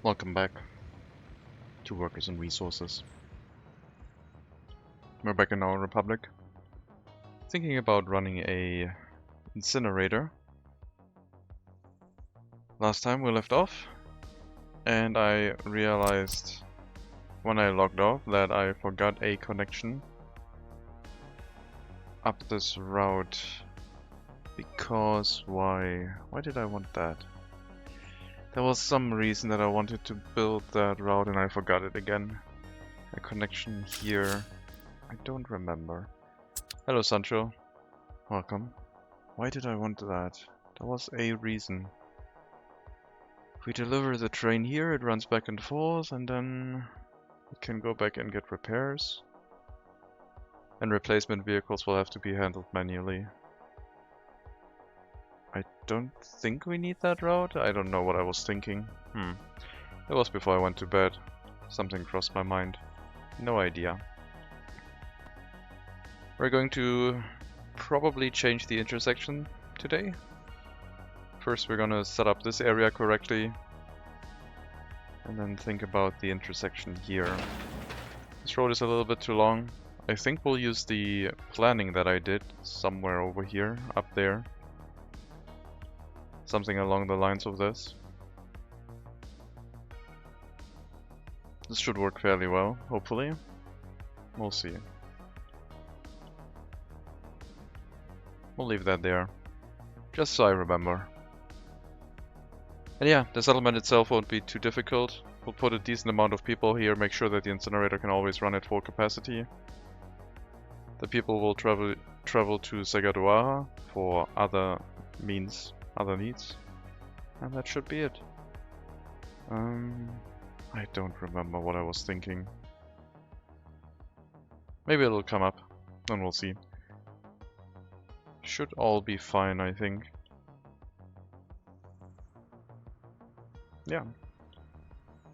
Welcome back to Workers and Resources. We're back in our Republic. Thinking about running a incinerator. Last time we left off, and I realized when I logged off that I forgot a connection up this route. Because why did I want that? There was some reason that I wanted to build that route and I forgot it again. A connection here. I don't remember. Hello Sancho. Welcome. Why did I want that? There was a reason. If we deliver the train here, it runs back and forth and then it can go back and get repairs. And replacement vehicles will have to be handled manually. I don't think we need that route. I don't know what I was thinking. It was before I went to bed. Something crossed my mind. No idea. We're going to probably change the intersection today. First we're gonna set up this area correctly. And then think about the intersection here. This road is a little bit too long. I think we'll use the planning that I did somewhere over here, up there. Something along the lines of this. This should work fairly well, hopefully. We'll see. We'll leave that there, just so I remember. And yeah, the settlement itself won't be too difficult. We'll put a decent amount of people here, make sure that the incinerator can always run at full capacity. The people will travel to Segaduara for other needs, and that should be it. I don't remember what I was thinking. Maybe it'll come up, and we'll see. Should all be fine, I think. Yeah.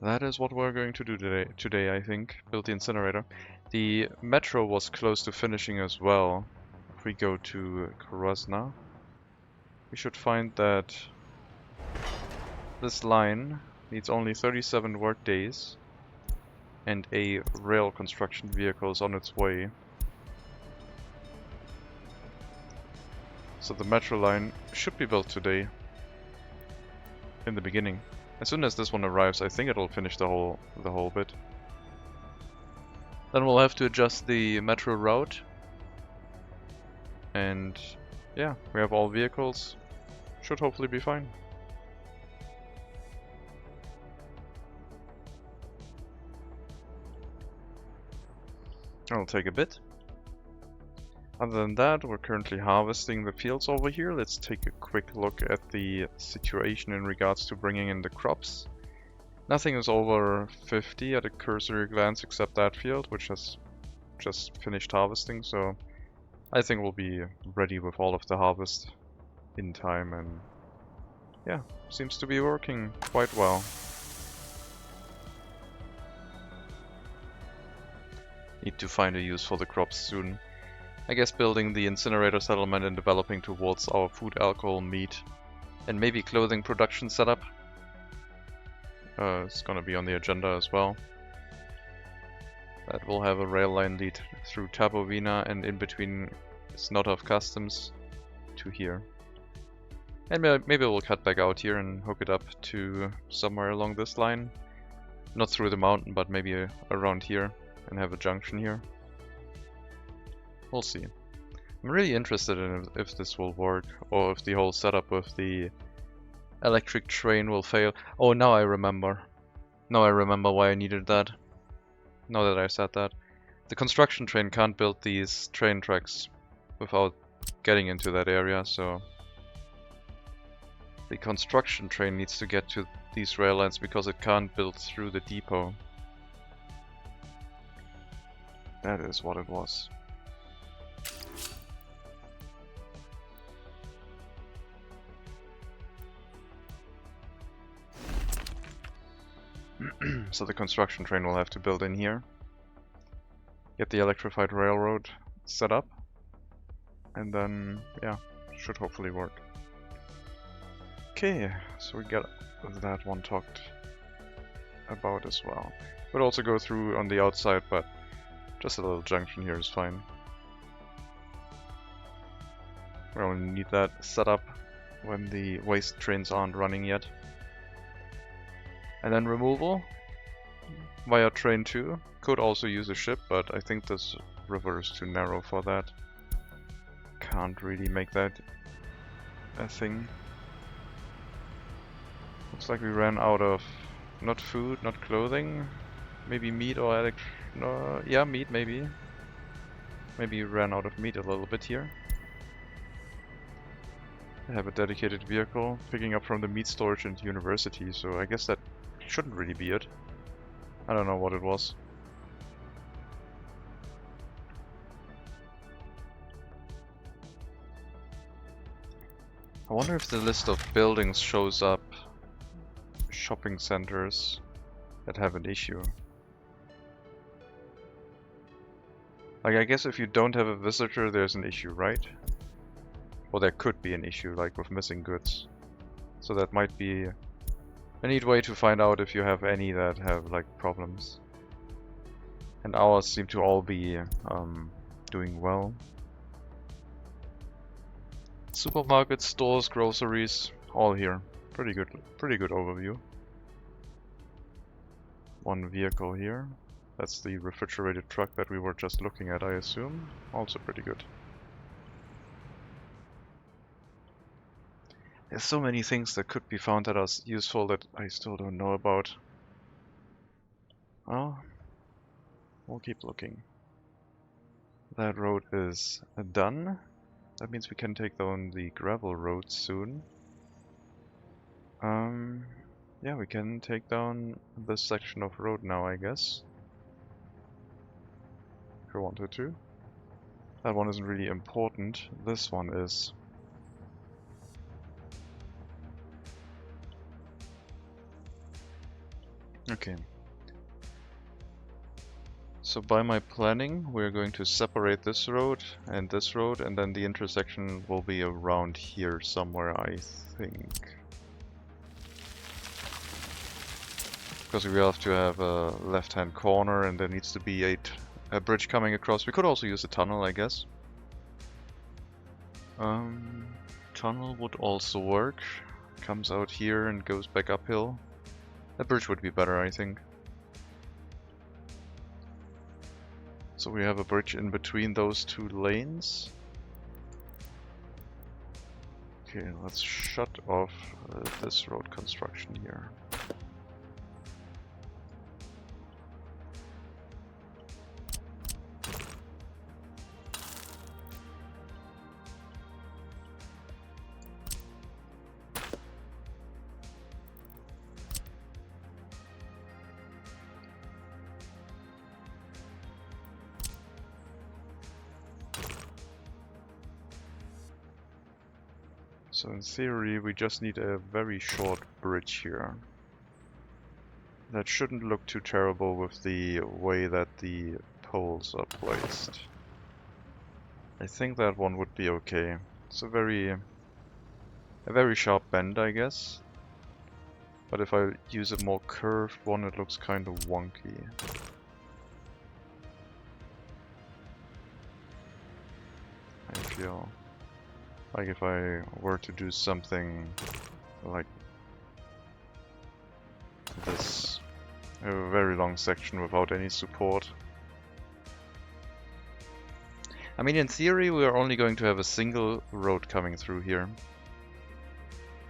That is what we're going to do today, I think. Build the incinerator. The metro was close to finishing as well. If we go to Krasna, we should find that this line needs only 37 work days and a rail construction vehicle is on its way. So the metro line should be built today in the beginning. As soon as this one arrives, I think it'll finish the whole bit. Then we'll have to adjust the metro route. And yeah, we have all vehicles. Should hopefully be fine. It'll take a bit. Other than that, we're currently harvesting the fields over here. Let's take a quick look at the situation in regards to bringing in the crops. Nothing is over 50 at a cursory glance except that field, which has just finished harvesting, so I think we'll be ready with all of the harvest in time, and yeah, seems to be working quite well. Need to find a use for the crops soon. I guess building the incinerator settlement and developing towards our food, alcohol, meat, and maybe clothing production setup. It's gonna be on the agenda as well. That will have a rail line lead through Tabovina and in between Snotov Customs to here. And maybe we'll cut back out here and hook it up to somewhere along this line. Not through the mountain, but maybe around here and have a junction here. We'll see. I'm really interested in if this will work, or if the whole setup with the electric train will fail. Oh, now I remember. Now I remember why I needed that. Now that I said that. The construction train can't build these train tracks without getting into that area, so the construction train needs to get to these rail lines because it can't build through the depot. That is what it was. So the construction train will have to build in here, get the electrified railroad set up, and then, yeah, should hopefully work. Okay, so we got that one talked about as well. Would also go through on the outside, but just a little junction here is fine. We only need that set up when the waste trains aren't running yet. And then removal via train 2. Could also use a ship, but I think this river is too narrow for that. Can't really make that a thing. Looks like we ran out of not food, not clothing, maybe meat or no, yeah, meat maybe. Maybe we ran out of meat a little bit here. I have a dedicated vehicle picking up from the meat storage and university, so I guess that shouldn't really be it. I don't know what it was. I wonder if the list of buildings shows up shopping centers that have an issue. Like, I guess if you don't have a visitor, there's an issue, right? Or there could be an issue, like with missing goods. So that might be a neat way to find out if you have any that have, like, problems. And ours seem to all be doing well. Supermarkets, stores, groceries, all here. Pretty good overview. One vehicle here. That's the refrigerated truck that we were just looking at, I assume. Also pretty good. There's so many things that could be found that are useful that I still don't know about. Oh, we'll keep looking. That road is done. That means we can take down the gravel road soon. Yeah, we can take down this section of road now, I guess. If we wanted to. That one isn't really important. This one is. Okay. So by my planning, we're going to separate this road, and then the intersection will be around here somewhere, I think. Because we have to have a left-hand corner, and there needs to be a bridge coming across. We could also use a tunnel, I guess. Tunnel would also work. Comes out here and goes back uphill. A bridge would be better, I think. So we have a bridge in between those two lanes. Okay, let's shut off this road construction here. So in theory, we just need a very short bridge here. That shouldn't look too terrible with the way that the poles are placed. I think that one would be okay. It's a very sharp bend, I guess. But if I use a more curved one, it looks kind of wonky. I feel like if I were to do something like this, a very long section without any support. I mean, in theory, we are only going to have a single road coming through here.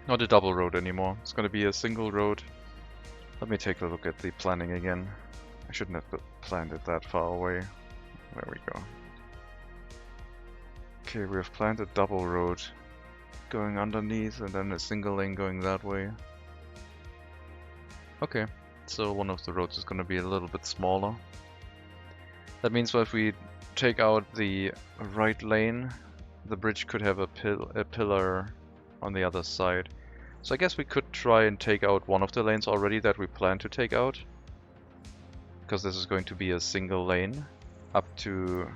Not a double road anymore. It's going to be a single road. Let me take a look at the planning again. I shouldn't have planned it that far away. There we go. Okay, we have planned a double road going underneath and then a single lane going that way. Okay, so one of the roads is going to be a little bit smaller. That means that if we take out the right lane, the bridge could have a pillar on the other side. So I guess we could try and take out one of the lanes already that we plan to take out. Because this is going to be a single lane up to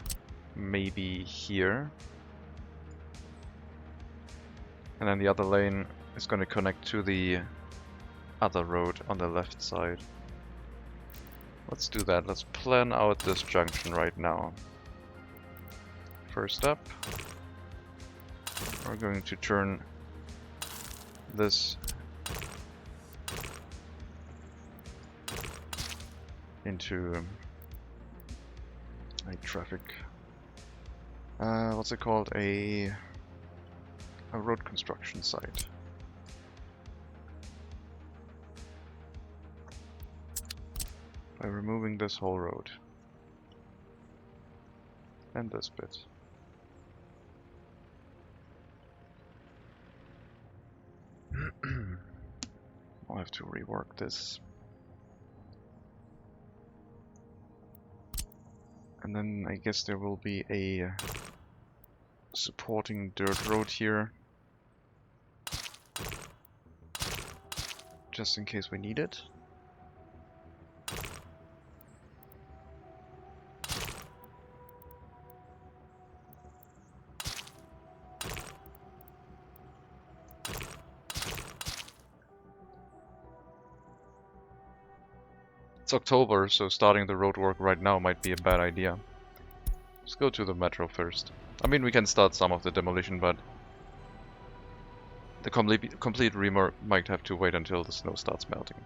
maybe here. And then the other lane is going to connect to the other road on the left side. Let's do that. Let's plan out this junction right now. First up, we're going to turn this into a traffic. What's it called? A road construction site. By removing this whole road and this bit. I'll have to rework this. And then I guess there will be a supporting dirt road here, just in case we need it. It's October, so starting the road work right now might be a bad idea. Let's go to the metro first. I mean, we can start some of the demolition, but the complete rework might have to wait until the snow starts melting.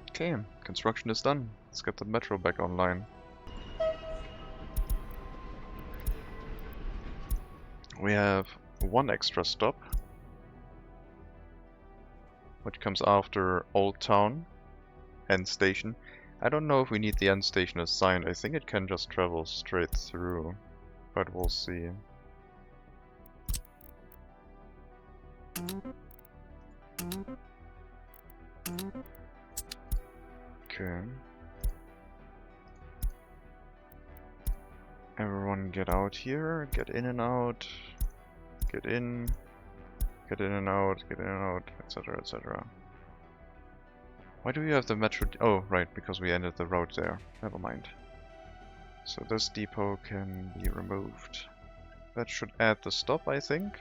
Okay, construction is done. Let's get the metro back online. We have one extra stop, which comes after Old Town end station. I don't know if we need the end station assigned. I think it can just travel straight through, but we'll see. Okay. Everyone get out here, get in and out, get in and out, get in and out, etc, etc. Why do we have the metro? Oh, right, because we ended the road there. Never mind. So this depot can be removed. That should add the stop, I think.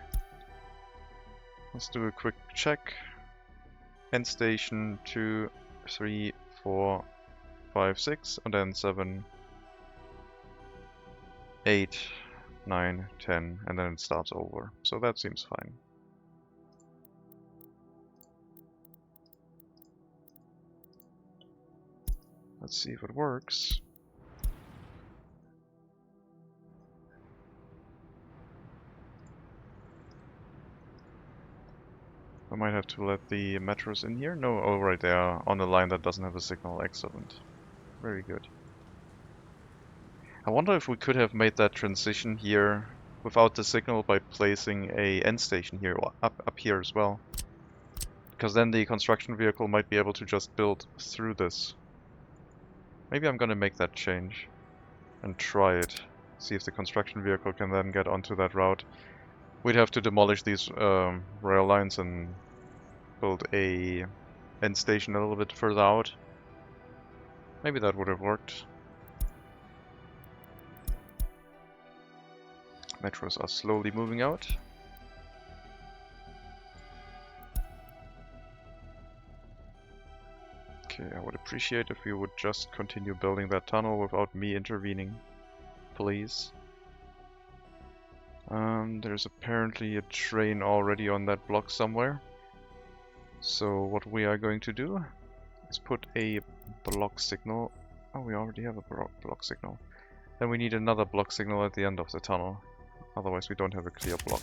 Let's do a quick check. End station 2, 3, 4, 5, 6, and then 7, 8, 9, 10, and then it starts over. So that seems fine. Let's see if it works. I might have to let the metros in here. No, oh right, they are on a line that doesn't have a signal. Excellent. Very good. I wonder if we could have made that transition here without the signal by placing a end station here, up here as well. Because then the construction vehicle might be able to just build through this. Maybe I'm gonna make that change and try it. See if the construction vehicle can then get onto that route. We'd have to demolish these rail lines and build a end station a little bit further out. Maybe that would have worked. Metros are slowly moving out. Okay, I would appreciate if you would just continue building that tunnel without me intervening, please. There's apparently a train already on that block somewhere. So what we are going to do is put a block signal. Oh, we already have a block signal. Then we need another block signal at the end of the tunnel. Otherwise we don't have a clear block.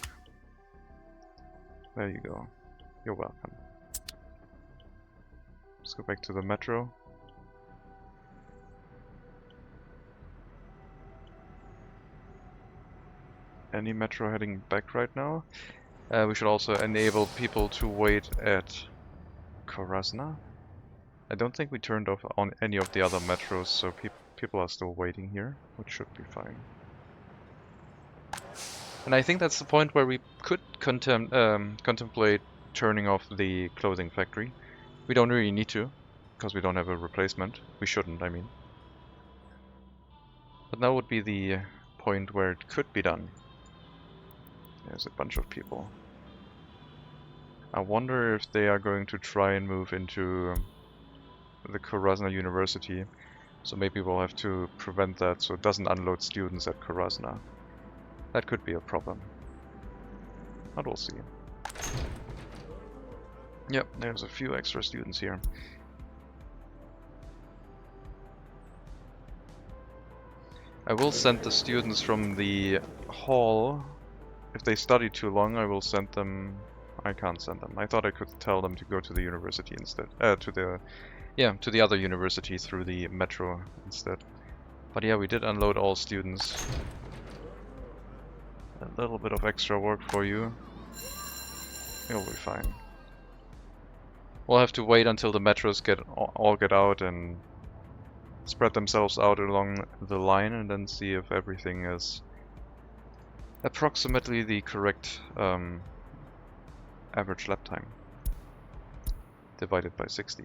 There you go. You're welcome. Let's go back to the metro. Any metro heading back right now? We should also enable people to wait at Korasna. I don't think we turned off on any of the other metros, so people are still waiting here, which should be fine. And I think that's the point where we could contemplate turning off the clothing factory. We don't really need to, because we don't have a replacement. We shouldn't, I mean. But now would be the point where it could be done. There's a bunch of people. I wonder if they are going to try and move into the Krasna University. So maybe we'll have to prevent that so it doesn't unload students at Krasna. That could be a problem. But we'll see. Yep, there's a few extra students here. I will send the students from the hall. If they study too long, I will send them... I can't send them. I thought I could tell them to go to the university instead. To the other university through the metro instead. But yeah, we did unload all students. A little bit of extra work for you. It'll be fine. We'll have to wait until the metros all get out and spread themselves out along the line, and then see if everything is approximately the correct average lap time divided by 60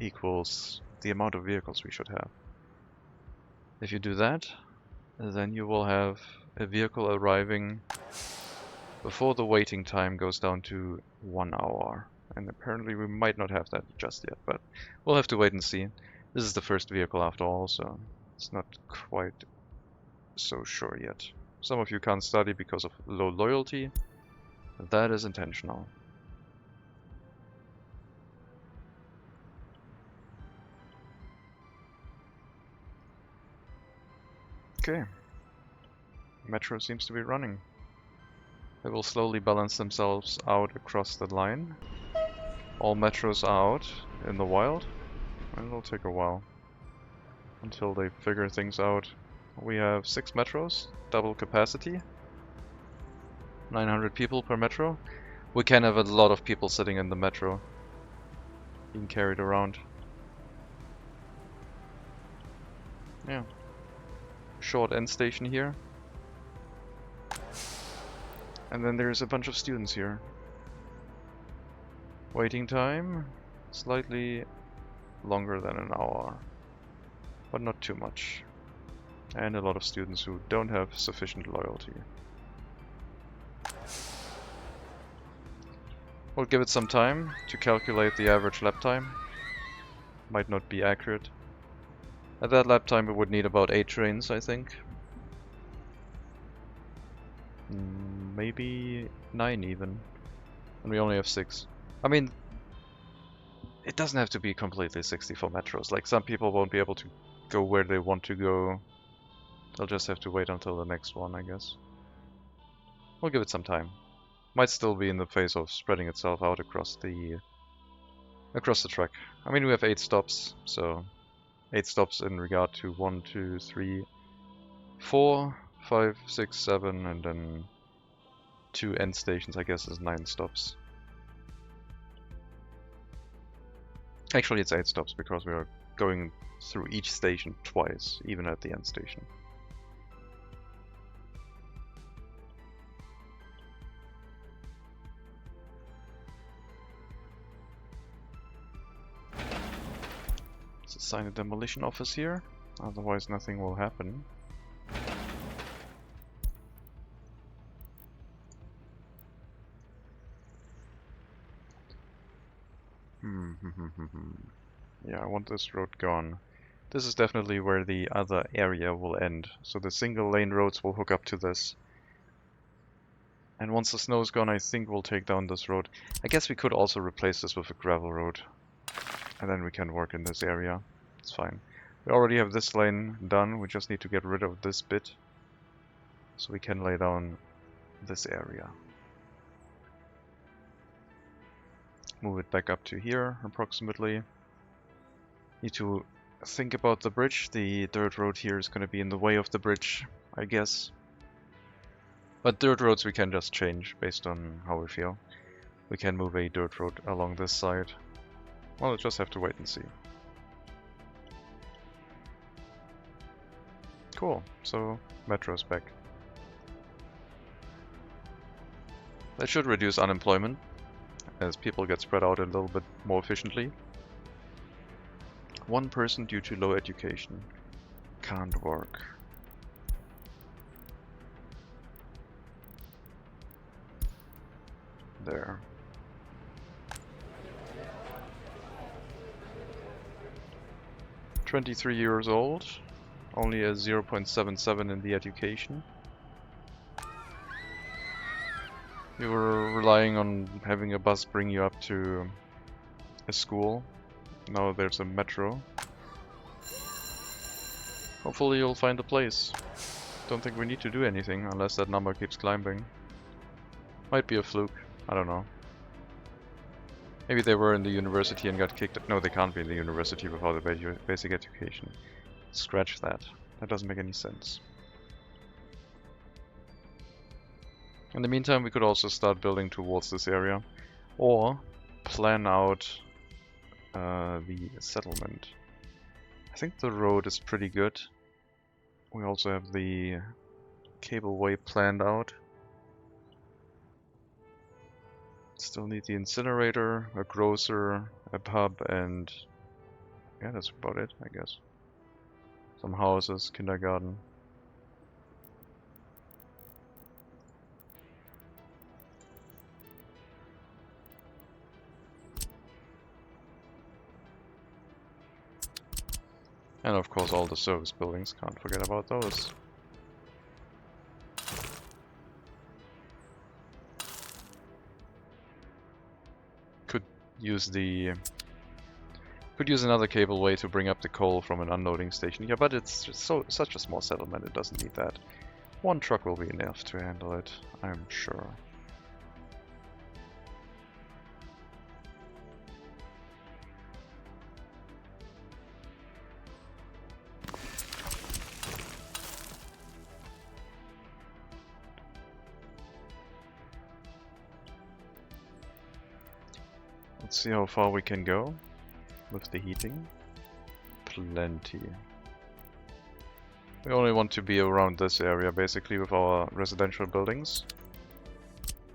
equals the amount of vehicles we should have. If you do that, then you will have a vehicle arriving before the waiting time goes down to 1 hour. And apparently we might not have that just yet, but we'll have to wait and see. This is the first vehicle after all, so it's not quite so sure yet. Some of you can't study because of low loyalty. That is intentional. Okay. Metro seems to be running. They will slowly balance themselves out across the line. All metros are out in the wild, and it'll take a while until they figure things out. We have 6 metros, double capacity, 900 people per metro. We can have a lot of people sitting in the metro, being carried around. Yeah. Short end station here. And then there's a bunch of students here. Waiting time, slightly longer than an hour, but not too much. And a lot of students who don't have sufficient loyalty. We'll give it some time to calculate the average lap time. Might not be accurate. At that lap time we would need about 8 trains, I think. Maybe 9 even. And we only have 6. I mean, it doesn't have to be completely 64 metros. Like, some people won't be able to go where they want to go. They'll just have to wait until the next one, I guess. We'll give it some time. Might still be in the phase of spreading itself out across the track. I mean, we have 8 stops, so 8 stops in regard to 1, 2, 3, 4, 5, 6, 7, and then 2 end stations, I guess, is 9 stops. Actually, it's 8 stops because we are going through each station twice, even at the end station. Let's assign a demolition office here, otherwise nothing will happen. Yeah, I want this road gone. This is definitely where the other area will end. So the single lane roads will hook up to this. And once the snow is gone, I think we'll take down this road. I guess we could also replace this with a gravel road. And then we can work in this area. It's fine. We already have this lane done. We just need to get rid of this bit. So we can lay down this area. Move it back up to here, approximately. Need to think about the bridge. The dirt road here is going to be in the way of the bridge, I guess. But dirt roads we can just change based on how we feel. We can move a dirt road along this side. Well, we'll just have to wait and see. Cool, so metro's back. That should reduce unemployment, as people get spread out a little bit more efficiently. 1 person due to low education. Can't work. There. 23 years old, only a 0.77 in the education. You were relying on having a bus bring you up to a school. Now there's a metro. Hopefully you'll find a place. Don't think we need to do anything unless that number keeps climbing. Might be a fluke, I don't know. Maybe they were in the university and got kicked. No, they can't be in the university without a basic education. Scratch that. That doesn't make any sense. In the meantime, we could also start building towards this area. Or plan out the settlement. I think the road is pretty good. We also have the cableway planned out. Still need the incinerator, a grocer, a pub, and yeah, that's about it, I guess. Some houses, kindergarten. And of course all the service buildings, can't forget about those. Could use another cableway to bring up the coal from an unloading station here, but it's just such a small settlement, it doesn't need that. One truck will be enough to handle it, I'm sure. Let's see how far we can go with the heating. Plenty. We only want to be around this area basically with our residential buildings.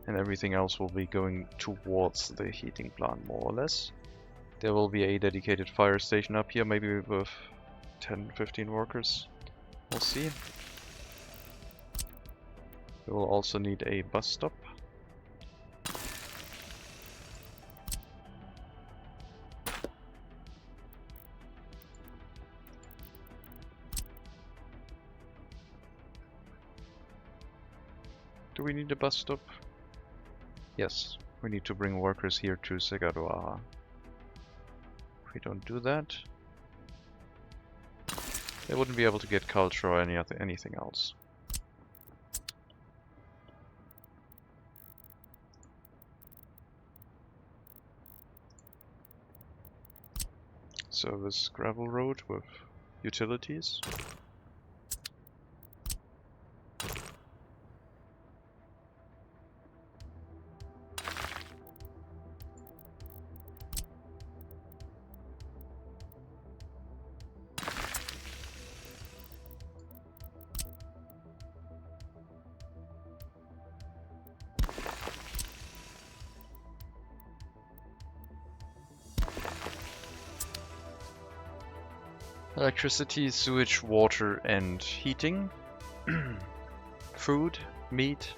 And everything else will be going towards the heating plant more or less. There will be a dedicated fire station up here, maybe with 10-15 workers. We'll see. We will also need a bus stop. Do we need a bus stop? Yes, we need to bring workers here to Segadoa. If we don't do that, they wouldn't be able to get culture or anything else. So this gravel road with utilities. Electricity, sewage, water, and heating. Food, meat,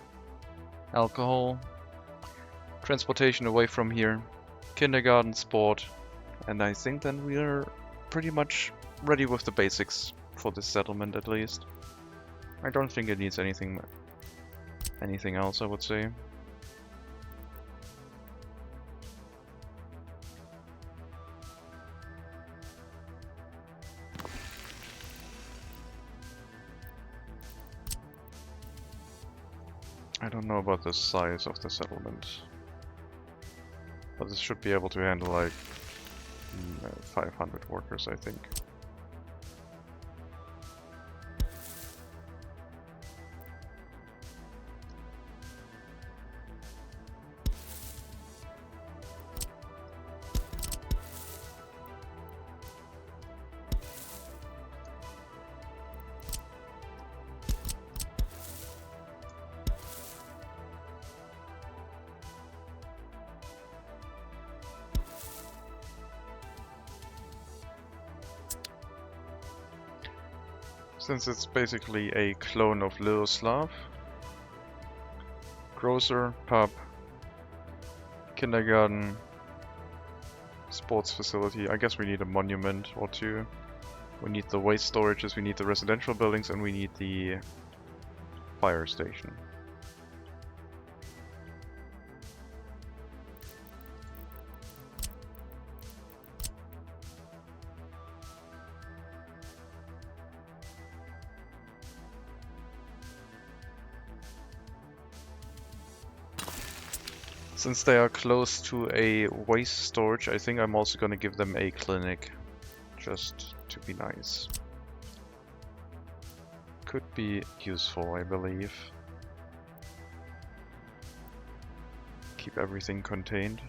alcohol, transportation away from here, kindergarten, sport, and I think then we are pretty much ready with the basics for this settlement at least. I don't think it needs anything else, I would say. I don't know about the size of the settlement, but this should be able to handle like 500 workers, I think. Since it's basically a clone of Little Slav. Grocer, pub, kindergarten, sports facility. I guess we need a monument or two. We need the waste storages, we need the residential buildings, and we need the fire station. Since they are close to a waste storage, I think I'm also gonna give them a clinic. Just to be nice. Could be useful, I believe. Keep everything contained.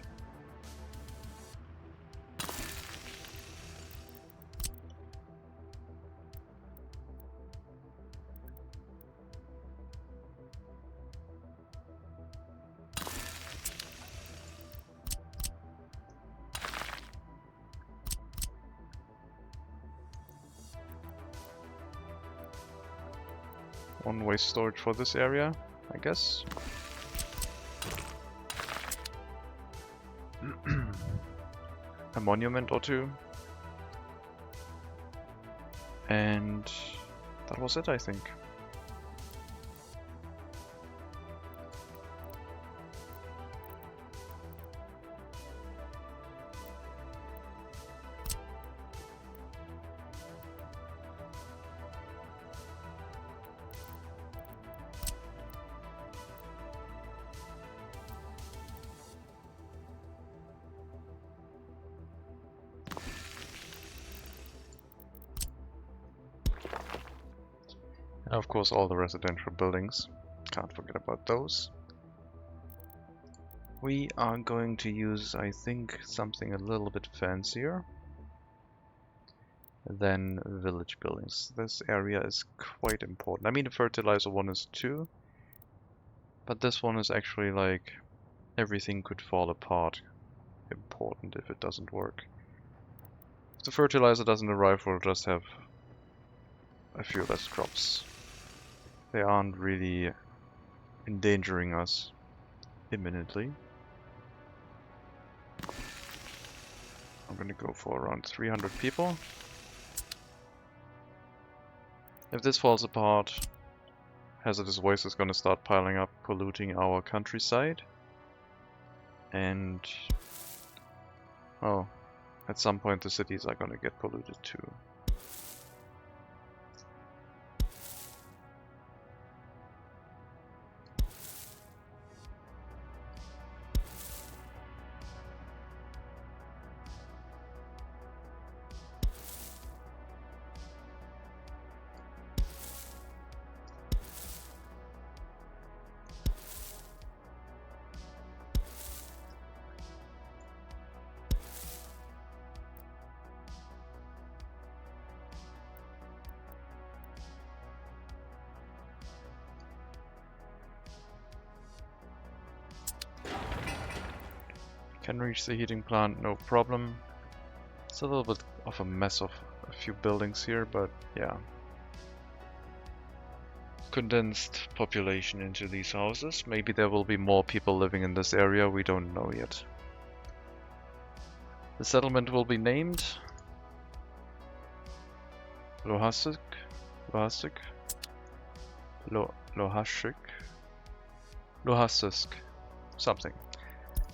One waste storage for this area, I guess. A monument or two. And that was it, I think. And of course all the residential buildings. Can't forget about those. We are going to use, I think, something a little bit fancier than village buildings. This area is quite important. I mean, the fertilizer one is too, but this one is actually like everything could fall apart. Important if it doesn't work. If the fertilizer doesn't arrive, we'll just have a few less crops. They aren't really endangering us imminently. I'm gonna go for around 300 people. If this falls apart, hazardous waste is gonna start piling up, polluting our countryside. And oh, at some point the cities are gonna get polluted too. Can reach the heating plant, no problem. It's a little bit of a mess of a few buildings here, but yeah. Condensed population into these houses. Maybe there will be more people living in this area, we don't know yet. The settlement will be named Lohasik, something.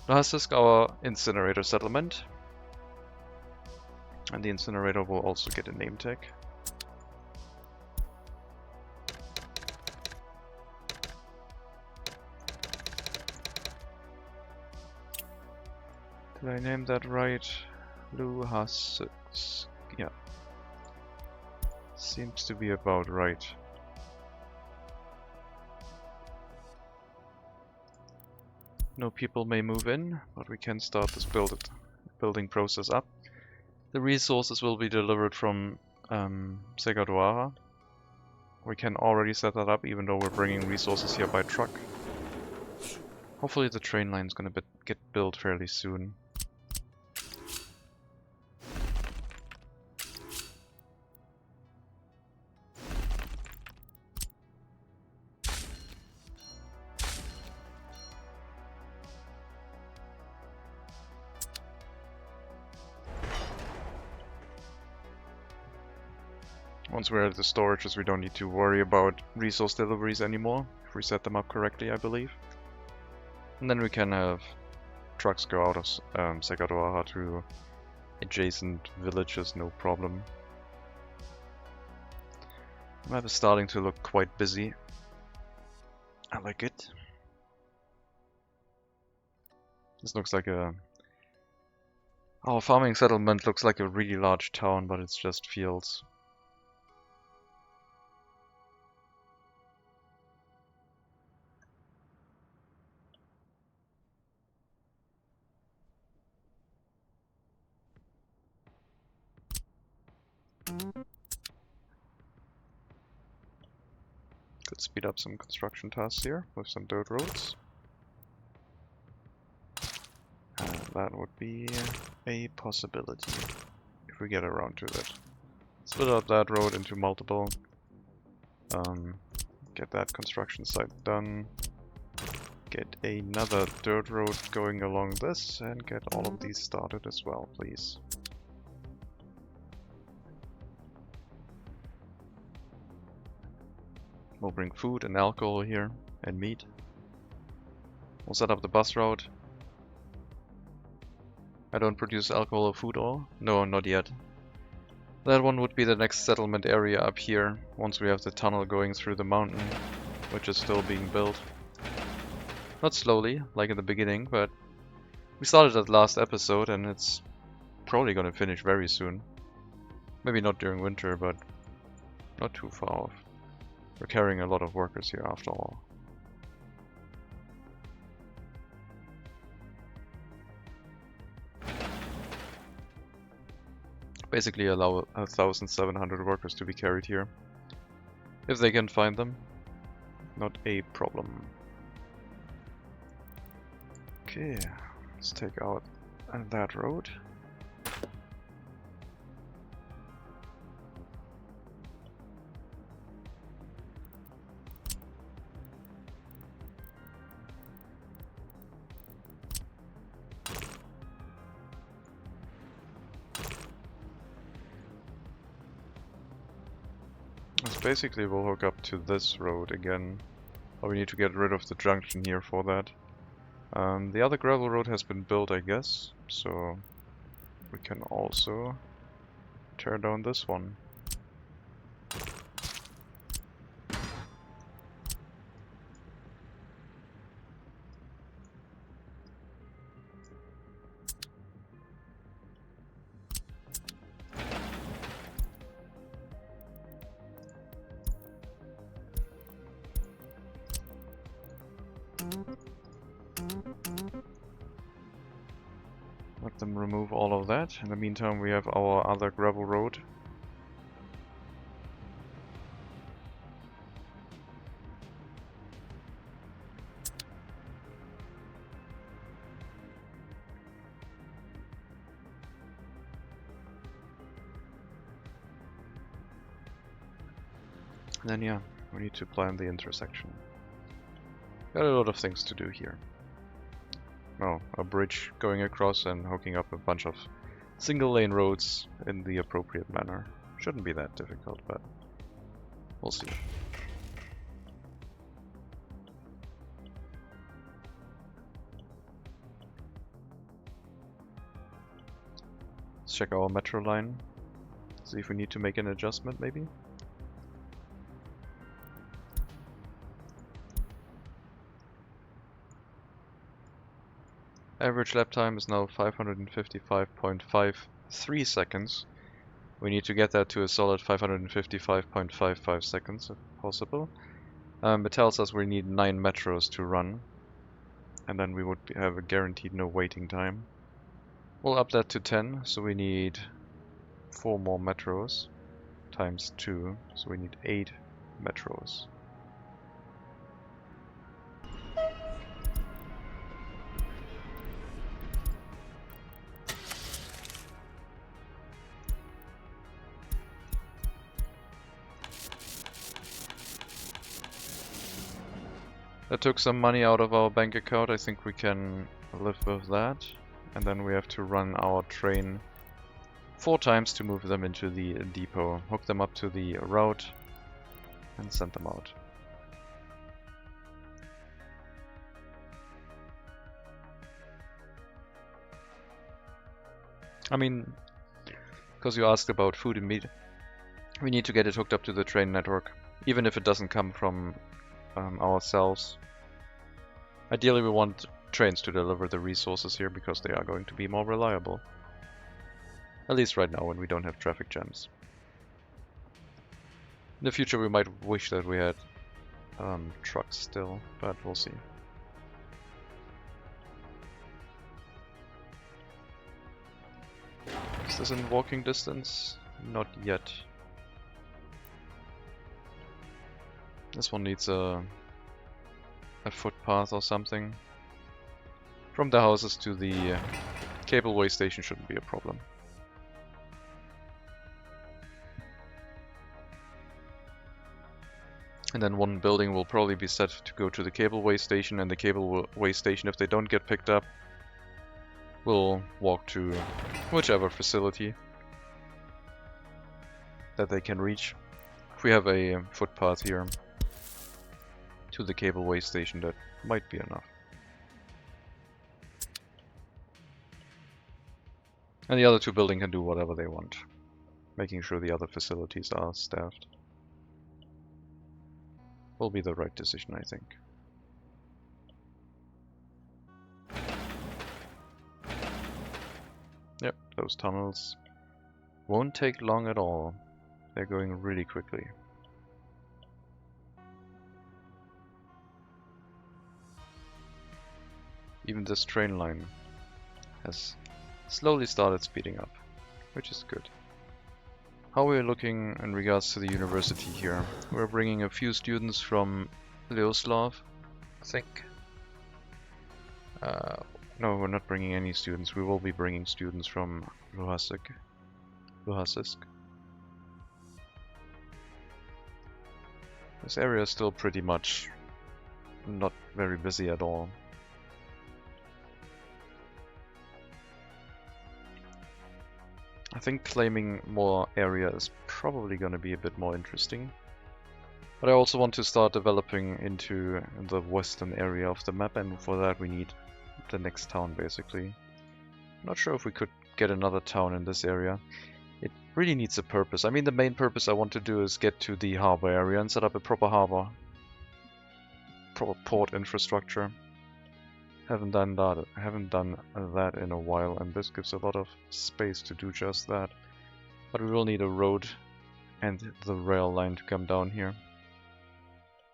Lohasisk, our incinerator settlement. And the incinerator will also get a name tag. Did I name that right? Lohasisk. Yeah. Seems to be about right. No people may move in, but we can start this building process up. The resources will be delivered from Segadoara. We can already set that up, even though we're bringing resources here by truck. Hopefully the train line is going to get built fairly soon. Once we're at the storages, we don't need to worry about resource deliveries anymore, if we set them up correctly, I believe. And then we can have trucks go out of Sekatoaha to adjacent villages, no problem. The map is starting to look quite busy. I like it. This looks like a... Our farming settlement looks like a really large town, but it's just fields. Could speed up some construction tasks here with some dirt roads. That would be a possibility if we get around to it. Split up that road into multiple. Get that construction site done. Get another dirt road going along this and get all of these started as well, please. We'll bring food and alcohol here and meat. We'll set up the bus route. I don't produce alcohol or food oil? No, not yet. That one would be the next settlement area up here, once we have the tunnel going through the mountain, which is still being built. Not slowly, like in the beginning, but we started that last episode and it's probably gonna finish very soon. Maybe not during winter, but not too far off. We're carrying a lot of workers here after all. Basically allow 1,700 workers to be carried here. If they can find them, not a problem. Okay, let's take out that road. Basically we'll hook up to this road again, but we need to get rid of the junction here for that. The other gravel road has been built, I guess, so we can also tear down this one. Let them remove all of that. In the meantime, we have our other gravel road. And then yeah, we need to plan the intersection. Got a lot of things to do here. Well, a bridge going across and hooking up a bunch of single lane roads in the appropriate manner. Shouldn't be that difficult, but we'll see. Let's check our metro line. See if we need to make an adjustment maybe. Average lap time is now 555.53 seconds. We need to get that to a solid 555.55 seconds if possible. It tells us we need 9 metros to run, and then we would have a guaranteed no waiting time. We'll up that to 10, so we need 4 more metros times 2, so we need 8 metros. That took some money out of our bank account. I think we can live with that. And then we have to run our train 4 times to move them into the depot, hook them up to the route, and send them out. I mean, because you asked about food and meat, we need to get it hooked up to the train network, even if it doesn't come from ourselves. Ideally, we want trains to deliver the resources here because they are going to be more reliable. At least right now when we don't have traffic jams. In the future we might wish that we had trucks still, but we'll see. Is this in walking distance? Not yet. This one needs a footpath or something. From the houses to the cableway station shouldn't be a problem. And then one building will probably be set to go to the cableway station, and the cableway station, if they don't get picked up, will walk to whichever facility that they can reach. If we have a footpath here to the cableway station, that might be enough. And the other 2 buildings can do whatever they want, making sure the other facilities are staffed. Will be the right decision, I think. Yep, those tunnels won't take long at all. They're going really quickly. Even this train line has slowly started speeding up, which is good. How we're looking in regards to the university here. We're bringing a few students from Leoslav, I think. No, we're not bringing any students. We will be bringing students from Luhasisk. This area is still pretty much not very busy at all. I think claiming more area is probably going to be a bit more interesting. But I also want to start developing into the western area of the map, and for that we need the next town basically. I'm not sure if we could get another town in this area. It really needs a purpose. I mean, the main purpose I want to do is get to the harbor area and set up a proper harbor. Proper port infrastructure. Haven't done that in a while, and this gives a lot of space to do just that. But we will need a road and the rail line to come down here.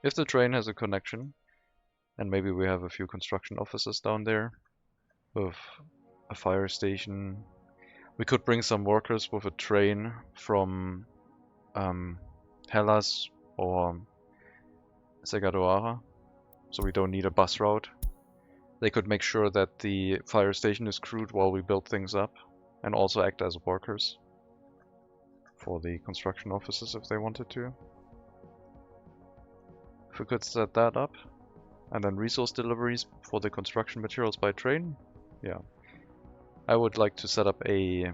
If the train has a connection, and maybe we have a few construction offices down there with a fire station. We could bring some workers with a train from Hellas or Segadoara, so we don't need a bus route. They could make sure that the fire station is crewed while we build things up, and also act as workers for the construction offices if they wanted to. If we could set that up, and then resource deliveries for the construction materials by train, yeah. I would like to set up a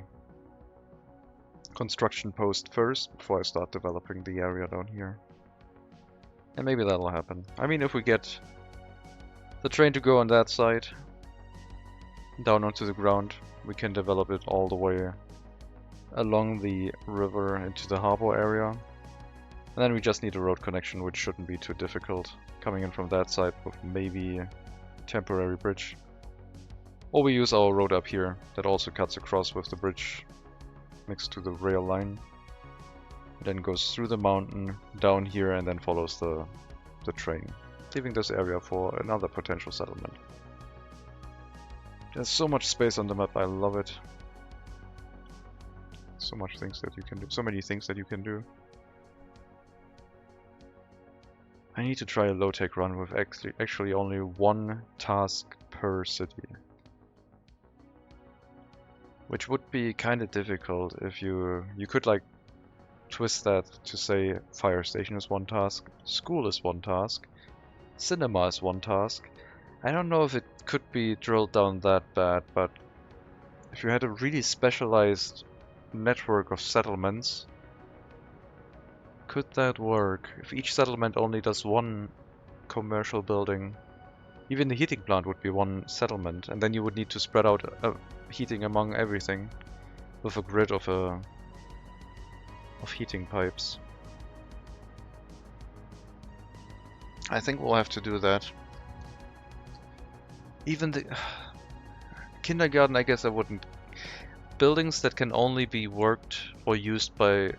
construction post first before I start developing the area down here. And maybe that'll happen. I mean, if we get the train to go on that side, down onto the ground, we can develop it all the way along the river into the harbor area. And then we just need a road connection, which shouldn't be too difficult, coming in from that side with maybe a temporary bridge. Or we use our road up here that also cuts across with the bridge next to the rail line. Then goes through the mountain, down here, and then follows the train, leaving this area for another potential settlement. There's so much space on the map, I love it. So much things that you can do, so many things that you can do. I need to try a low-tech run with actually only one task per city. Which would be kind of difficult if you could like twist that to say fire station is one task, school is one task, cinema is one task. I don't know if it could be drilled down that bad, but if you had a really specialized network of settlements. Could that work? If each settlement only does one commercial building, even the heating plant would be one settlement, and then you would need to spread out heating among everything with a grid of heating pipes. I think we'll have to do that. Even the kindergarten, I guess I wouldn't. Buildings that can only be worked or used by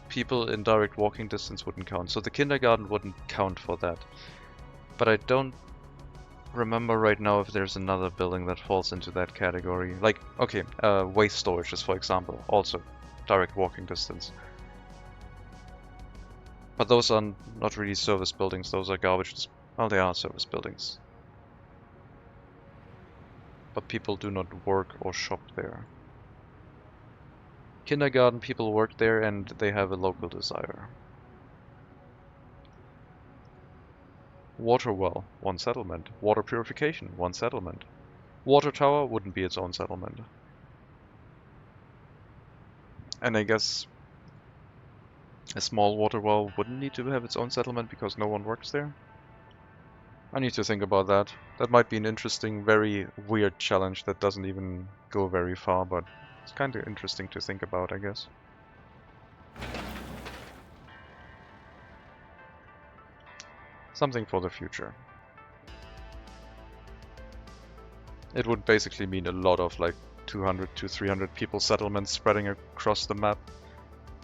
people in direct walking distance wouldn't count. So the kindergarten wouldn't count for that. But I don't remember right now if there's another building that falls into that category. Like, okay, waste storage is, for example, also direct walking distance. But those are not really service buildings, those are garbage. Well, they are service buildings. But people do not work or shop there. Kindergarten, people work there and they have a local desire. Water well, one settlement. Water purification, one settlement. Water tower wouldn't be its own settlement. And I guess a small water well wouldn't need to have its own settlement because no one works there. I need to think about that. That might be an interesting, very weird challenge that doesn't even go very far, but it's kind of interesting to think about, I guess. Something for the future. It would basically mean a lot of like 200 to 300 people settlements spreading across the map.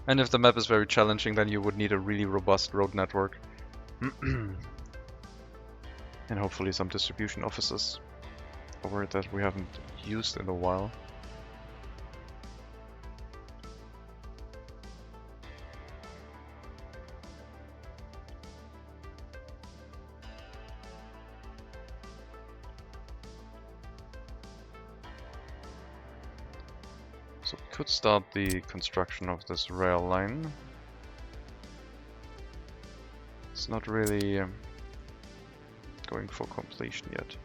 And if the map is very challenging, then you would need a really robust road network. And hopefully some distribution offices, a word that we haven't used in a while. So we could start the construction of this rail line. It's not really going for completion yet.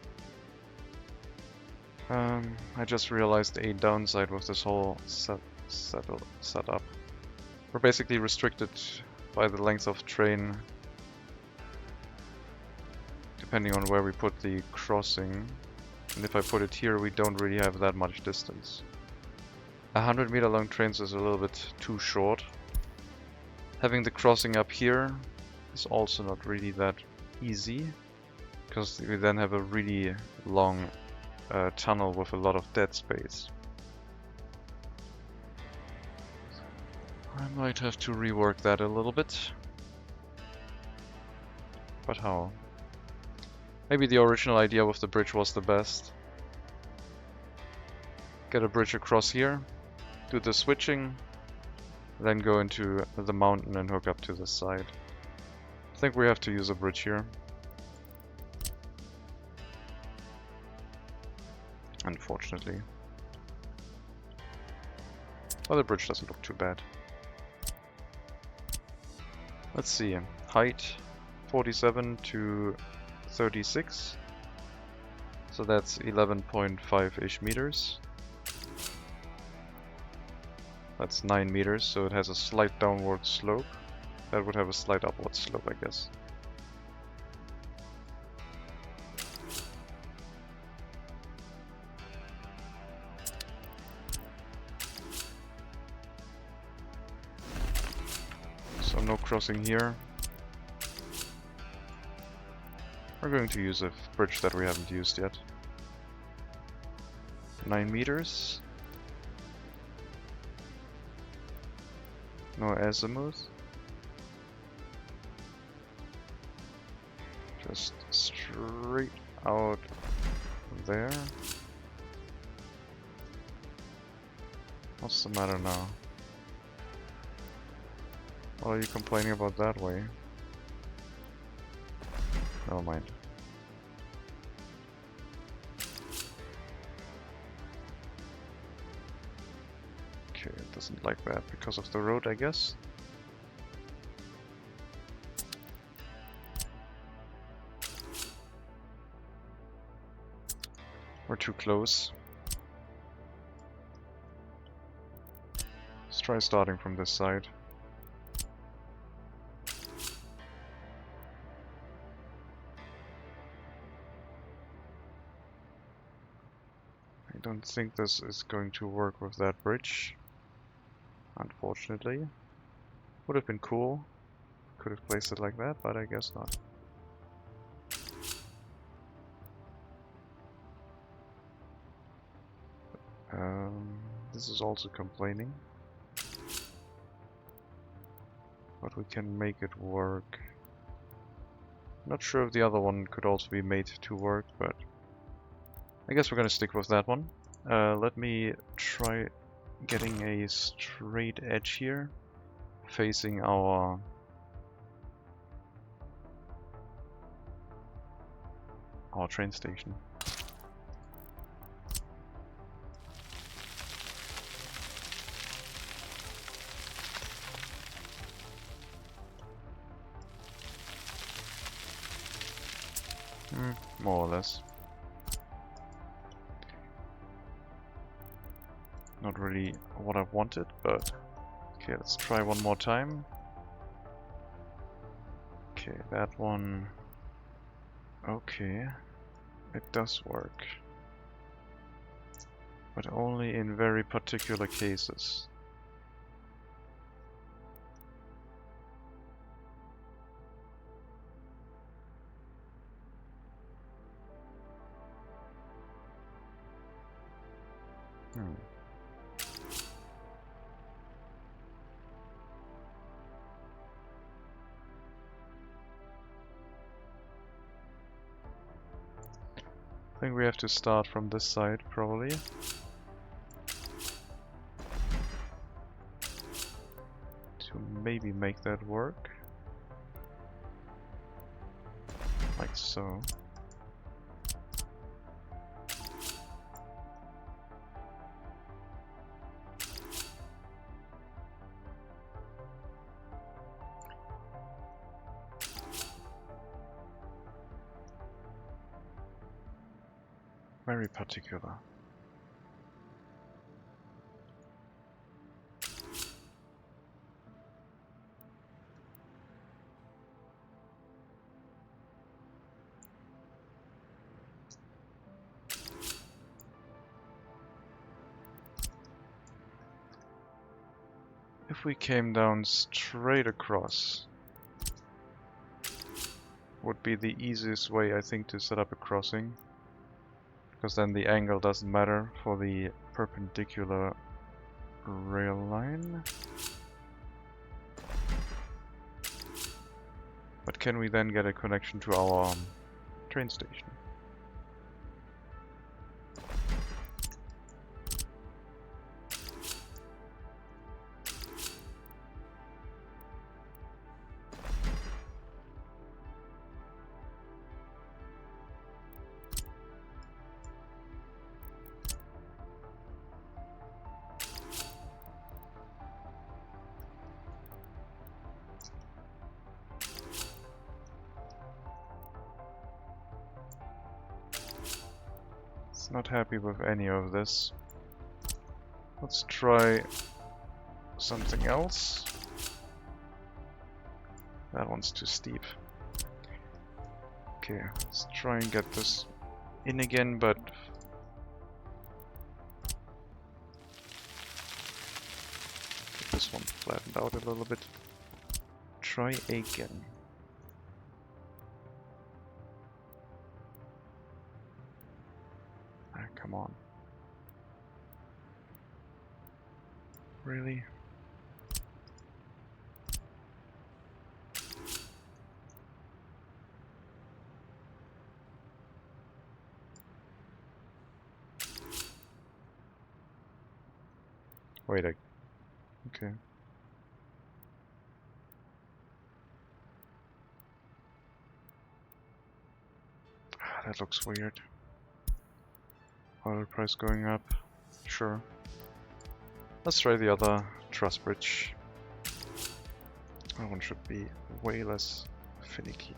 I just realized a downside with this whole setup. We're basically restricted by the length of train depending on where we put the crossing. And if I put it here, we don't really have that much distance. 100-meter long trains is a little bit too short. Having the crossing up here is also not really that easy, because we then have a really long tunnel with a lot of dead space. I might have to rework that a little bit. But how? Maybe the original idea with the bridge was the best. Get a bridge across here, do the switching, then go into the mountain and hook up to this side. I think we have to use a bridge here. Unfortunately. Well, the bridge doesn't look too bad. Let's see. Height 47 to 36. So that's 11.5-ish meters. That's 9 meters, so it has a slight downward slope. That would have a slight upward slope, I guess. So no crossing here. We're going to use a bridge that we haven't used yet. 9 meters. No azimuth. Just straight out there. What's the matter now? What are you complaining about that way? Never mind. Okay, it doesn't like that because of the road, I guess. We're too close. try starting from this side. I don't think this is going to work with that bridge, unfortunately. Would have been cool. Could have placed it like that, but I guess not. This is also complaining. But we can make it work. Not sure if the other one could also be made to work, but I guess we're gonna stick with that one. Let me try getting a straight edge here, facing our train station. More or less. Not really what I wanted, but okay, let's try one more time. Okay, that one. Okay, it does work. But only in very particular cases. I think we have to start from this side, probably. To maybe make that work. Like so. Very particular. If we came down straight across, would be the easiest way, I think, to set up a crossing. Because then the angle doesn't matter for the perpendicular rail line. But can we then get a connection to our train station? Not happy with any of this. Let's try something else. That one's too steep. Okay, let's try and get this in again, but get this one flattened out a little bit. Try again. Come on. Really? Wait, okay. That looks weird. Oil price going up. Sure. Let's try the other truss bridge. That one should be way less finicky.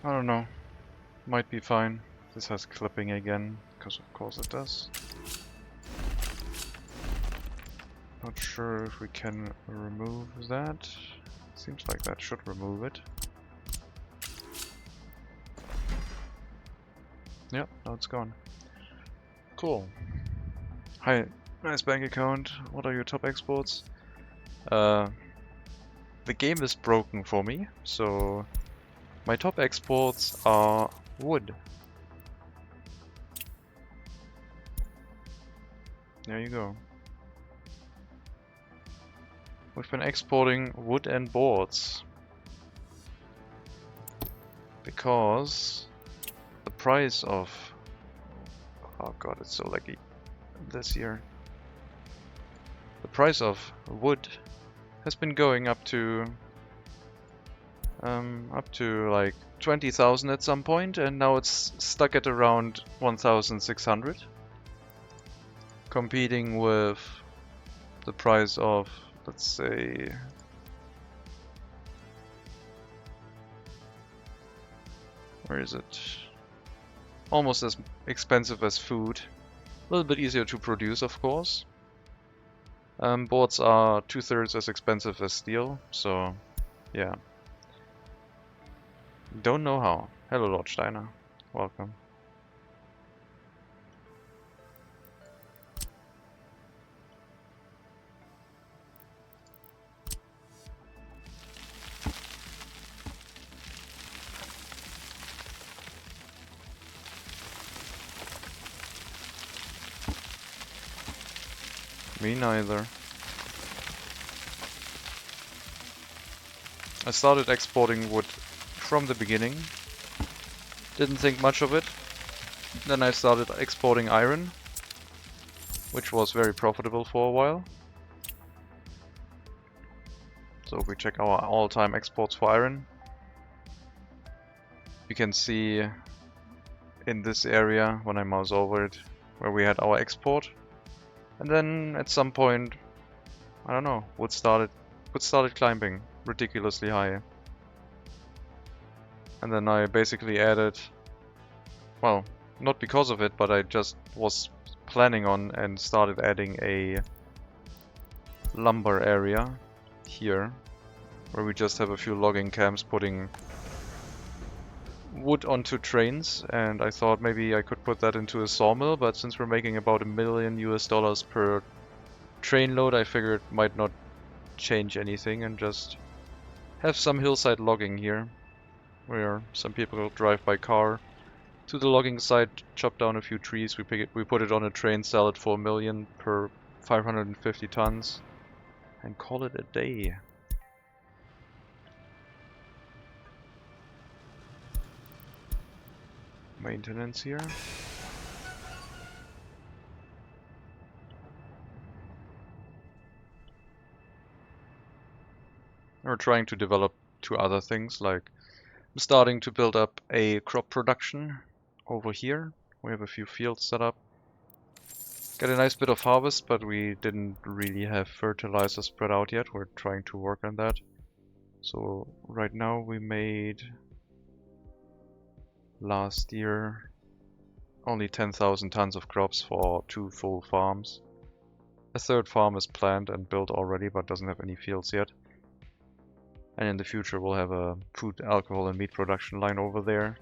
I don't know. Might be fine. This has clipping again, because of course it does. Not sure if we can remove that. Seems like that should remove it. Yep, now it's gone. Cool. Hi, nice bank account. What are your top exports? The game is broken for me, so my top exports are wood. There you go. We've been exporting wood and boards because the price of... Oh god, it's so laggy this year. The price of wood has been going up to like 20,000 at some point, and now it's stuck at around 1,600, competing with the price of, let's say, where is it? Almost as expensive as food. A little bit easier to produce, of course. Boards are 2/3 as expensive as steel, so yeah. Don't know how. Hello, Lord Steiner. Welcome. Me neither. I started exporting wood from the beginning. Didn't think much of it. Then I started exporting iron, which was very profitable for a while. So if we check our all-time exports for iron, you can see in this area, when I mouse over it, where we had our export. And then at some point, I don't know, wood started climbing ridiculously high. And then I basically added, well, not because of it, but I just was planning on and started adding a lumber area here, where we just have a few logging camps putting wood onto trains, and I thought maybe I could put that into a sawmill, but since we're making about $1 million US per train load, I figured it might not change anything and just have some hillside logging here, where some people drive by car to the logging site, chop down a few trees, we put it on a train, sell it for $1 million per 550 tons, and call it a day. Maintenance here. We're trying to develop two other things, like I'm starting to build up a crop production over here. We have a few fields set up. Got a nice bit of harvest, but we didn't really have fertilizer spread out yet. We're trying to work on that. So right now we made last year only 10,000 tons of crops for 2 full farms. A third farm is planned and built already, but doesn't have any fields yet. And in the future we'll have a food, alcohol and meat production line over there.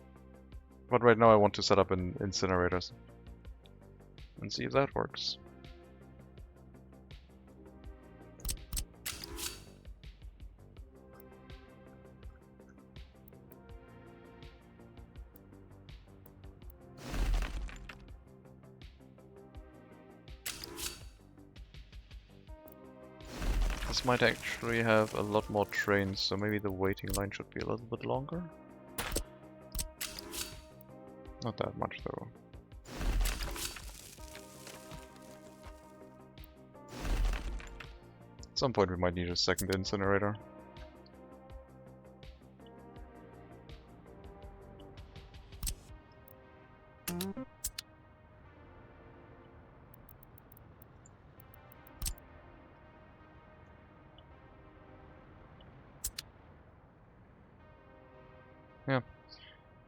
But right now I want to set up an incinerators and see if that works. This might actually have a lot more trains, so maybe the waiting line should be a little bit longer. Not that much though. At some point we might need a second incinerator. Yeah.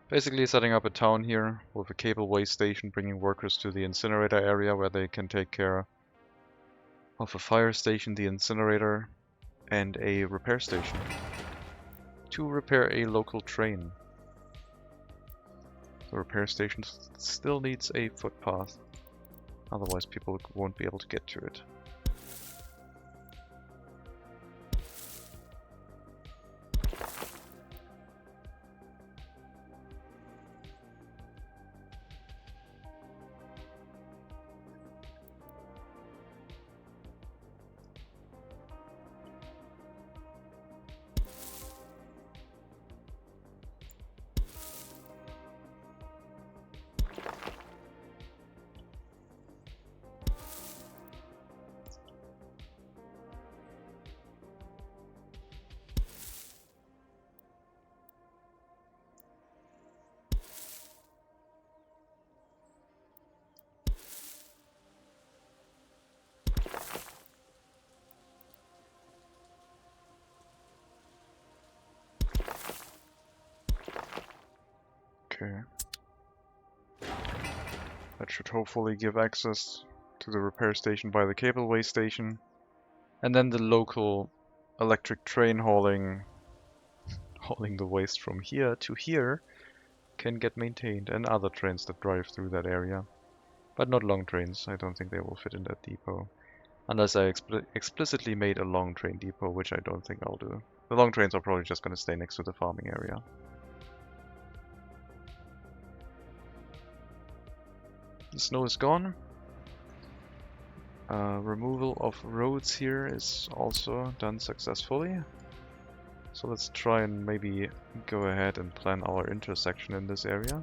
Basically setting up a town here with a cableway station, bringing workers to the incinerator area where they can take care of a fire station, the incinerator, and a repair station to repair a local train. The repair station still needs a footpath, otherwise people won't be able to get to it. Okay. That should hopefully give access to the repair station by the cableway station. And then the local electric train hauling the waste from here to here can get maintained, and other trains that drive through that area. But not long trains. I don't think they will fit in that depot. Unless I explicitly made a long train depot, which I don't think I'll do. The long trains are probably just going to stay next to the farming area. The snow is gone. Removal of roads here is also done successfully. So let's try and maybe go ahead and plan our intersection in this area.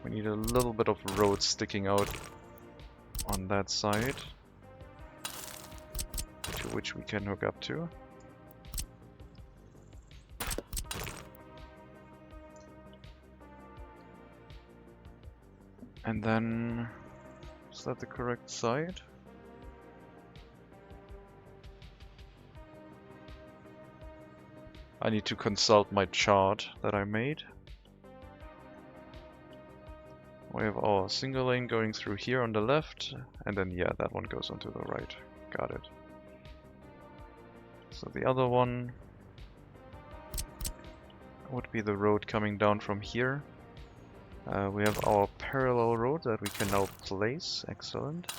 We need a little bit of road sticking out on that side, to which we can hook up to. And then, is that the correct side? I need to consult my chart that I made. We have our single lane going through here on the left, and then yeah, that one goes onto the right. Got it. So the other one would be the road coming down from here. We have our parallel road that we can now place. Excellent.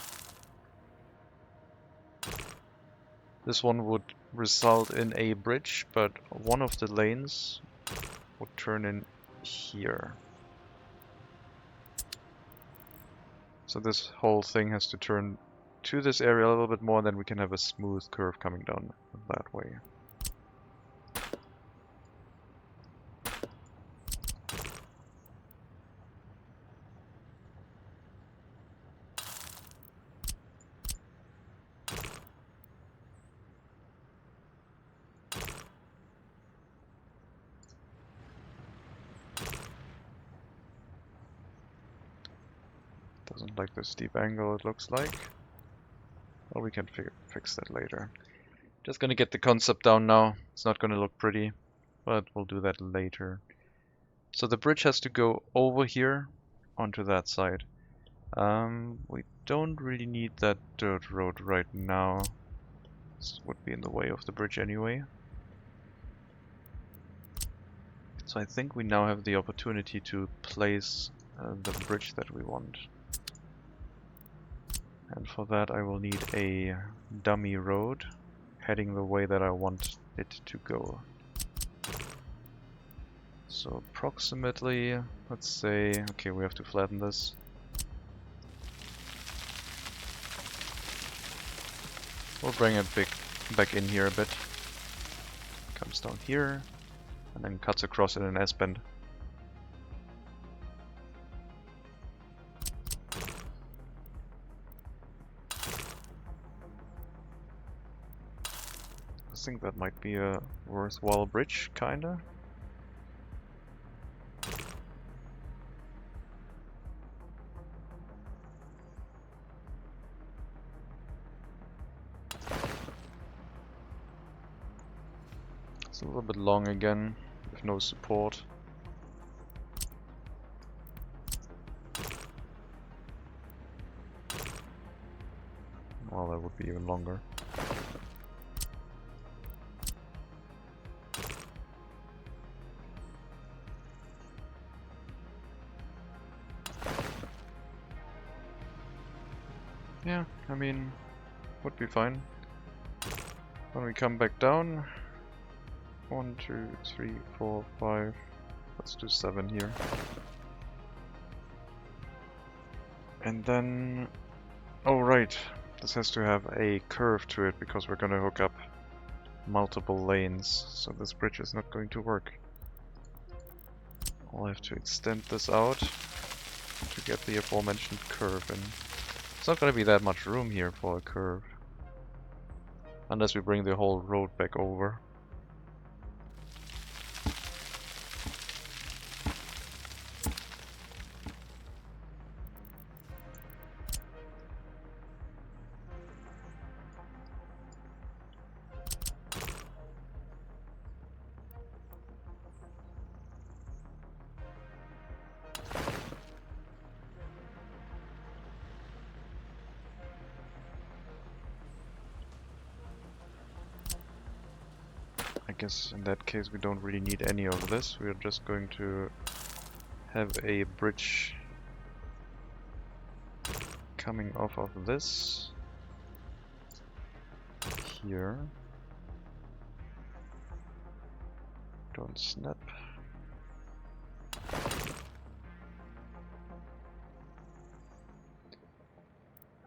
This one would result in a bridge, but one of the lanes would turn in here. So this whole thing has to turn to this area a little bit more, and then we can have a smooth curve coming down that way. Doesn't like the steep angle, it looks like. Well, we can fix that later. Just gonna get the concept down now. It's not gonna look pretty, but we'll do that later. So the bridge has to go over here onto that side. We don't really need that dirt road right now. This would be in the way of the bridge anyway. So I think we now have the opportunity to place the bridge that we want. And for that I will need a dummy road heading the way that I want it to go. So approximately, let's say, okay, we have to flatten this. We'll bring it back in here a bit. Comes down here and then cuts across in an S-bend. I think that might be a worthwhile bridge, kinda. It's a little bit long again, with no support. Well, that would be even longer. Yeah, I mean, would be fine. When we come back down, 1, 2, 3, 4, 5. Let's do 7 here. And then, oh right, this has to have a curve to it because we're gonna hook up multiple lanes, so this bridge is not going to work. I'll have to extend this out to get the aforementioned curve in. It's not gonna be that much room here for a curve. Unless we bring the whole road back over. I guess in that case we don't really need any of this. We are just going to have a bridge coming off of this here. Don't snap.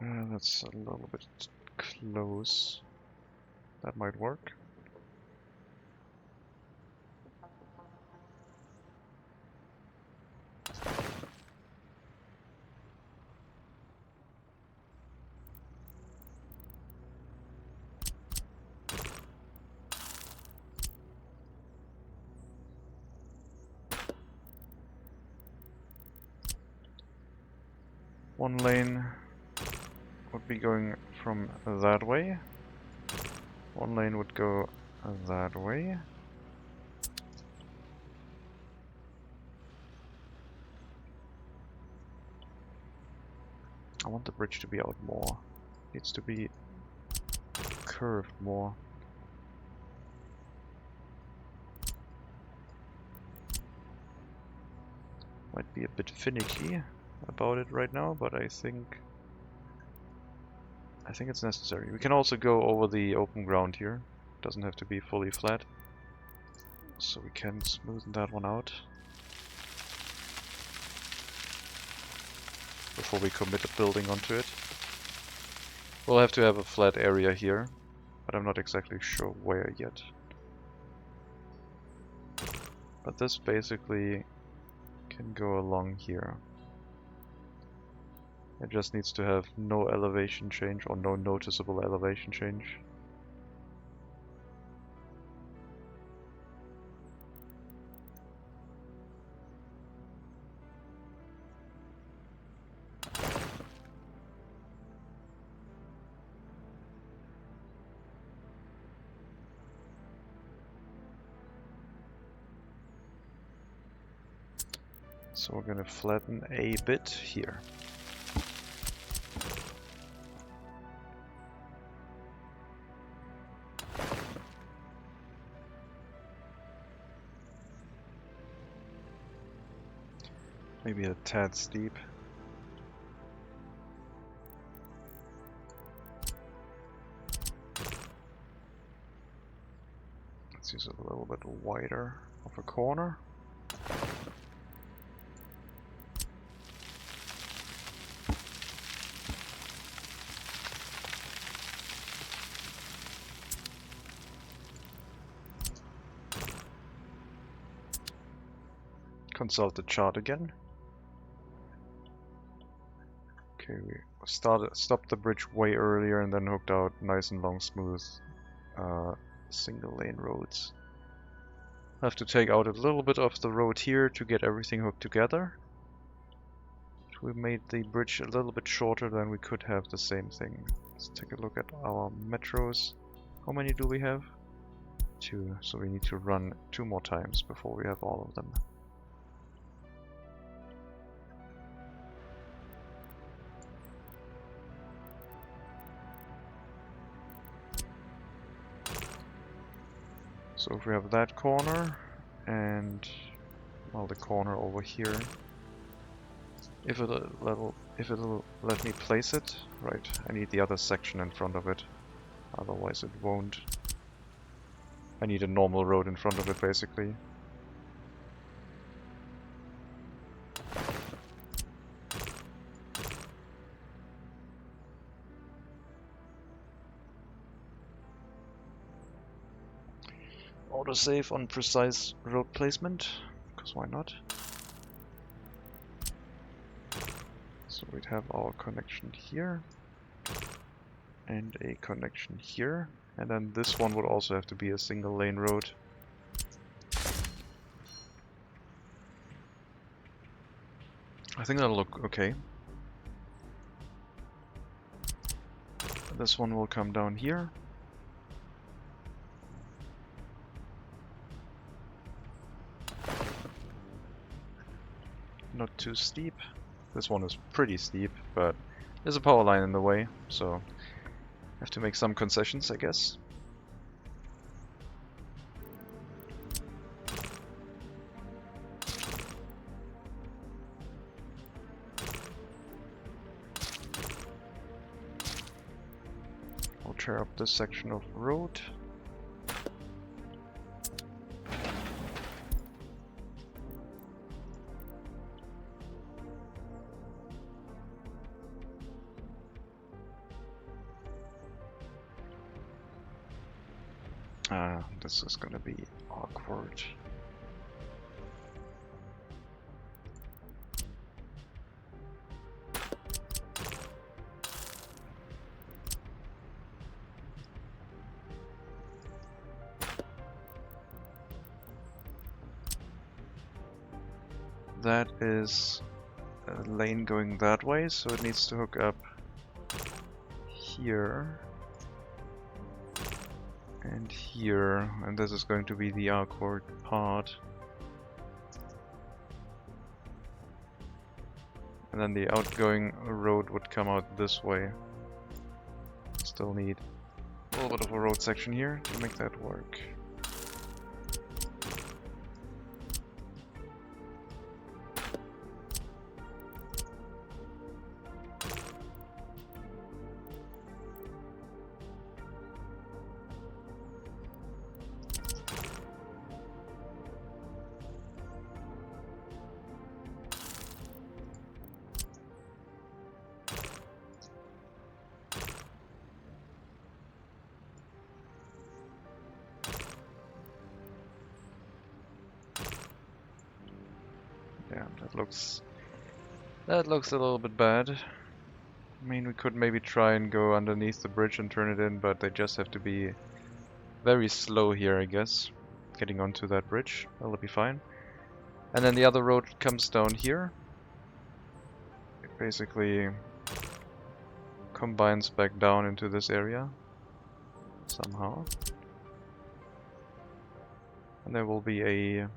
That's a little bit close. That might work. One lane would be going from that way. One lane would go that way. I want the bridge to be out more. It needs to be curved more. Might be a bit finicky about it right now, but I think it's necessary. We can also go over the open ground here. Doesn't have to be fully flat. So we can smoothen that one out before we commit a building onto it. We'll have to have a flat area here, but I'm not exactly sure where yet. But this basically can go along here. It just needs to have no elevation change or no noticeable elevation change. So we're going to flatten a bit here. Maybe a tad steep. Let's use a little bit wider of a corner. Consult the chart again. Okay, we stopped the bridge way earlier and then hooked out nice and long, smooth single lane roads. I have to take out a little bit of the road here to get everything hooked together. We made the bridge a little bit shorter than we could have the same thing. Let's take a look at our metros. How many do we have? 2, so we need to run 2 more times before we have all of them. So if we have that corner and, well, the corner over here, if it'll let me place it, right, I need the other section in front of it, otherwise it won't. I need a normal road in front of it, basically. Autosave on precise road placement, because why not? So we'd have our connection here, and a connection here, and then this one would also have to be a single lane road. I think that'll look okay. This one will come down here. Not too steep. This one is pretty steep, but there's a power line in the way, so I have to make some concessions, I guess. I'll tear up this section of road. This is gonna be awkward. That is a lane going that way, so it needs to hook up here. And here, and this is going to be the awkward part. And then the outgoing road would come out this way. Still need a little bit of a road section here to make that work. Yeah, that looks a little bit bad. I mean, we could maybe try and go underneath the bridge and turn it in, but they just have to be very slow here, I guess, getting onto that bridge. That'll be fine. And then the other road comes down here. It basically combines back down into this area somehow. And there will be a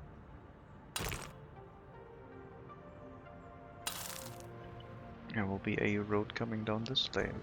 road coming down this lane.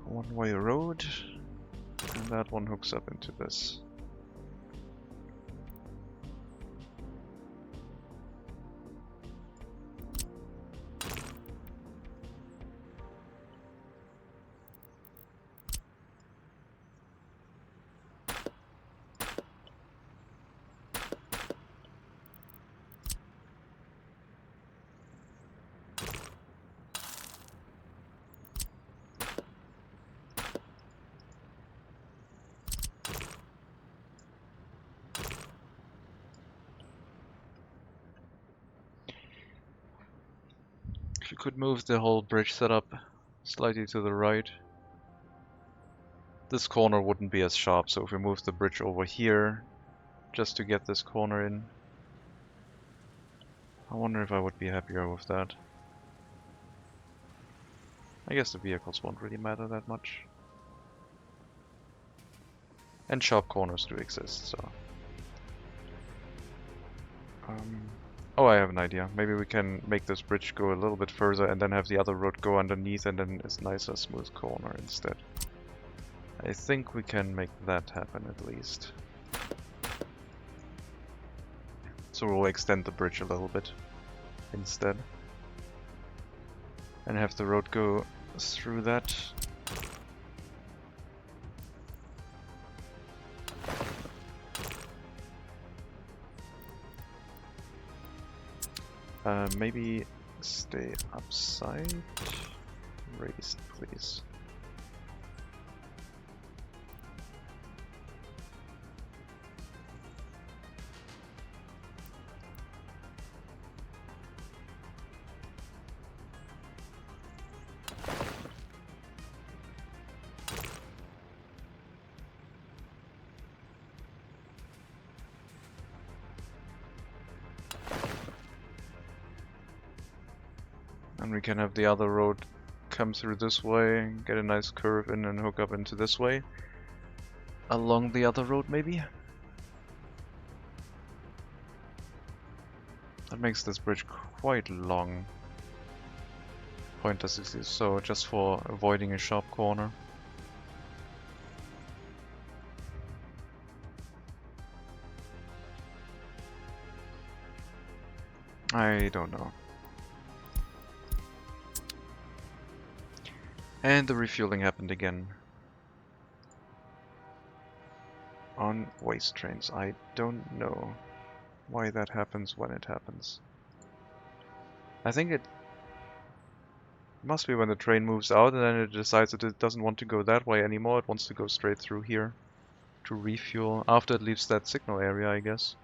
One-way road, and that one hooks up into this. You could move the whole bridge setup slightly to the right. This corner wouldn't be as sharp, so if we move the bridge over here, just to get this corner in. I wonder if I would be happier with that. I guess the vehicles won't really matter that much. And sharp corners do exist, so... oh, I have an idea. Maybe we can make this bridge go a little bit further and then have the other road go underneath and then it's nicer smooth corner instead. I think we can make that happen at least. So we'll extend the bridge a little bit instead. And have the road go through that. Maybe stay upside. Raised, please. And we can have the other road come through this way, get a nice curve in and hook up into this way. Along the other road maybe? That makes this bridge quite long. Pointer 60, so just for avoiding a sharp corner. I don't know. And the refueling happened again. On waste trains. I don't know why that happens when it happens. I think it must be when the train moves out and then it decides that it doesn't want to go that way anymore. It wants to go straight through here to refuel after it leaves that signal area, I guess.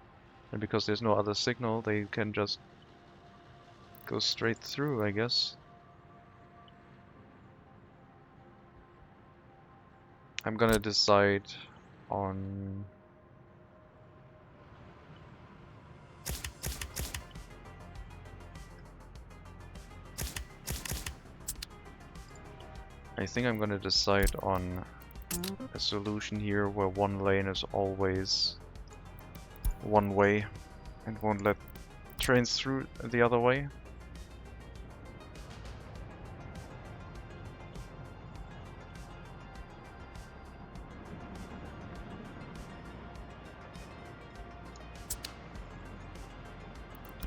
And because there's no other signal, they can just go straight through, I guess. I'm gonna decide on... I think I'm gonna decide on a solution here where one lane is always one way and won't let trains through the other way.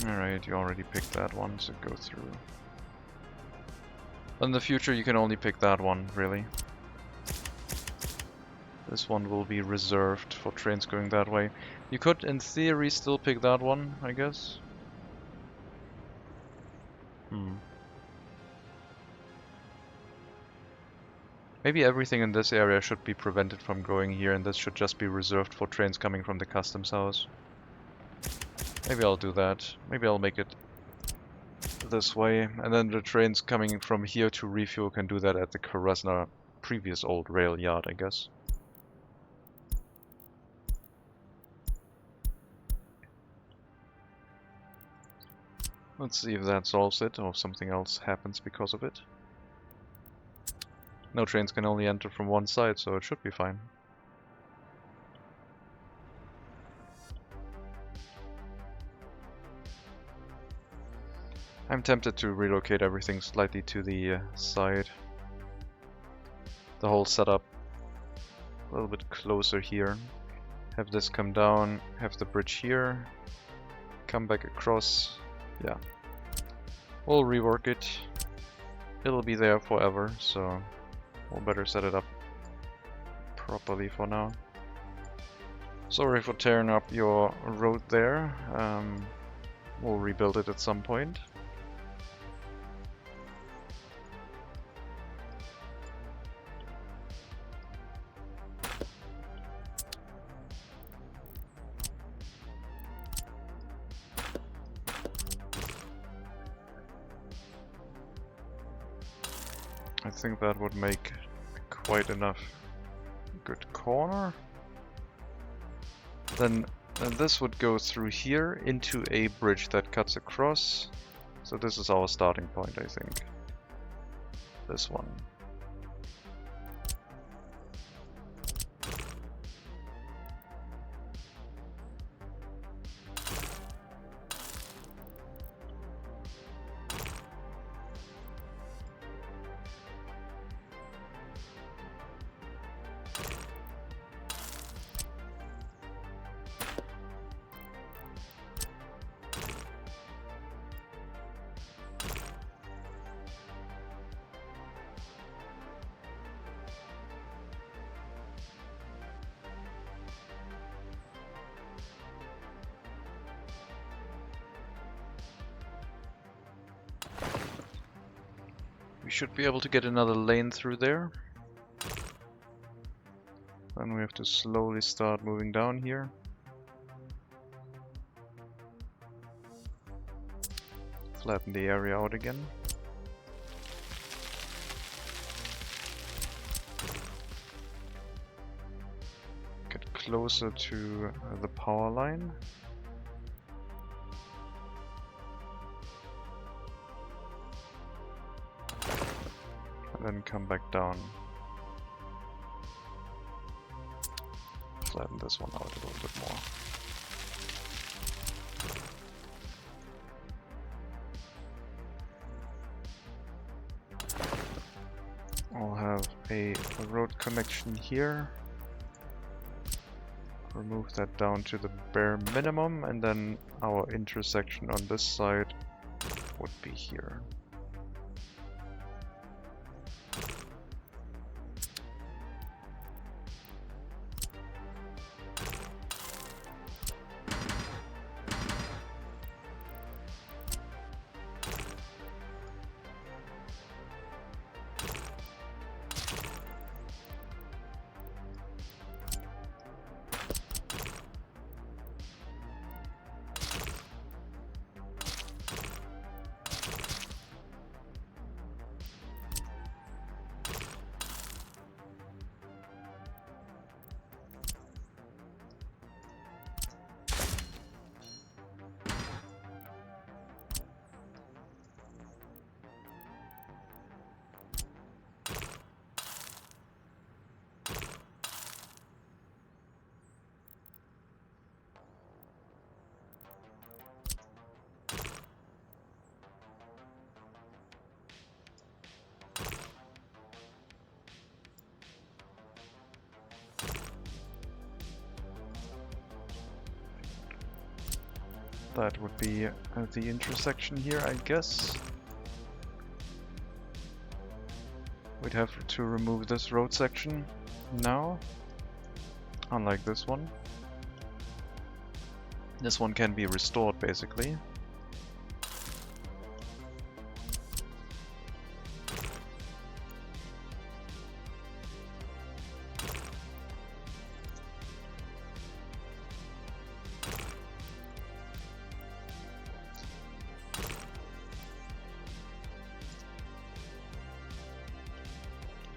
Alright, you already picked that one, so go through. In the future you can only pick that one, really. This one will be reserved for trains going that way. You could, in theory, still pick that one, I guess. Maybe everything in this area should be prevented from going here, and this should just be reserved for trains coming from the customs house. Maybe I'll do that. Maybe I'll make it this way, and then the trains coming from here to refuel can do that at the Krasna previous old rail yard, I guess. Let's see if that solves it, or if something else happens because of it. No, trains can only enter from one side, so it should be fine. I'm tempted to relocate everything slightly to the side. The whole setup a little bit closer here. Have this come down, have the bridge here, come back across. Yeah. We'll rework it. It'll be there forever, so we'll better set it up properly for now. Sorry for tearing up your road there. We'll rebuild it at some point. think that would make quite enough good corner. Then this would go through here into a bridge that cuts across. So this is our starting point, I think. This one. We should be able to get another lane through there. Then we have to slowly start moving down here. Flatten the area out again. Get closer to the power line. Then come back down. Flatten this one out a little bit more. I'll have a road connection here. Remove that down to the bare minimum, and then our intersection on this side would be here. That would be the intersection here, I guess. We'd have to remove this road section now, unlike this one. This one can be restored, basically.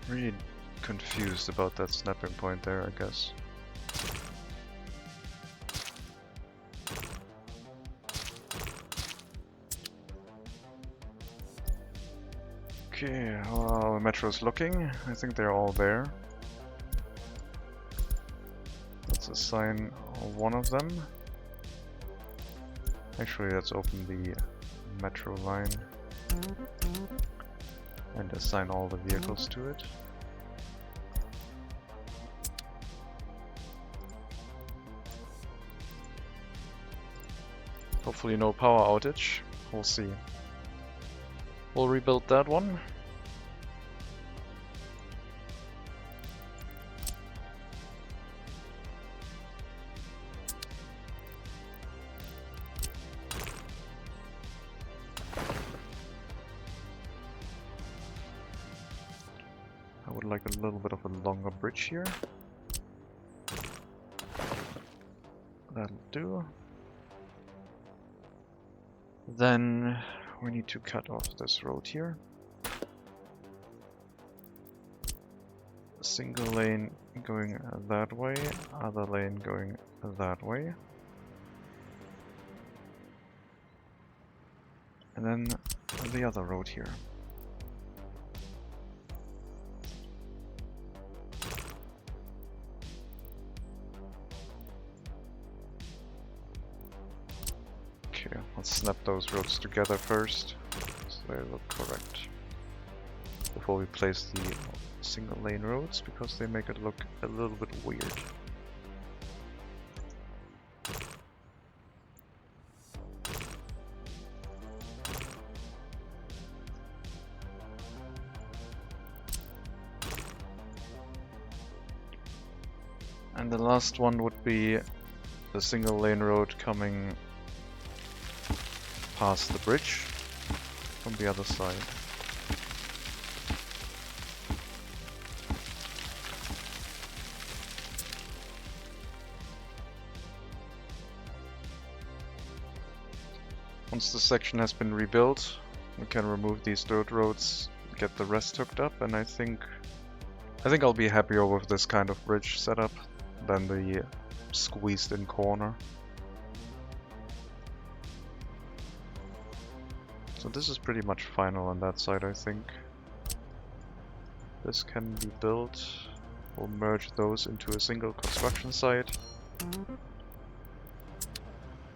Really confused about that snapping point there, I guess. Okay, how are our metros looking? I think they're all there. Let's assign one of them. Actually, let's open the metro line and assign all the vehicles to it. Hopefully no power outage. We'll see. We'll rebuild that one. I would like a little bit of a longer bridge here. That'll do. Then we need to cut off this road here. single lane going that way, other lane going that way. And then the other road here. Okay, let's snap those roads together first, so they look correct, before we place the single lane roads, because they make it look a little bit weird. And the last one would be the single lane road coming past the bridge from the other side. Once the section has been rebuilt, we can remove these dirt roads, get the rest hooked up, and I think I'll be happier with this kind of bridge setup than the squeezed in corner. So this is pretty much final on that side, I think. This can be built. We'll merge those into a single construction site.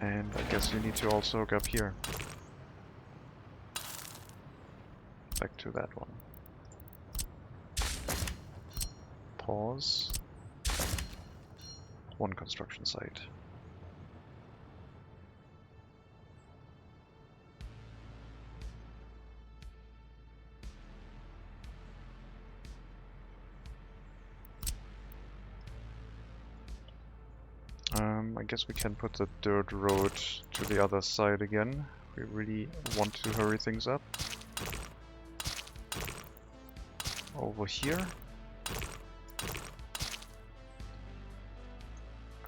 And I guess you need to also hook up here. Back to that one. Pause. One construction site. I guess we can put the dirt road to the other side again. We really want to hurry things up. Over here.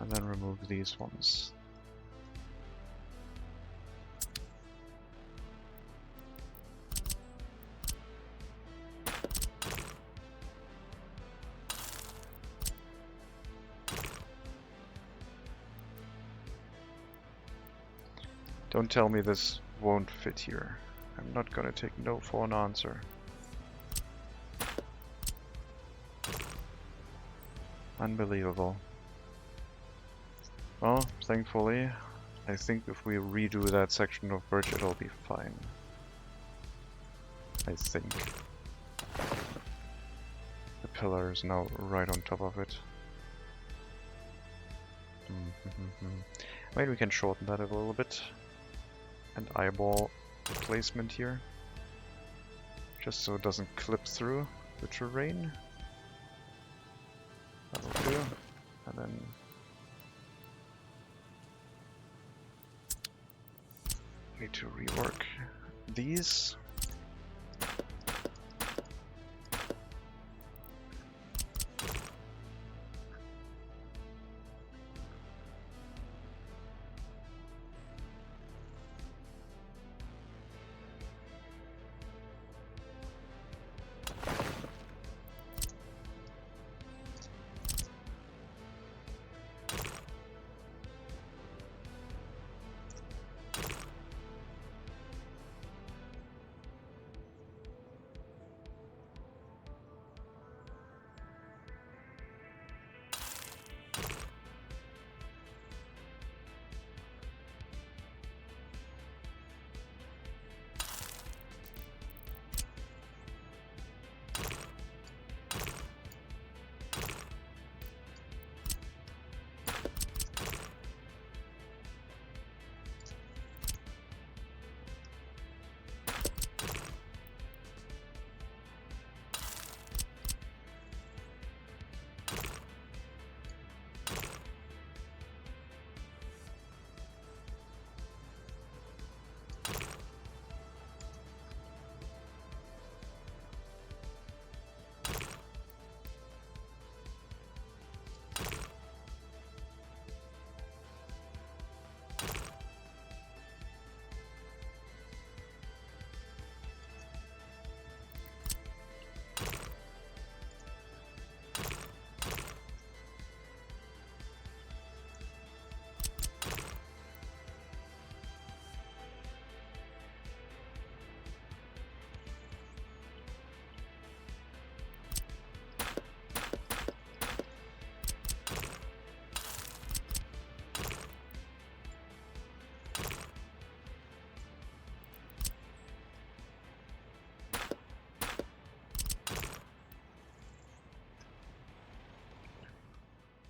And then remove these ones. Don't tell me this won't fit here. I'm not gonna take no for an answer. Unbelievable. Well, thankfully, I think if we redo that section of bridge, it'll be fine. I think. The pillar is now right on top of it. Maybe we can shorten that a little bit. And eyeball placement here. Just so it doesn't clip through the terrain. That'll do. And then need to rework these.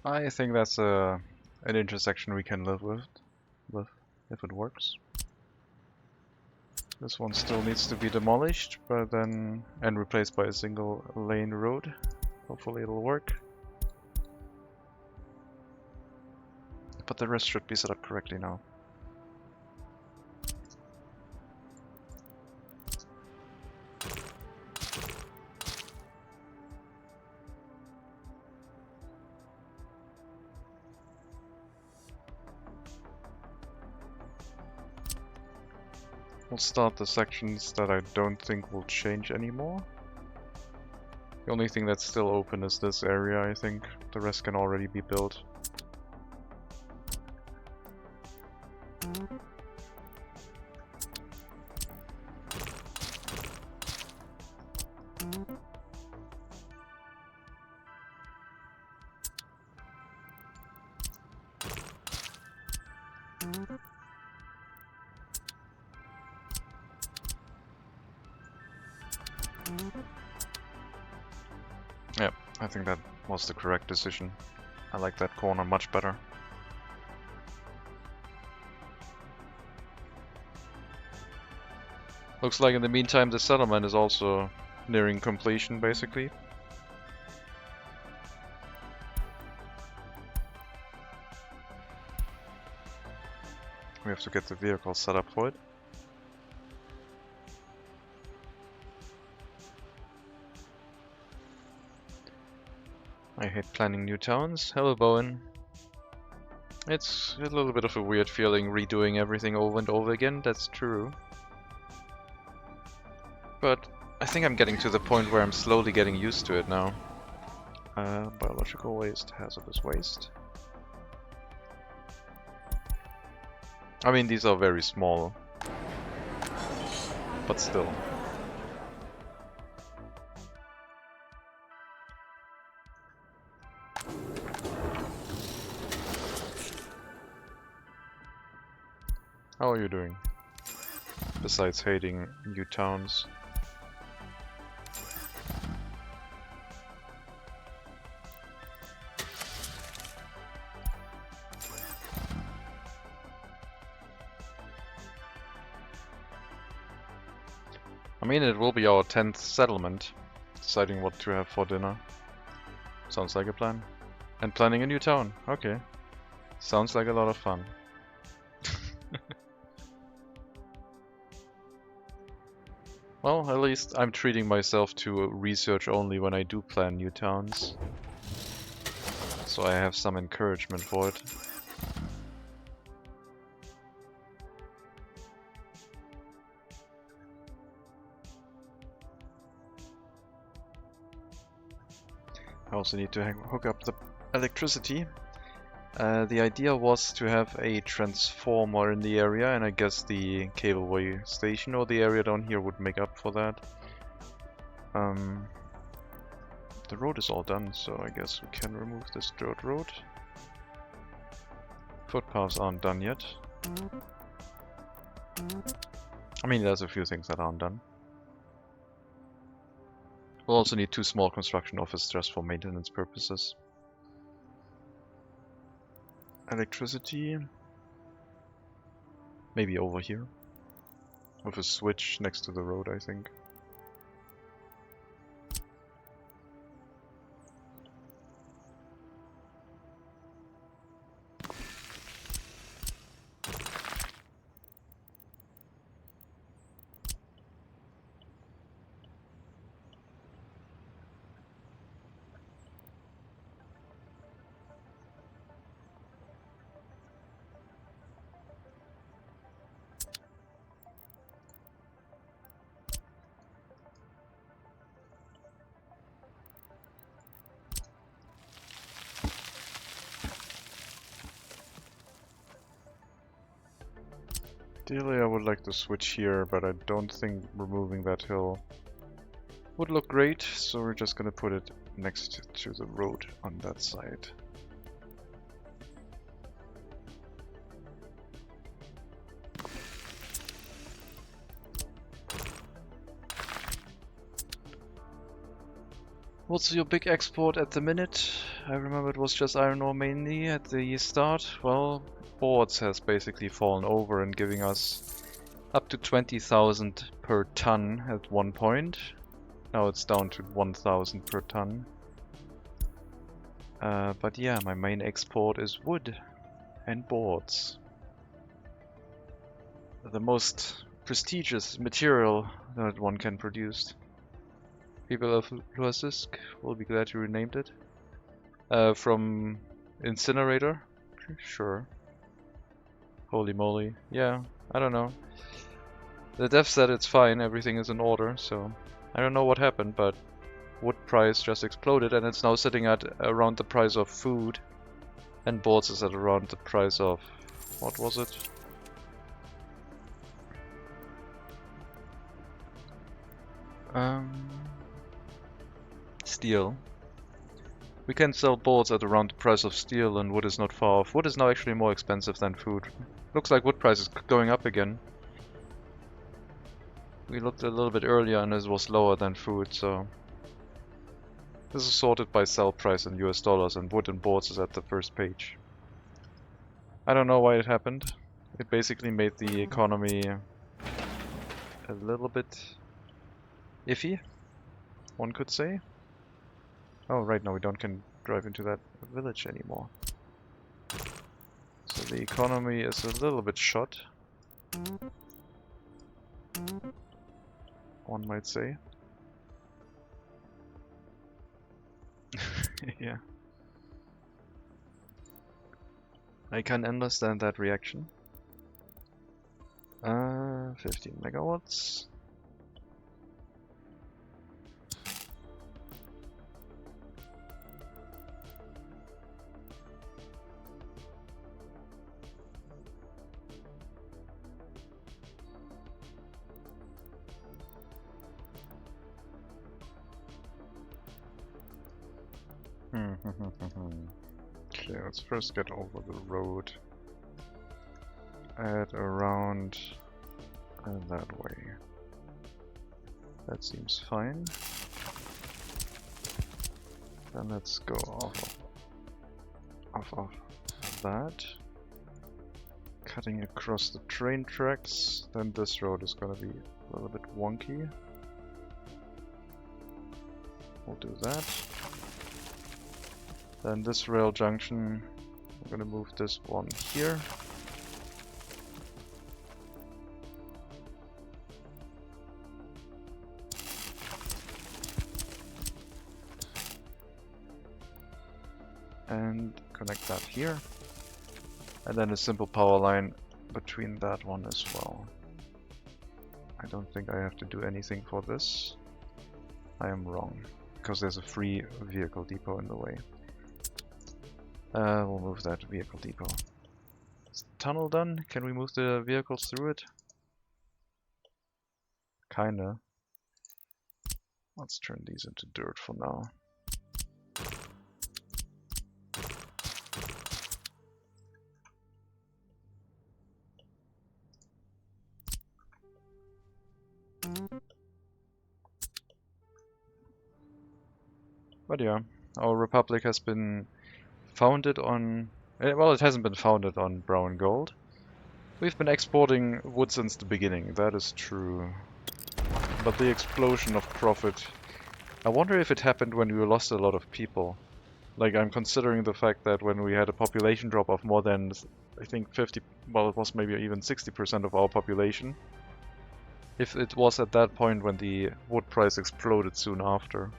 I think that's an intersection we can live with if it works. This one still needs to be demolished, but then and replaced by a single lane road. Hopefully it'll work. But the rest should be set up correctly now. We'll start the sections that I don't think will change anymore. The only thing that's still open is this area, I think. The rest can already be built. Yeah, I think that was the correct decision. I like that corner much better. Looks like in the meantime the settlement is also nearing completion, basically. We have to get the vehicle set up for it. I hate planning new towns. Hello, Bowen. It's a little bit of a weird feeling redoing everything over and over again, that's true. But I think I'm getting to the point where I'm slowly getting used to it now. Biological waste, hazardous waste. I mean, these are very small, but still. How are you doing? Besides hating new towns. I mean, it will be our 10th settlement, deciding what to have for dinner. Sounds like a plan. And planning a new town, okay. Sounds like a lot of fun. Well, at least I'm treating myself to research only when I do plan new towns. So I have some encouragement for it. I also need to hook up the electricity. The idea was to have a transformer in the area, and I guess the cableway station or the area down here would make up for that. The road is all done, so I guess we can remove this dirt road. Footpaths aren't done yet. I mean, there's a few things that aren't done. We'll also need 2 small construction offices just for maintenance purposes. Electricity, maybe over here, with a switch next to the road, I think. Ideally, I would like to switch here, but I don't think removing that hill would look great, so we're just gonna put it next to the road on that side. What's your big export at the minute? I remember it was just iron ore mainly at the start. Well, boards has basically fallen over and giving us up to 20,000 per ton at one point. Now it's down to 1,000 per ton. But yeah, my main export is wood and boards. The most prestigious material that one can produce. People of Luasisk will be glad you renamed it. From incinerator? Sure. Holy moly. Yeah, I don't know. The dev said it's fine, everything is in order, so I don't know what happened, but wood price just exploded and it's now sitting at around the price of food. And boards is at around the price of... what was it? Steel. We can sell boards at around the price of steel and wood is not far off. Wood is now actually more expensive than food. Looks like wood price is going up again. We looked a little bit earlier and it was lower than food, so... This is sorted by sell price in US dollars and wood and boards is at the first page. I don't know why it happened. It basically made the economy a little bit iffy, one could say. Oh, right now we can drive into that village anymore. So the economy is a little bit shot, one might say. Yeah. I can understand that reaction. 15 megawatts. Okay, let's first get over the road at around that way. That seems fine. Then let's go off of that. Cutting across the train tracks. Then this road is gonna be a little bit wonky. We'll do that. Then this rail junction, I'm gonna move this one here. And connect that here. And then a simple power line between that one as well. I don't think I have to do anything for this. I am wrong, because there's a free vehicle depot in the way. We'll move that vehicle depot. Is the tunnel done? Can we move the vehicles through it? Kinda. Let's turn these into dirt for now. But yeah, our republic has been founded on... well, it hasn't been founded on brown gold. We've been exporting wood since the beginning, that is true. But the explosion of profit... I wonder if it happened when we lost a lot of people. Like, I'm considering the fact that when we had a population drop of more than, I think 50... well, it was maybe even 60% of our population. If it was at that point when the wood price exploded soon after.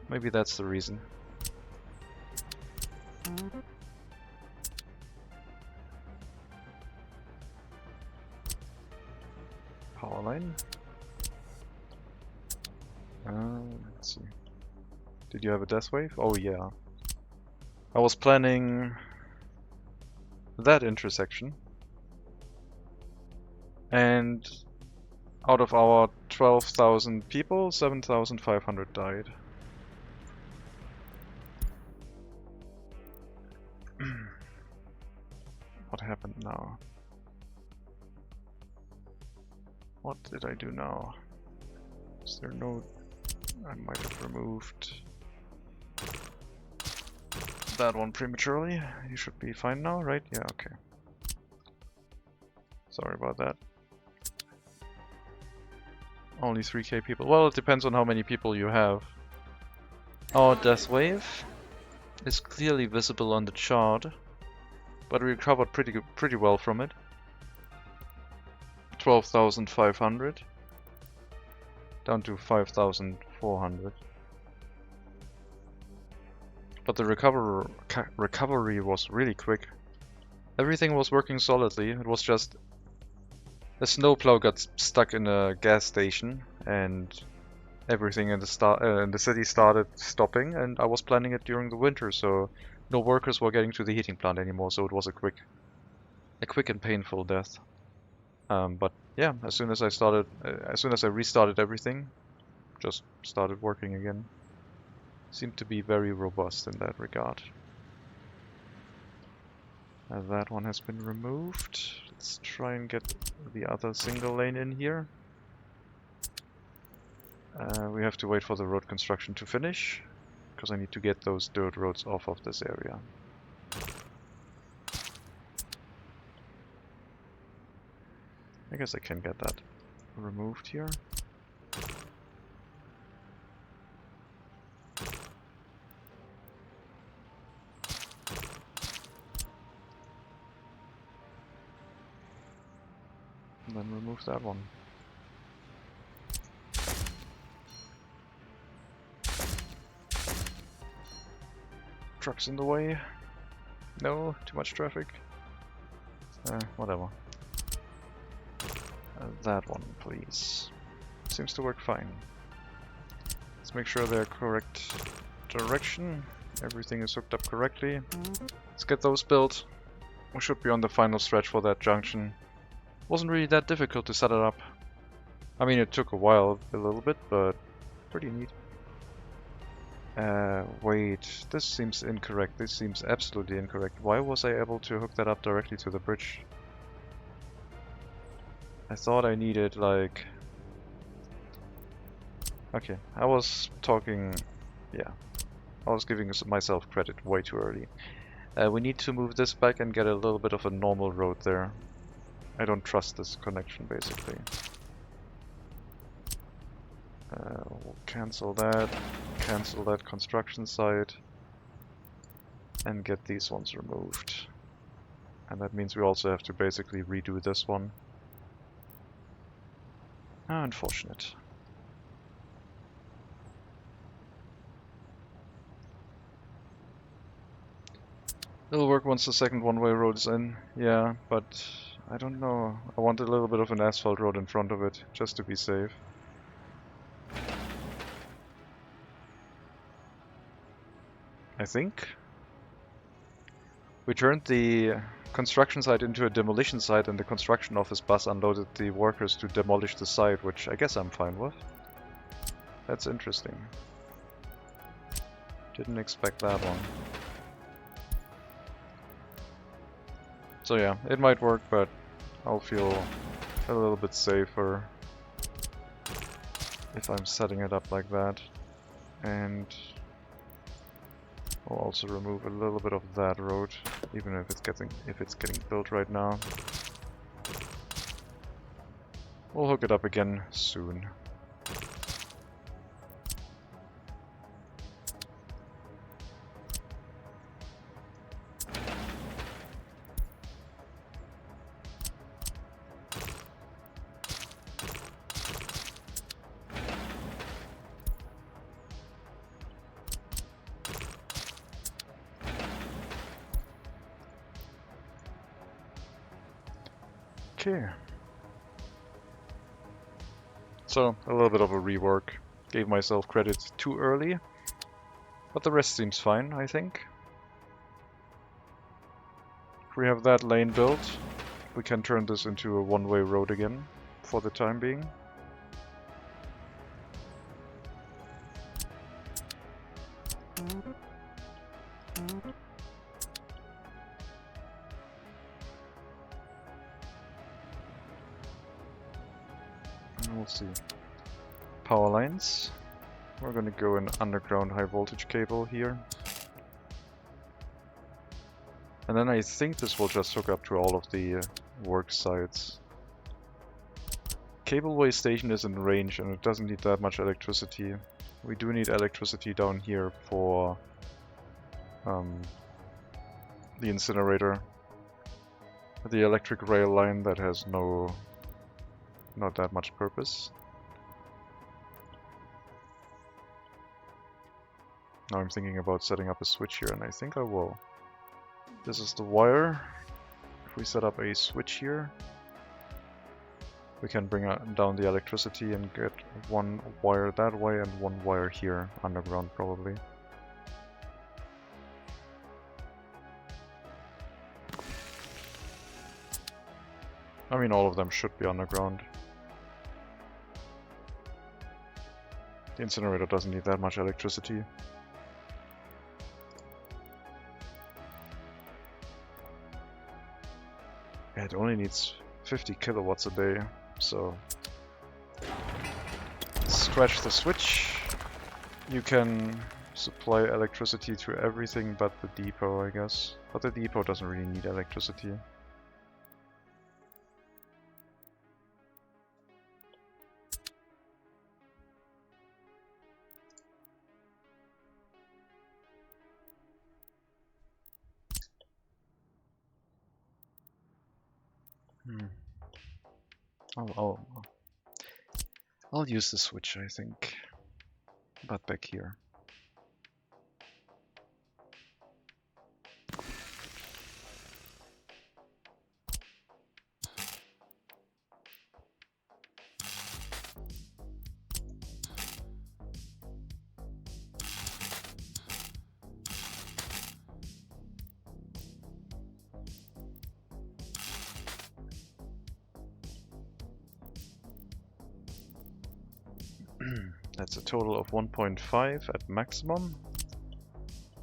Maybe that's the reason. Power line. Let's see. Did you have a death wave? Oh yeah. I was planning that intersection. And out of our 12,000 people, 7,500 died. What happened now? What did I do now? Is there no... I might have removed... that one prematurely. You should be fine now, right? Yeah, okay. Sorry about that. Only 3k people. Well, it depends on how many people you have. Our death wave is clearly visible on the chart, but we recovered pretty well from it. 12,500 down to 5,400. But the recovery was really quick. Everything was working solidly. It was just a snowplow got stuck in a gas station, and everything in the city started stopping. And I was planning it during the winter, so no workers were getting to the heating plant anymore. So it was a quick and painful death. But yeah, as soon as I restarted everything, just started working again. Seemed to be very robust in that regard. That one has been removed. Let's try and get the other single lane in here. We have to wait for the road construction to finish, because I need to get those dirt roads off of this area. I guess I can get that removed here. And then remove that one. Trucks in the way. No, too much traffic. Whatever. That one, please. Seems to work fine. Let's make sure they're correct direction. Everything is hooked up correctly. Let's get those built. We should be on the final stretch for that junction. Wasn't really that difficult to set it up. I mean, it took a while, a little bit, but pretty neat. Wait, this seems incorrect. This seems absolutely incorrect. Why was I able to hook that up directly to the bridge? I thought I needed, like... Okay, I was talking... Yeah. I was giving myself credit way too early. We need to move this back and get a little bit of a normal road there. I don't trust this connection, basically. We'll cancel that construction site, and get these ones removed. And that means we also have to basically redo this one. Unfortunate. It'll work once the second one-way road is in, yeah, but I don't know. I want a little bit of an asphalt road in front of it, just to be safe. I think we turned the construction site into a demolition site, and the construction office bus unloaded the workers to demolish the site, which I guess I'm fine with. That's interesting. Didn't expect that one. So yeah, it might work, but I'll feel a little bit safer if I'm setting it up like that. And I'll also remove a little bit of that road, even if it's getting built right now. We'll hook it up again soon. Okay. So, a little bit of a rework. Gave myself credit too early, but the rest seems fine, I think. If we have that lane built, we can turn this into a one-way road again, for the time being. We'll see. Power lines. We're gonna go an underground high voltage cable here. And then I think this will just hook up to all of the work sites. Cableway station is in range and it doesn't need that much electricity. We do need electricity down here for the incinerator. The electric rail line that has not that much purpose. Now I'm thinking about setting up a switch here, and I think I will. This is the wire. If we set up a switch here, we can bring down the electricity and get one wire that way and one wire here, underground probably. I mean, all of them should be underground. The incinerator doesn't need that much electricity. It only needs 50 kilowatts a day, so scratch the switch. You can supply electricity to everything but the depot, I guess. But the depot doesn't really need electricity. I'll use the switch, I think, but back here. That's a total of 1.5 at maximum.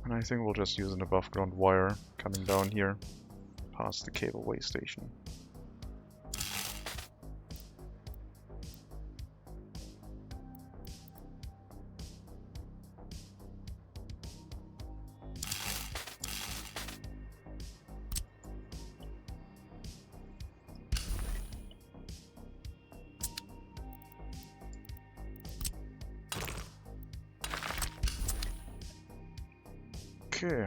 And I think we'll just use an above ground wire coming down here past the cableway station. Okay,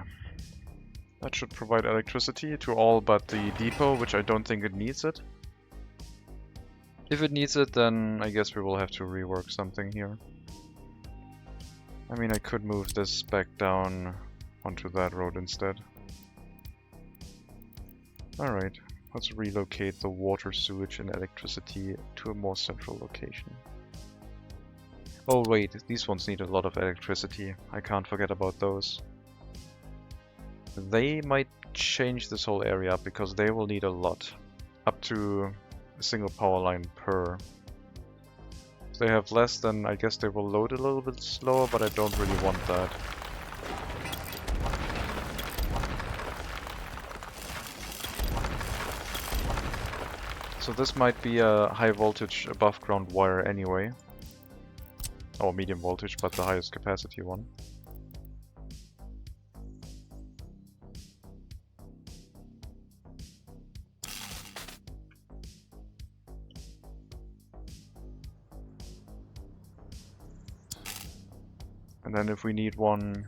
that should provide electricity to all but the depot, which I don't think it needs it. If it needs it, then I guess we will have to rework something here. I mean, I could move this back down onto that road instead. Alright, let's relocate the water, sewage and electricity to a more central location. Oh wait, these ones need a lot of electricity. I can't forget about those. They might change this whole area up because they will need a lot. Up to a single power line per. If they have less, then I guess they will load a little bit slower, but I don't really want that. So this might be a high voltage above ground wire anyway. Or medium voltage, but the highest capacity one. And then if we need one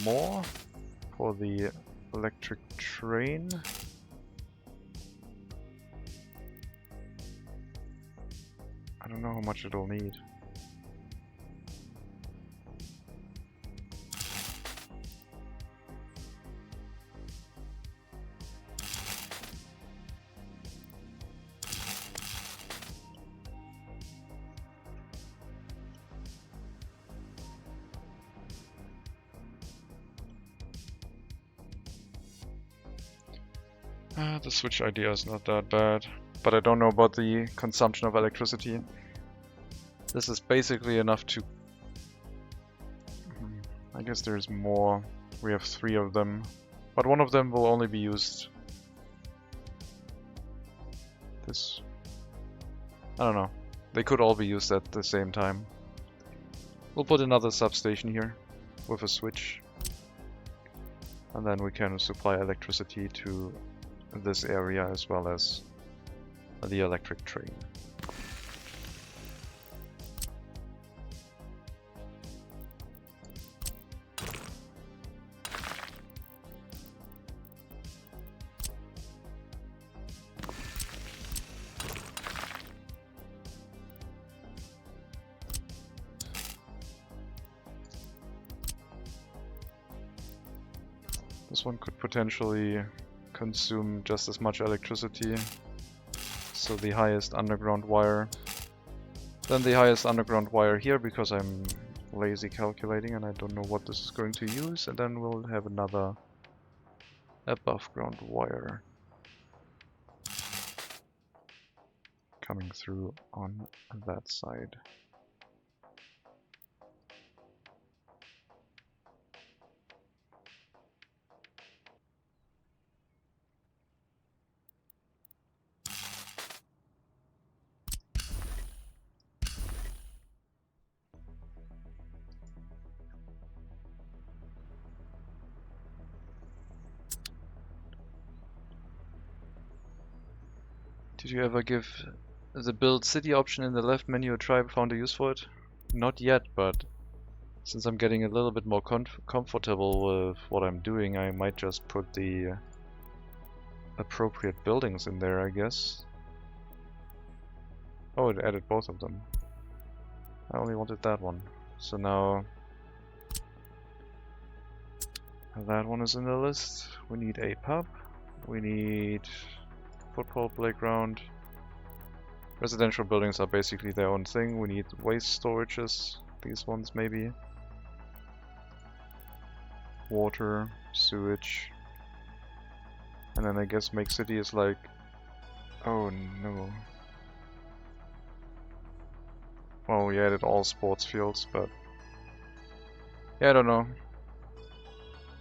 more for the electric train. I don't know how much it'll need. The switch idea is not that bad, but I don't know about the consumption of electricity. This is basically enough to... I guess there's more. We have 3 of them, but one of them will only be used... This... I don't know. They could all be used at the same time. We'll put another substation here with a switch. And then we can supply electricity to this area as well as the electric train. This one could potentially consume just as much electricity. So the highest underground wire. Then the highest underground wire here, because I'm lazy calculating and I don't know what this is going to use. And then we'll have another above ground wire coming through on that side. Did you ever give the build city option in the left menu a try, found a use for it? Not yet, but since I'm getting a little bit more comfortable with what I'm doing, I might just put the appropriate buildings in there, I guess. Oh, it added both of them. I only wanted that one. So now that one is in the list. We need a pub. We need football playground. Residential buildings are basically their own thing. We need waste storages. These ones maybe. Water, sewage. And then I guess make city is like... Oh no. Well, we added all sports fields, but... Yeah, I don't know.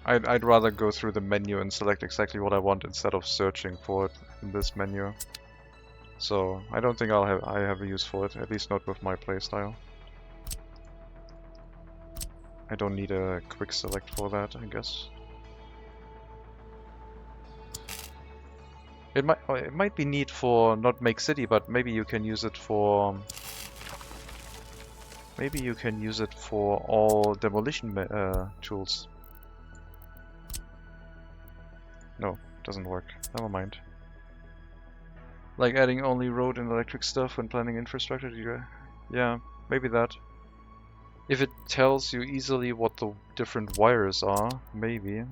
I'd rather go through the menu and select exactly what I want instead of searching for it in this menu. So I don't think I have a use for it, at least not with my playstyle. I don't need a quick select for that, I guess. It might be neat for not make city, but maybe you can use it for all demolition tools. No, doesn't work. Never mind. Like adding only road and electric stuff when planning infrastructure? Yeah, maybe that. If it tells you easily what the different wires are, maybe.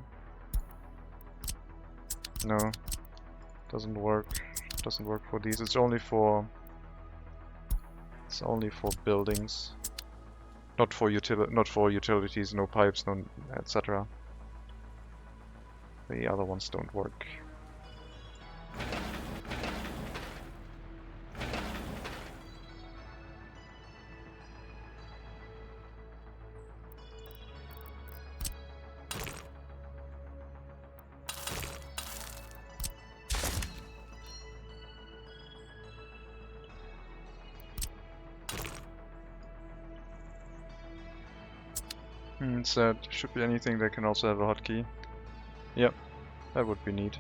No, doesn't work. Doesn't work for these. It's only for buildings. Not for utilities, no pipes, no etc. The other ones don't work. So should be anything that can also have a hotkey. Yep, that would be neat.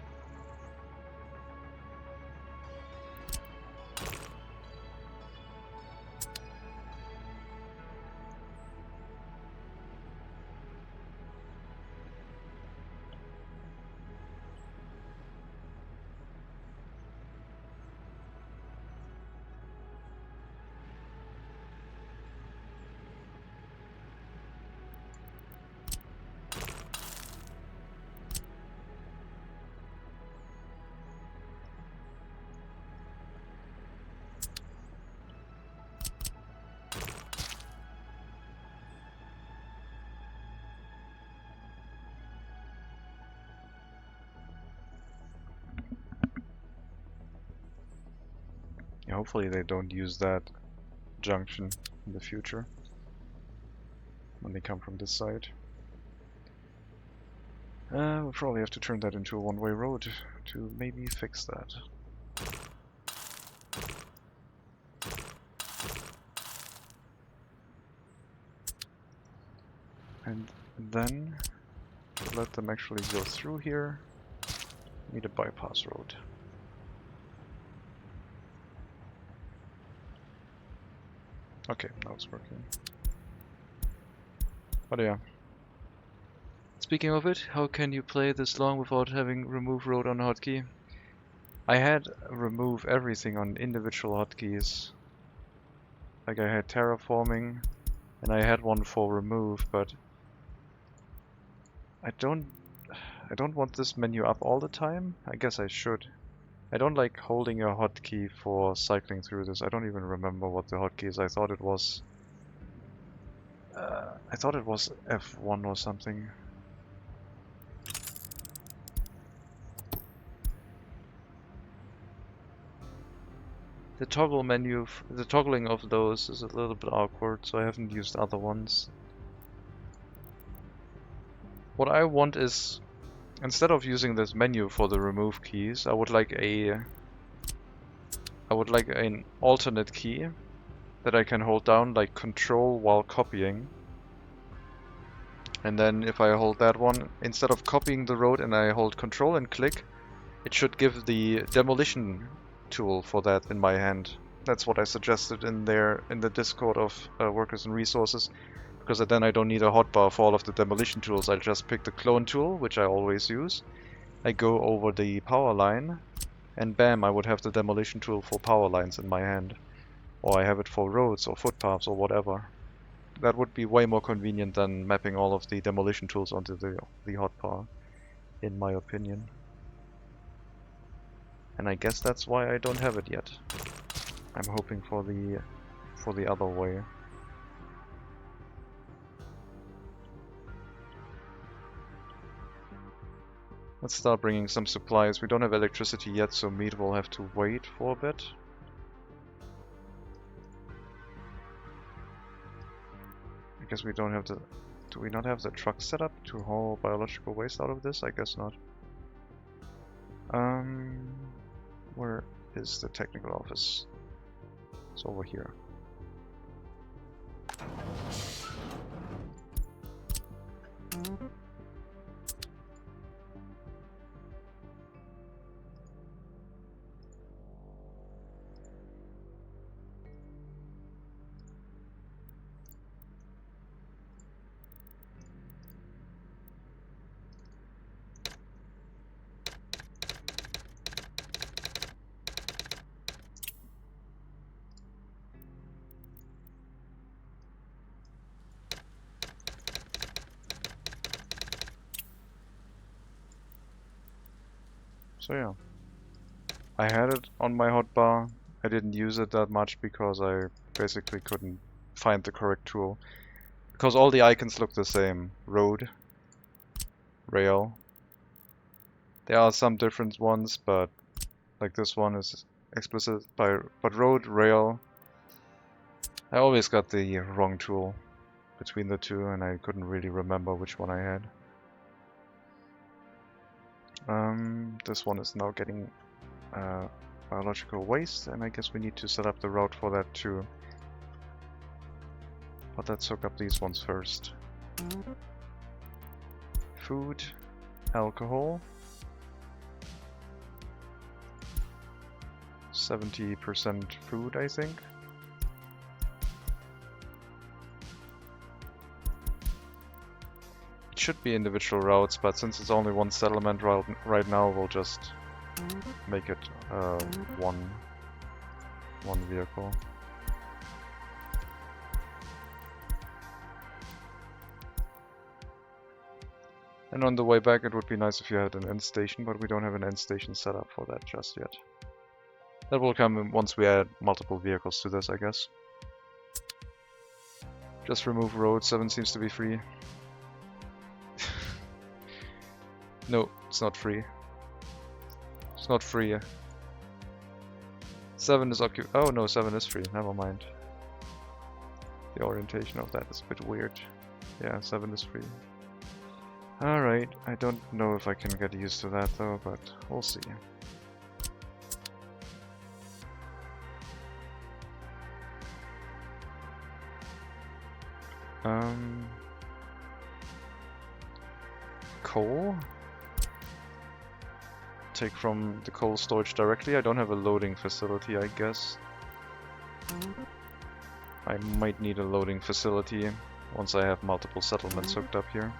Yeah, hopefully they don't use that junction in the future when they come from this side. We'll probably have to turn that into a one-way road to maybe fix that. And then to let them actually go through here. Need a bypass road. Okay, now it's working. But yeah. Speaking of it, how can you play this long without having remove road on a hotkey? I had remove everything on individual hotkeys. Like I had terraforming, and I had one for remove, but I don't want this menu up all the time. I guess I should. I don't like holding a hotkey for cycling through this. I don't even remember what the hotkey is. I thought it was F1 or something. The toggle menu, the toggling of those is a little bit awkward, so I haven't used other ones. What I want is, instead of using this menu for the remove keys, I would like an alternate key that I can hold down, like control while copying. And then if I hold that one, instead of copying the road and I hold control and click, it should give the demolition tool for that in my hand. That's what I suggested in the Discord of Workers and Resources, because then I don't need a hotbar for all of the demolition tools. I just pick the clone tool, which I always use. I go over the power line, and bam, I would have the demolition tool for power lines in my hand. Or I have it for roads or footpaths or whatever. That would be way more convenient than mapping all of the demolition tools onto the hotbar, in my opinion. And I guess that's why I don't have it yet. I'm hoping for the other way. Let's start bringing some supplies. We don't have electricity yet, so meat will have to wait for a bit. I guess we don't have the... Do we not have the truck set up to haul biological waste out of this? I guess not. Where is the technical office? It's over here. So yeah, I had it on my hotbar. I didn't use it that much because I basically couldn't find the correct tool. Because all the icons look the same. Road, rail. There are some different ones, but like this one is explicit but road, rail. I always got the wrong tool between the two and I couldn't really remember which one I had. This one is now getting biological waste, and I guess we need to set up the route for that too. But let's hook up these ones first. Food, alcohol. 70% food, I think. Should be individual routes, but since it's only one settlement right now, we'll just make it one vehicle. And on the way back, it would be nice if you had an end station, but we don't have an end station set up for that just yet. That will come once we add multiple vehicles to this, I guess. Just remove road. 7 seems to be free. No, it's not free. It's not free. 7 is occupied. Oh no, 7 is free. Never mind. The orientation of that is a bit weird. Yeah, 7 is free. Alright, I don't know if I can get used to that though, but we'll see. coal. Take from the coal storage directly. I don't have a loading facility, I guess. I might need a loading facility once I have multiple settlements hooked up here.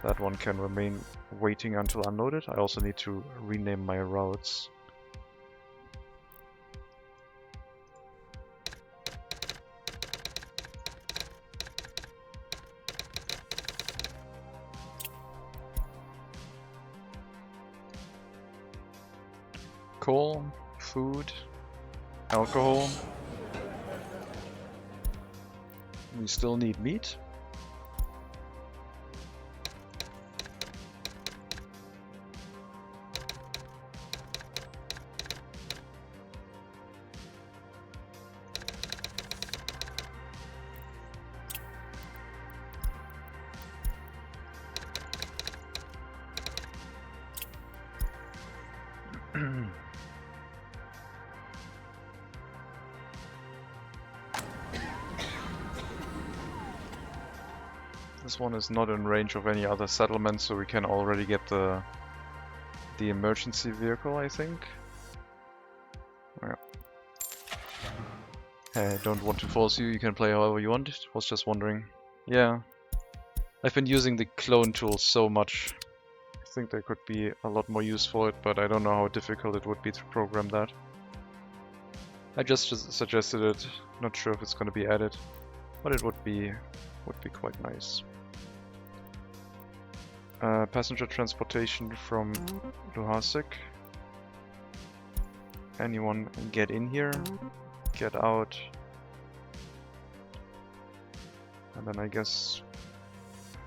That one can remain waiting until unloaded. I also need to rename my routes. Coal, food, alcohol. We still need meat. This one is not in range of any other settlements, so we can already get the emergency vehicle, I think. Yeah. Hey, I don't want to force you, you can play however you want. Was just wondering. Yeah. I've been using the clone tool so much. I think there could be a lot more use for it, but I don't know how difficult it would be to program that. I just suggested it, not sure if it's going to be added, but it would be quite nice. Passenger transportation from Luhasek. Anyone get in here, get out, and then I guess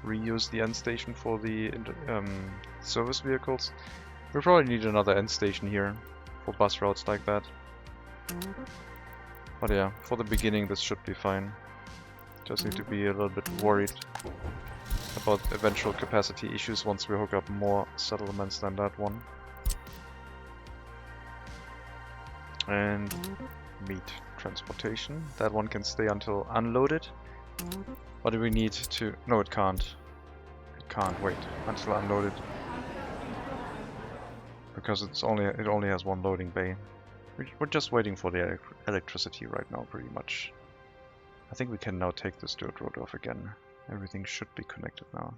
reuse the end station for the service vehicles. We probably need another end station here for bus routes like that. But yeah, for the beginning this should be fine. Just need to be a little bit worried about eventual capacity issues once we hook up more settlements than that one. And meat transportation. That one can stay until unloaded. But do we need to... No, it can't. It can't wait until unloaded. Because it only has one loading bay. We're just waiting for the electricity right now, pretty much. I think we can now take this dirt road off again. Everything should be connected now.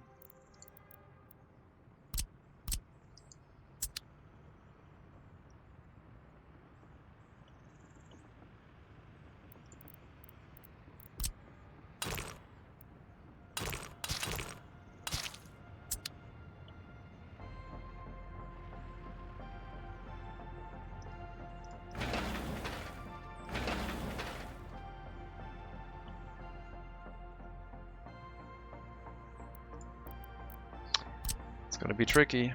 Gonna be tricky.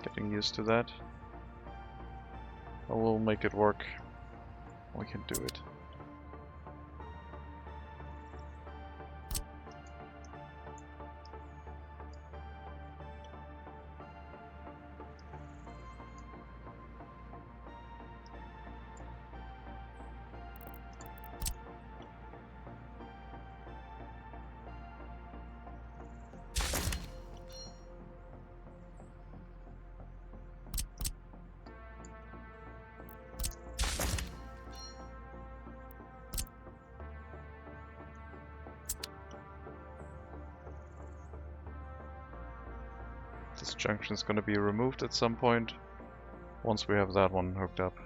Getting used to that. But we'll make it work. We can do it. This junction is going to be removed at some point once we have that one hooked up.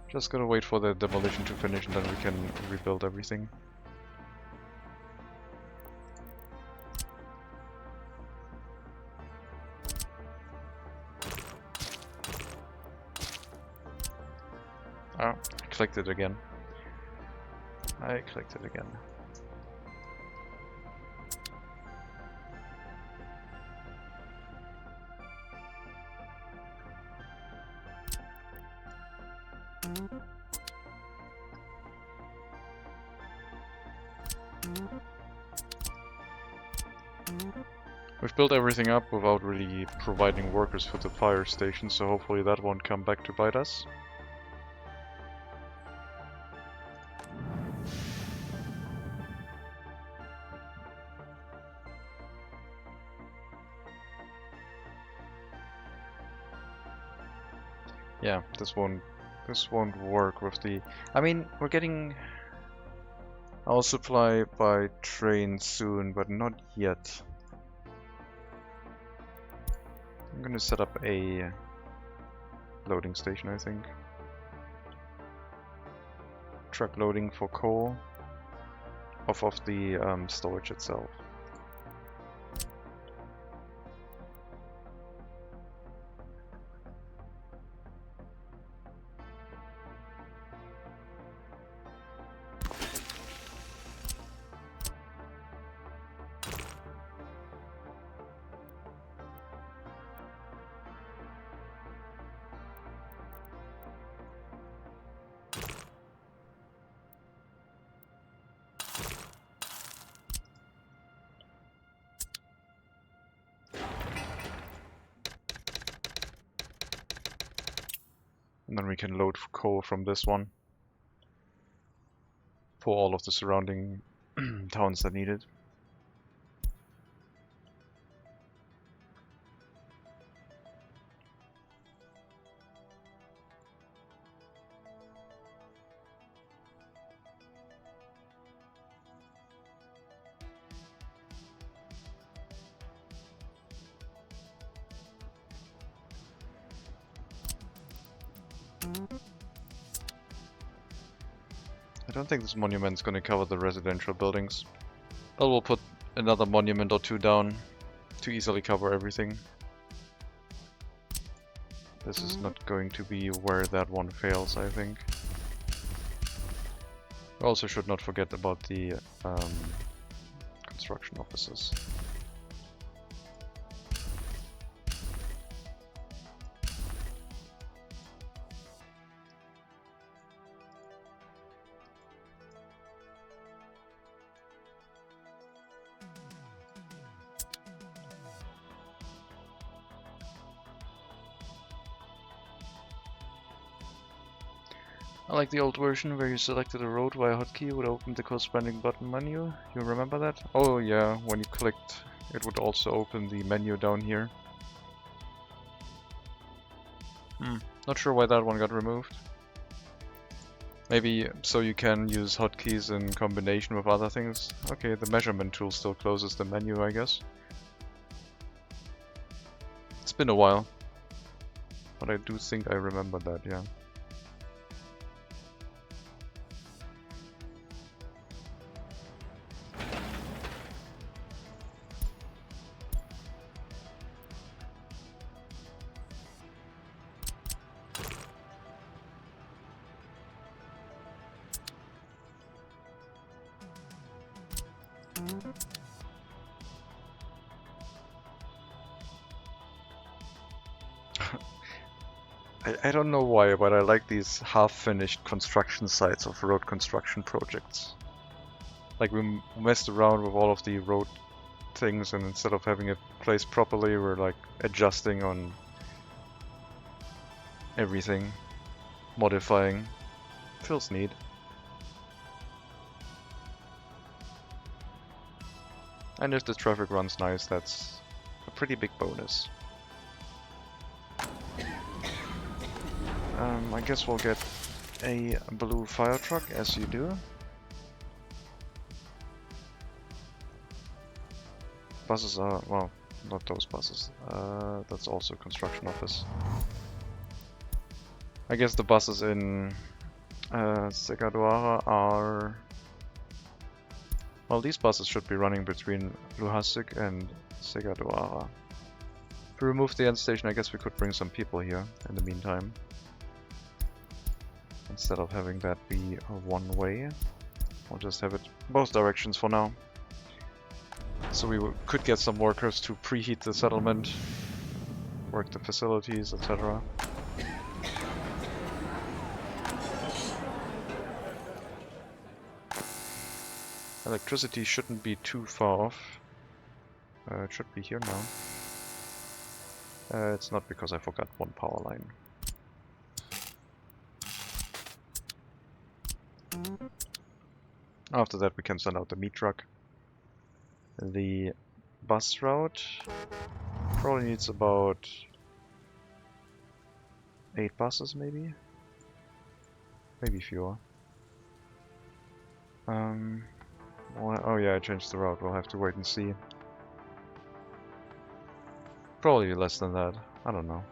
Just gonna wait for the demolition to finish and then we can rebuild everything. Ah, I clicked it again. I clicked it again. We've built everything up without really providing workers for the fire station, so hopefully that won't come back to bite us. Yeah, this won't work with the... I mean, we're getting our supply by train soon, but not yet. I'm gonna set up a loading station, I think. Truck loading for coal off of the storage itself. And then we can load coal from this one for all of the surrounding towns that need it. I don't think this monument's going to cover the residential buildings, but we'll put another monument or two down to easily cover everything. This is not going to be where that one fails, I think. We also should not forget about the construction offices. I like the old version where you selected a road via hotkey would open the corresponding button menu. You remember that? Oh yeah, when you clicked it would also open the menu down here. Not sure why that one got removed. Maybe so you can use hotkeys in combination with other things. Okay, the measurement tool still closes the menu, I guess. It's been a while, but I do think I remember that, yeah. I don't know why, but I like these half-finished construction sites of road construction projects. Like we messed around with all of the road things, and instead of having it placed properly, we're like adjusting on everything, modifying. Feels neat. And if the traffic runs nice, that's a pretty big bonus. I guess we'll get a blue fire truck, as you do. Buses are, well, not those buses. That's also construction office. I guess the buses in Segaduara are... Well, these buses should be running between Luhasik and Segaduara. If we remove the end station, I guess we could bring some people here in the meantime. Instead of having that be a one-way, we'll just have it both directions for now. So we could get some workers to preheat the settlement, work the facilities, etc. Electricity shouldn't be too far off. It should be here now. It's not because I forgot one power line. After that we can send out the meat truck. The bus route probably needs about 8 buses maybe? Maybe fewer. Oh yeah, I changed the route. We'll have to wait and see. Probably less than that. I don't know.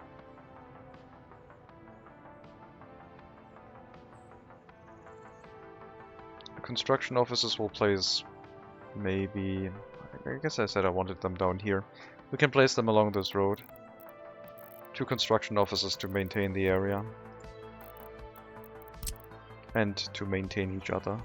The construction offices will place maybe... I guess I said I wanted them down here. We can place them along this road. 2 construction offices to maintain the area. And to maintain each other.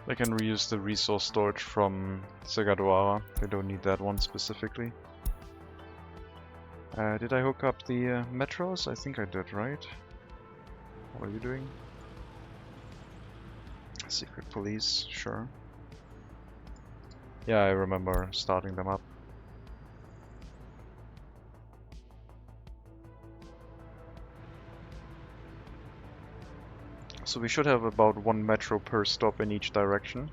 They can reuse the resource storage from Segadoara. They don't need that one specifically. Did I hook up the metros? I think I did, right? What are you doing? Secret police, sure. Yeah, I remember starting them up. So we should have about 1 metro per stop in each direction.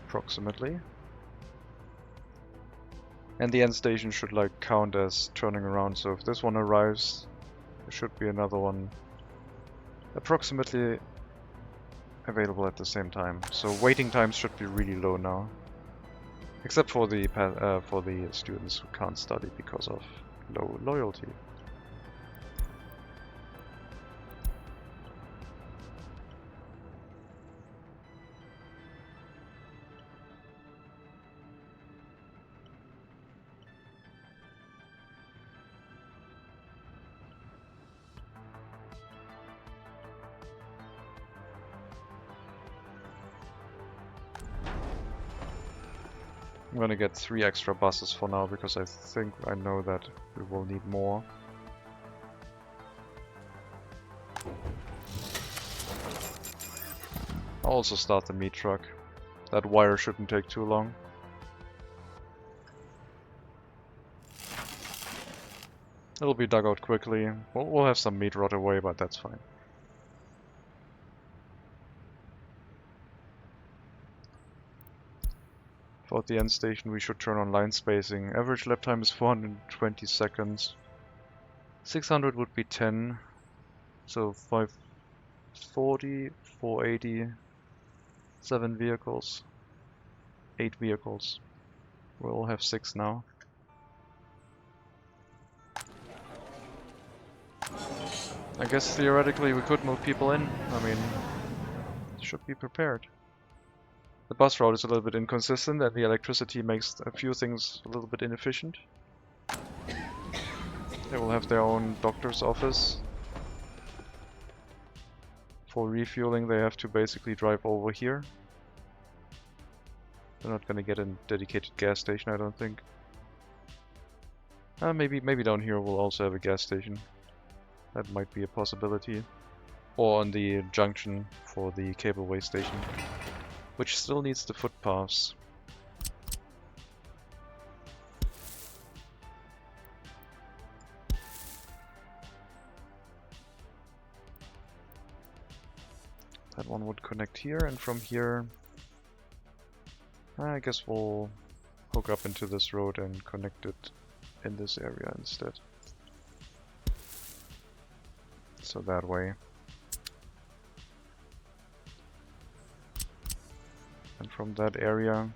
Approximately. And the end station should like count as turning around, so if this one arrives, there should be another one approximately available at the same time. So waiting times should be really low now. Except for the students who can't study because of low loyalty. I'm gonna get 3 extra buses for now because I think I know that we will need more. I'll also start the meat truck. That wire shouldn't take too long. It'll be dug out quickly. We'll have some meat rot away, but that's fine. For the end station we should turn on line spacing. Average lap time is 420 seconds. 600 would be 10. So 540, 480, 7 vehicles. 8 vehicles. We'll have 6 now. I guess theoretically we could move people in. I mean, should be prepared. The bus route is a little bit inconsistent and the electricity makes a few things a little bit inefficient. They will have their own doctor's office. For refueling they have to basically drive over here. They're not gonna get a dedicated gas station, I don't think. Maybe down here we'll also have a gas station. That might be a possibility. Or on the junction for the cableway station. Which still needs the footpaths. That one would connect here, and from here I guess we'll hook up into this road and connect it in this area instead. So that way. And from that area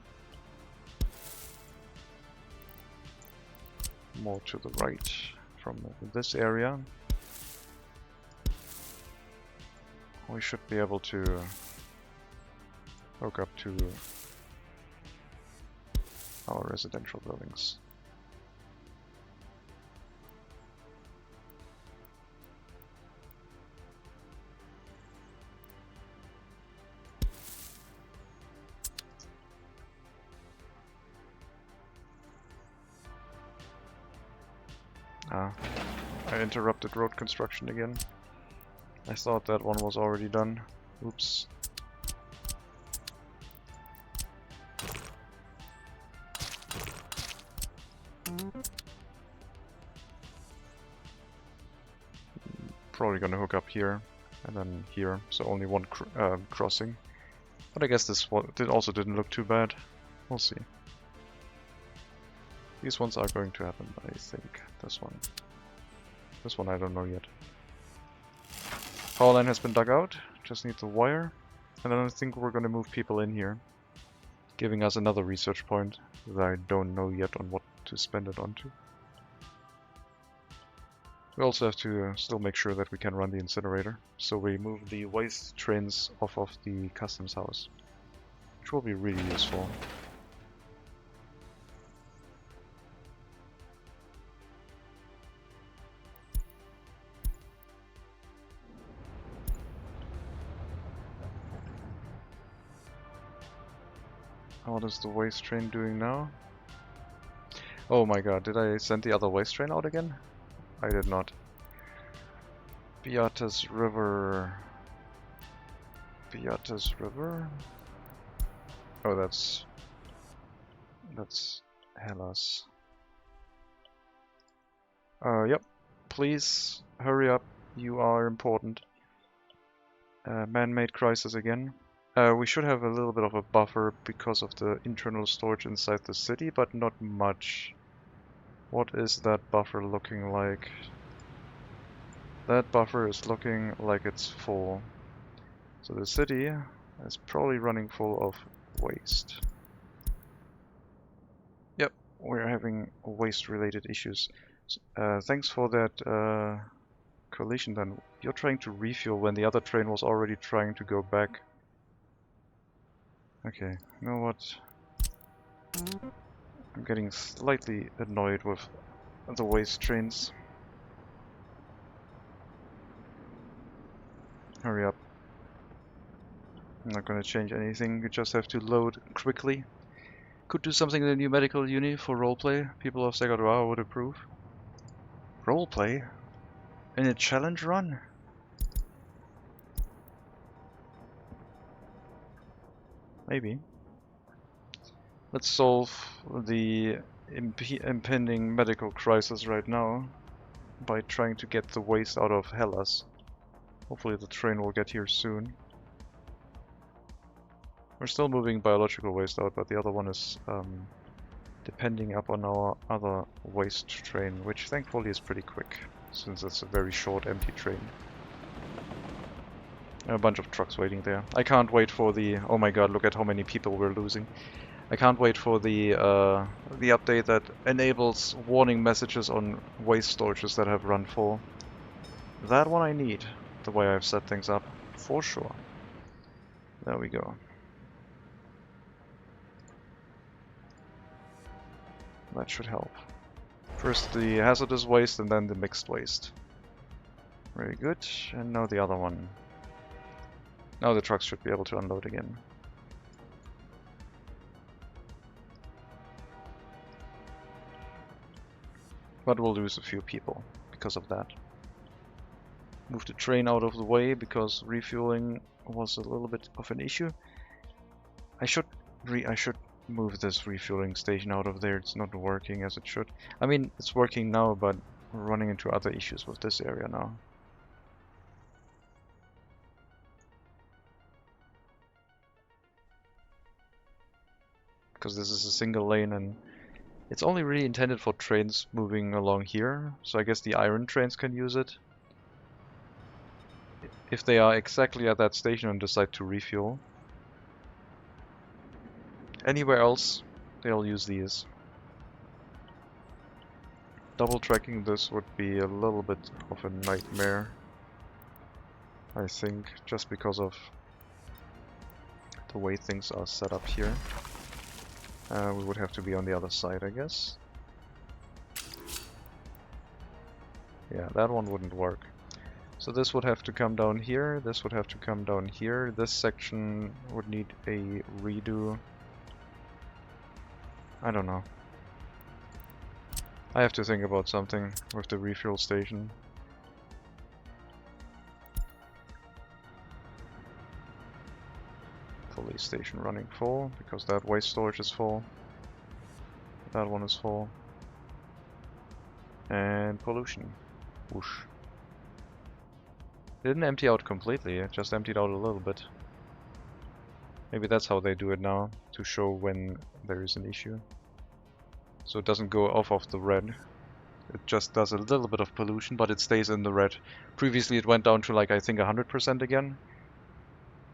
more to the right from this area we should be able to hook up to our residential buildings. I interrupted road construction again. I thought that one was already done. Oops. Probably gonna hook up here and then here, so only one crossing. But I guess this one also didn't look too bad. We'll see. These ones are going to happen, I think. This one I don't know yet. Power line has been dug out, just need the wire. And then I think we're gonna move people in here, giving us another research point that I don't know yet on what to spend it onto. We also have to still make sure that we can run the incinerator, so we move the waste trains off of the customs house, which will be really useful. What is the waste train doing now? Oh my god, did I send the other waste train out again? I did not. Beatus River. Beatus River? Oh, that's Hellas. Yep. Please hurry up. You are important. Man-made crisis again. We should have a little bit of a buffer because of the internal storage inside the city, but not much. What is that buffer looking like? That buffer is looking like it's full. So the city is probably running full of waste. Yep, we're having waste-related issues. Thanks for that collision then. You're trying to refuel when the other train was already trying to go back. Okay, you know what? I'm getting slightly annoyed with the waste trains. Hurry up. I'm not gonna change anything, you just have to load quickly. Could do something in the new medical uni for roleplay. People of Segadora would approve. Roleplay? In a challenge run? Maybe. Let's solve the impending medical crisis right now by trying to get the waste out of Hellas. Hopefully the train will get here soon. We're still moving biological waste out, but the other one is depending upon our other waste train, which thankfully is pretty quick, since it's a very short empty train. A bunch of trucks waiting there. I can't wait for the... oh my god, look at how many people we're losing. I can't wait for the update that enables warning messages on waste storages that have run full. That one I need, the way I've set things up, for sure. There we go. That should help. First the hazardous waste and then the mixed waste. Very good, and now the other one. Now the trucks should be able to unload again. But we'll lose a few people because of that. Move the train out of the way because refueling was a little bit of an issue. I should move this refueling station out of there. It's not working as it should. I mean, it's working now, but we're running into other issues with this area now. Because this is a single lane and it's only really intended for trains moving along here, so I guess the iron trains can use it. If they are exactly at that station and decide to refuel. Anywhere else, they'll use these. Double tracking this would be a little bit of a nightmare. I think, just because of the way things are set up here. We would have to be on the other side, I guess. Yeah, that one wouldn't work. So this would have to come down here, this would have to come down here, this section would need a redo. I don't know. I have to think about something with the refuel station. Police station running full, because that waste storage is full. That one is full. And pollution. Whoosh. It didn't empty out completely, it just emptied out a little bit. Maybe that's how they do it now, to show when there is an issue. So it doesn't go off of the red. It just does a little bit of pollution, but it stays in the red. Previously it went down to like, I think 100% again.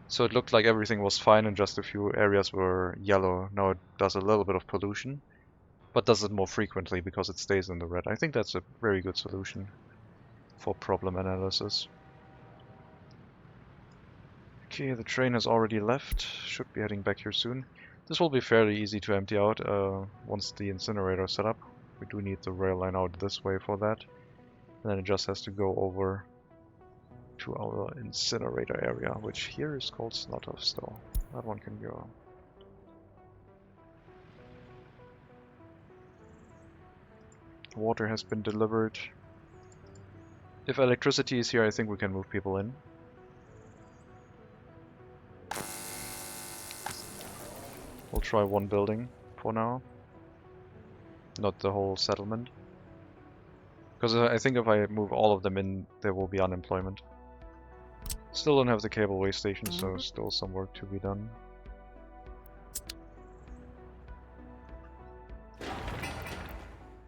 So it looked like everything was fine and just a few areas were yellow. Now it does a little bit of pollution, but does it more frequently because it stays in the red. I think that's a very good solution for problem analysis. Okay, the train has already left. Should be heading back here soon. This will be fairly easy to empty out once the incinerator is set up. We do need the rail line out this way for that. And then it just has to go over to our incinerator area, which here is called Snotov still. That one can go. Water has been delivered. If electricity is here, I think we can move people in. We'll try one building for now, not the whole settlement. Because I think if I move all of them in, there will be unemployment. Still don't have the cableway station, so still some work to be done.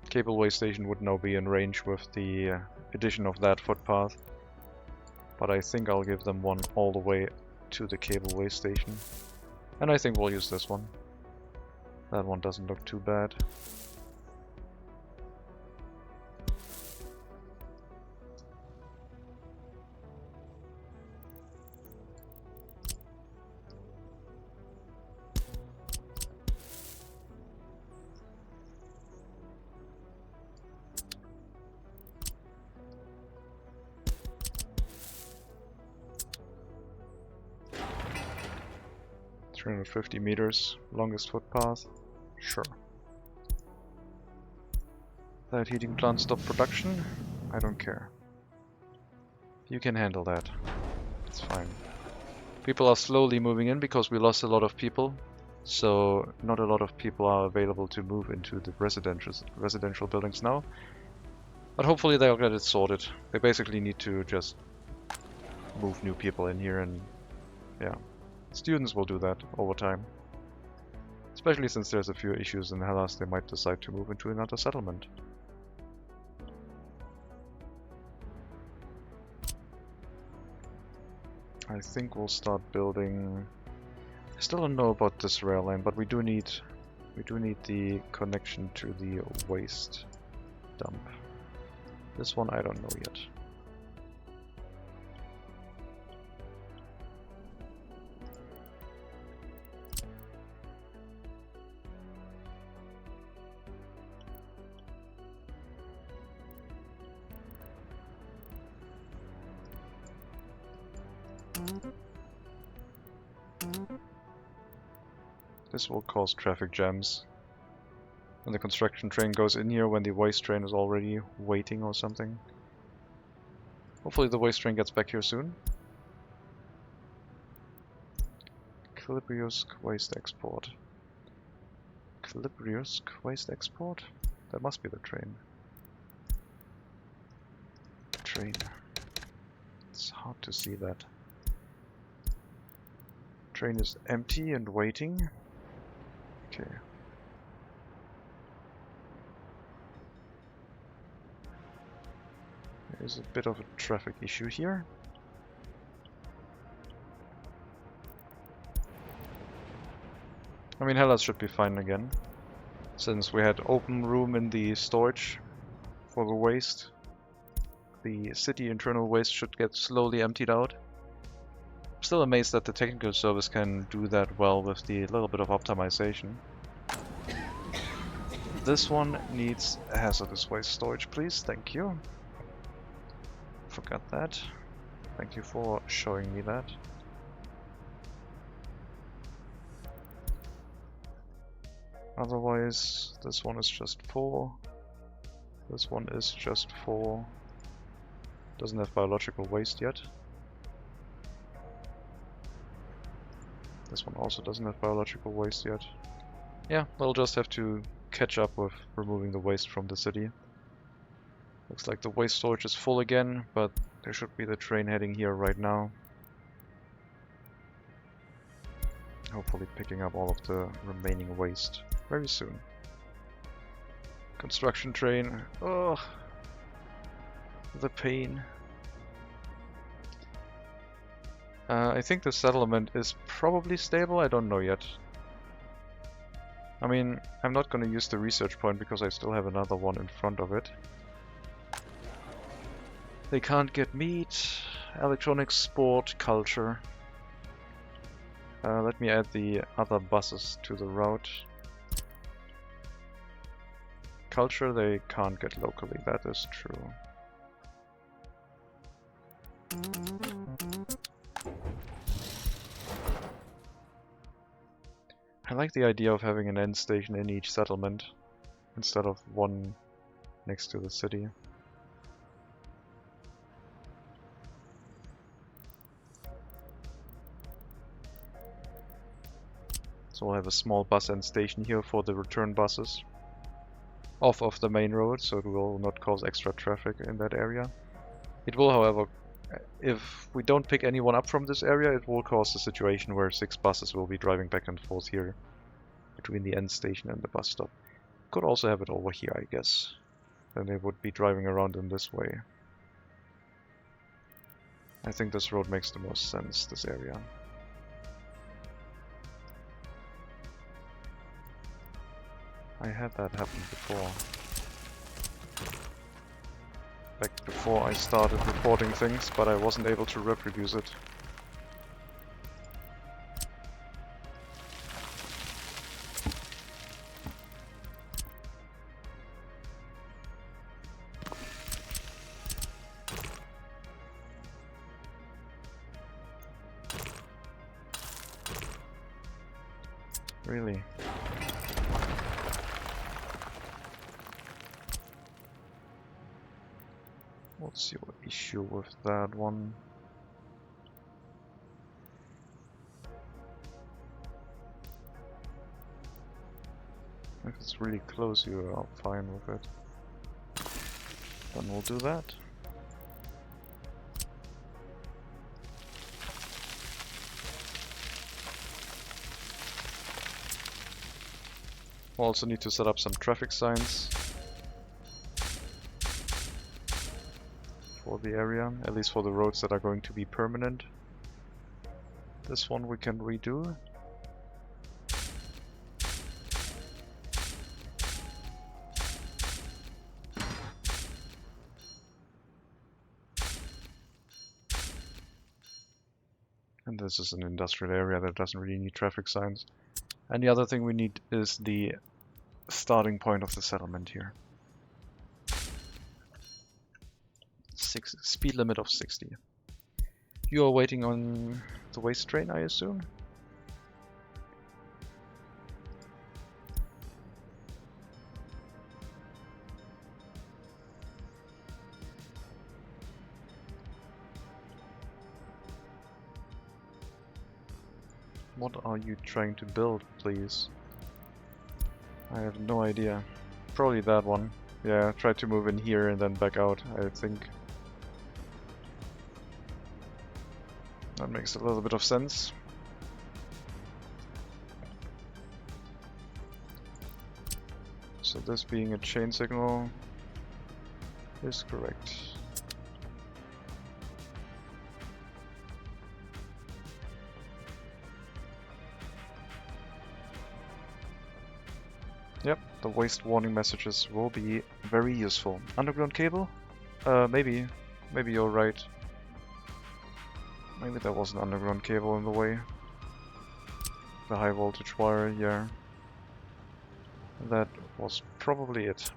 Cableway station would now be in range with the addition of that footpath. But I think I'll give them one all the way to the cableway station. And I think we'll use this one. That one doesn't look too bad. $350 meters, longest footpath. Sure. That heating plant stopped production? I don't care. You can handle that. It's fine. People are slowly moving in because we lost a lot of people. So not a lot of people are available to move into the residential buildings now. But hopefully they'll get it sorted. They basically need to just move new people in here, and yeah. Students will do that over time. Especially since there's a few issues in Hellas, they might decide to move into another settlement. I think we'll start building... I still don't know about this rail line, but we do need the connection to the waste dump. This one I don't know yet. This will cause traffic jams. When the construction train goes in here, when the waste train is already waiting or something. Hopefully the waste train gets back here soon. Calibriusk waste export. Calibriusk waste export? That must be the train. Train. It's hard to see that. Train is empty and waiting. Okay. There's a bit of a traffic issue here. I mean, Hellas should be fine again, since we had open room in the storage for the waste. The city internal waste should get slowly emptied out. Still amazed that the technical service can do that well with the little bit of optimization. This one needs hazardous waste storage, please. Thank you. Forgot that. Thank you for showing me that. Otherwise, this one is just full. This one is just full. Doesn't have biological waste yet. This one also doesn't have biological waste yet. Yeah, we'll just have to catch up with removing the waste from the city. Looks like the waste storage is full again, but there should be the train heading here right now. Hopefully picking up all of the remaining waste very soon. Construction train. Oh, the pain. I think the settlement is probably stable. I don't know yet. I mean, I'm not going to use the research point because I still have another one in front of it. They can't get meat, electronics, sport, culture. Let me add the other buses to the route. Culture they can't get locally, that is true. I like the idea of having an end station in each settlement instead of one next to the city. So we'll have a small bus end station here for the return buses off of the main road, so it will not cause extra traffic in that area. It will, however, if we don't pick anyone up from this area, it will cause a situation where 6 buses will be driving back and forth here between the end station and the bus stop. Could also have it over here, I guess. Then they would be driving around in this way. I think this road makes the most sense, this area. I had that happen before. Back before I started reporting things, but I wasn't able to reproduce it. Really? What's your issue with that one? If it's really close, you are fine with it. Then we'll do that. We'll also need to set up some traffic signs for the area, at least for the roads that are going to be permanent. This one we can redo. And this is an industrial area that doesn't really need traffic signs. And the other thing we need is the starting point of the settlement here. Speed limit of 60. You are waiting on the waste train, I assume? What are you trying to build, please? I have no idea. Probably that one. Yeah, try to move in here and then back out, I think. That makes a little bit of sense. So this being a chain signal is correct. Yep, the waste warning messages will be very useful. Underground cable? Maybe you're right. Maybe there was an underground cable in the way. The high voltage wire, yeah. That was probably it.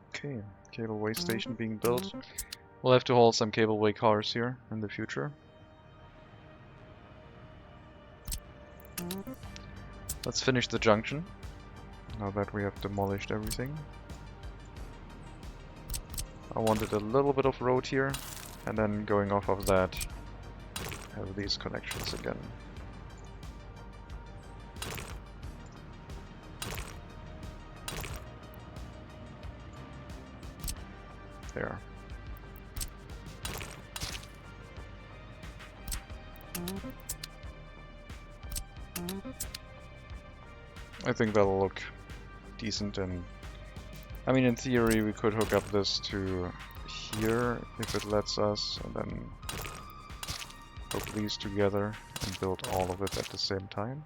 Okay, cableway station being built. We'll have to haul some cableway cars here in the future. Let's finish the junction, now that we have demolished everything. I wanted a little bit of road here, and then going off of that, have these connections again. There. I think that'll look decent, and I mean, in theory we could hook up this to here if it lets us, and then hook these together and build all of it at the same time.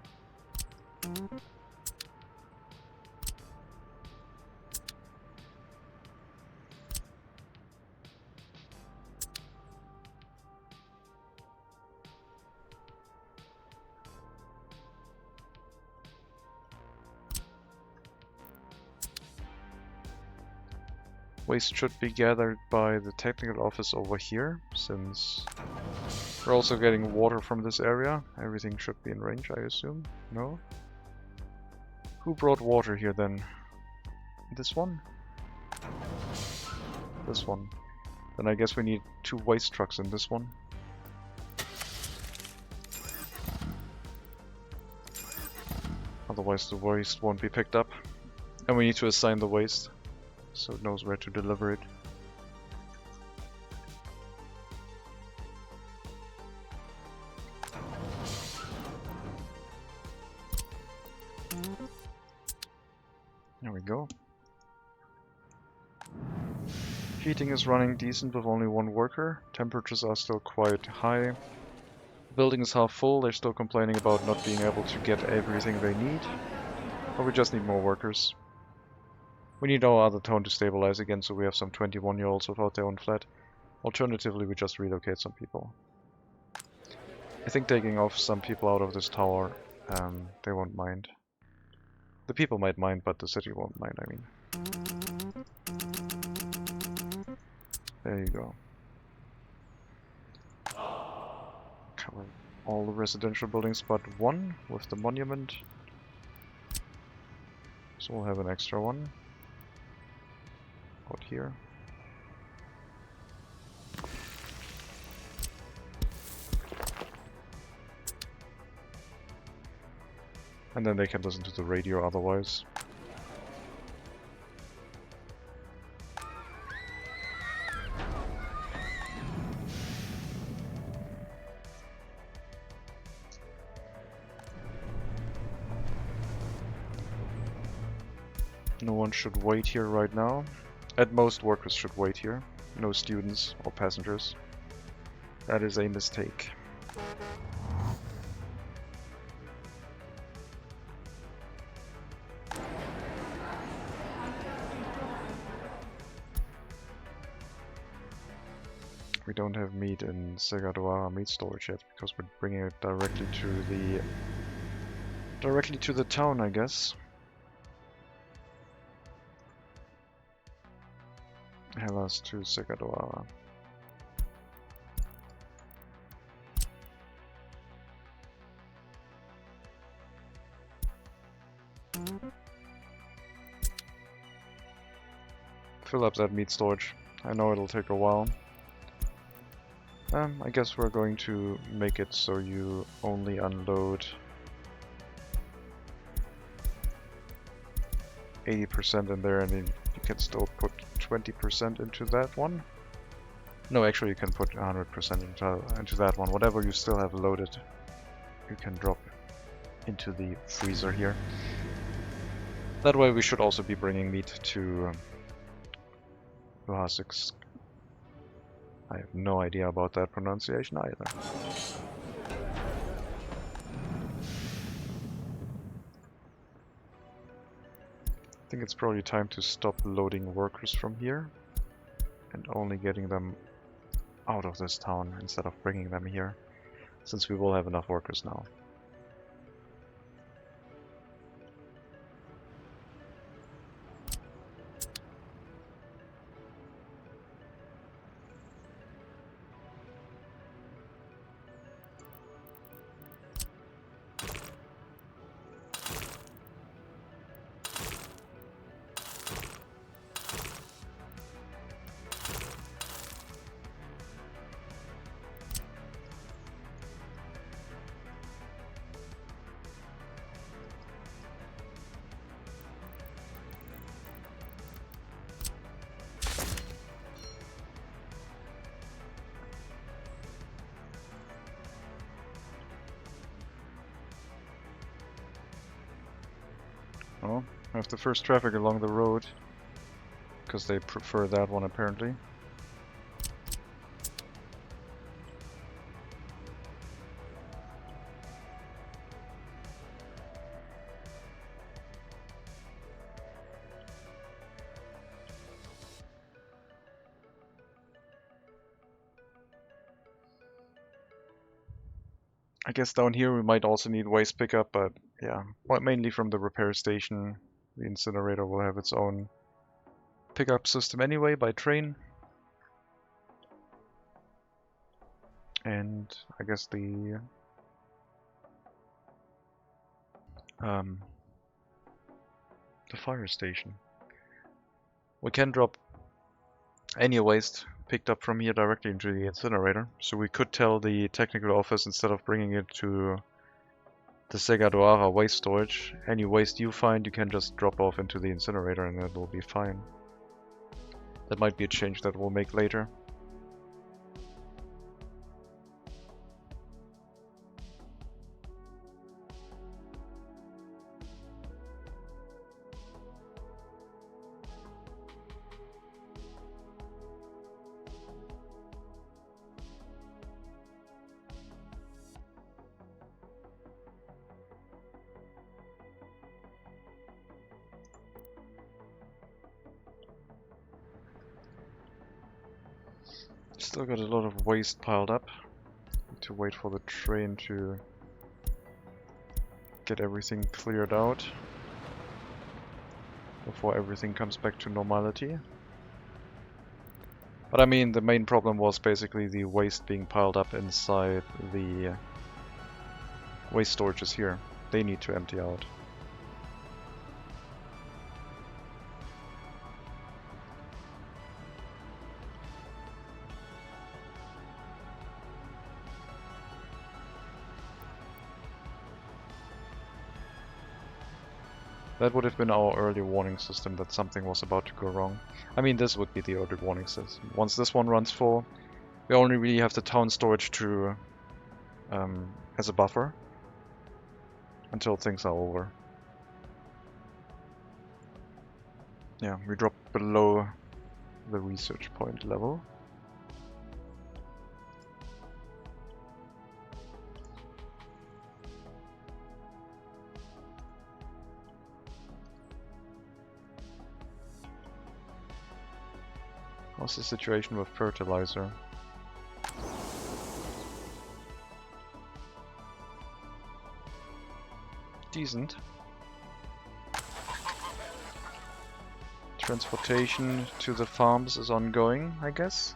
Waste should be gathered by the technical office over here, since we're also getting water from this area. Everything should be in range, I assume. No? Who brought water here then? This one? This one. Then I guess we need 2 waste trucks in this one. Otherwise the waste won't be picked up. And we need to assign the waste, so it knows where to deliver it. There we go. Heating is running decent with only 1 worker. Temperatures are still quite high. Building is half full. They're still complaining about not being able to get everything they need. But we just need more workers. We need our other town to stabilize again, so we have some 21-year-olds without their own flat. Alternatively, we just relocate some people. I think taking off some people out of this tower, they won't mind. The people might mind, but the city won't mind, I mean. There you go. Cover all the residential buildings but 1 with the monument. So we'll have an extra one out here. And then they can listen to the radio otherwise. No one should wait here right now. At most, workers should wait here. No students or passengers. That is a mistake. We don't have meat in Segadoara meat storage yet because we're bringing it directly to the town, I guess. Hellas to Segadoara. Fill up that meat storage. I know it'll take a while. I guess we're going to make it so you only unload 80% in there, and then you can still put 20% into that one. No, actually you can put 100% into that one. Whatever you still have loaded, you can drop into the freezer here. That way we should also be bringing meat to Luhasik. I have no idea about that pronunciation either. I think it's probably time to stop loading workers from here and only getting them out of this town instead of bringing them here, since we will have enough workers now. Oh, I have the first traffic along the road, because they prefer that one apparently. I guess down here we might also need waste pickup, but yeah, well, mainly from the repair station. The incinerator will have its own pickup system anyway by train. And I guess the fire station. We can drop any waste picked up from here directly into the incinerator. So we could tell the technical office, instead of bringing it to the Segadoara waste storage, any waste you find you can just drop off into the incinerator and it will be fine. That might be a change that we'll make later. Still got a lot of waste piled up. Need to wait for the train to get everything cleared out before everything comes back to normality. But I mean, the main problem was basically the waste being piled up inside the waste storages here. They need to empty out. That would have been our early warning system that something was about to go wrong. I mean, this would be the early warning system. Once this one runs full, we only really have the town storage to as a buffer until things are over. Yeah, we drop below the research point level. How's the situation with fertilizer? Decent. Transportation to the farms is ongoing, I guess.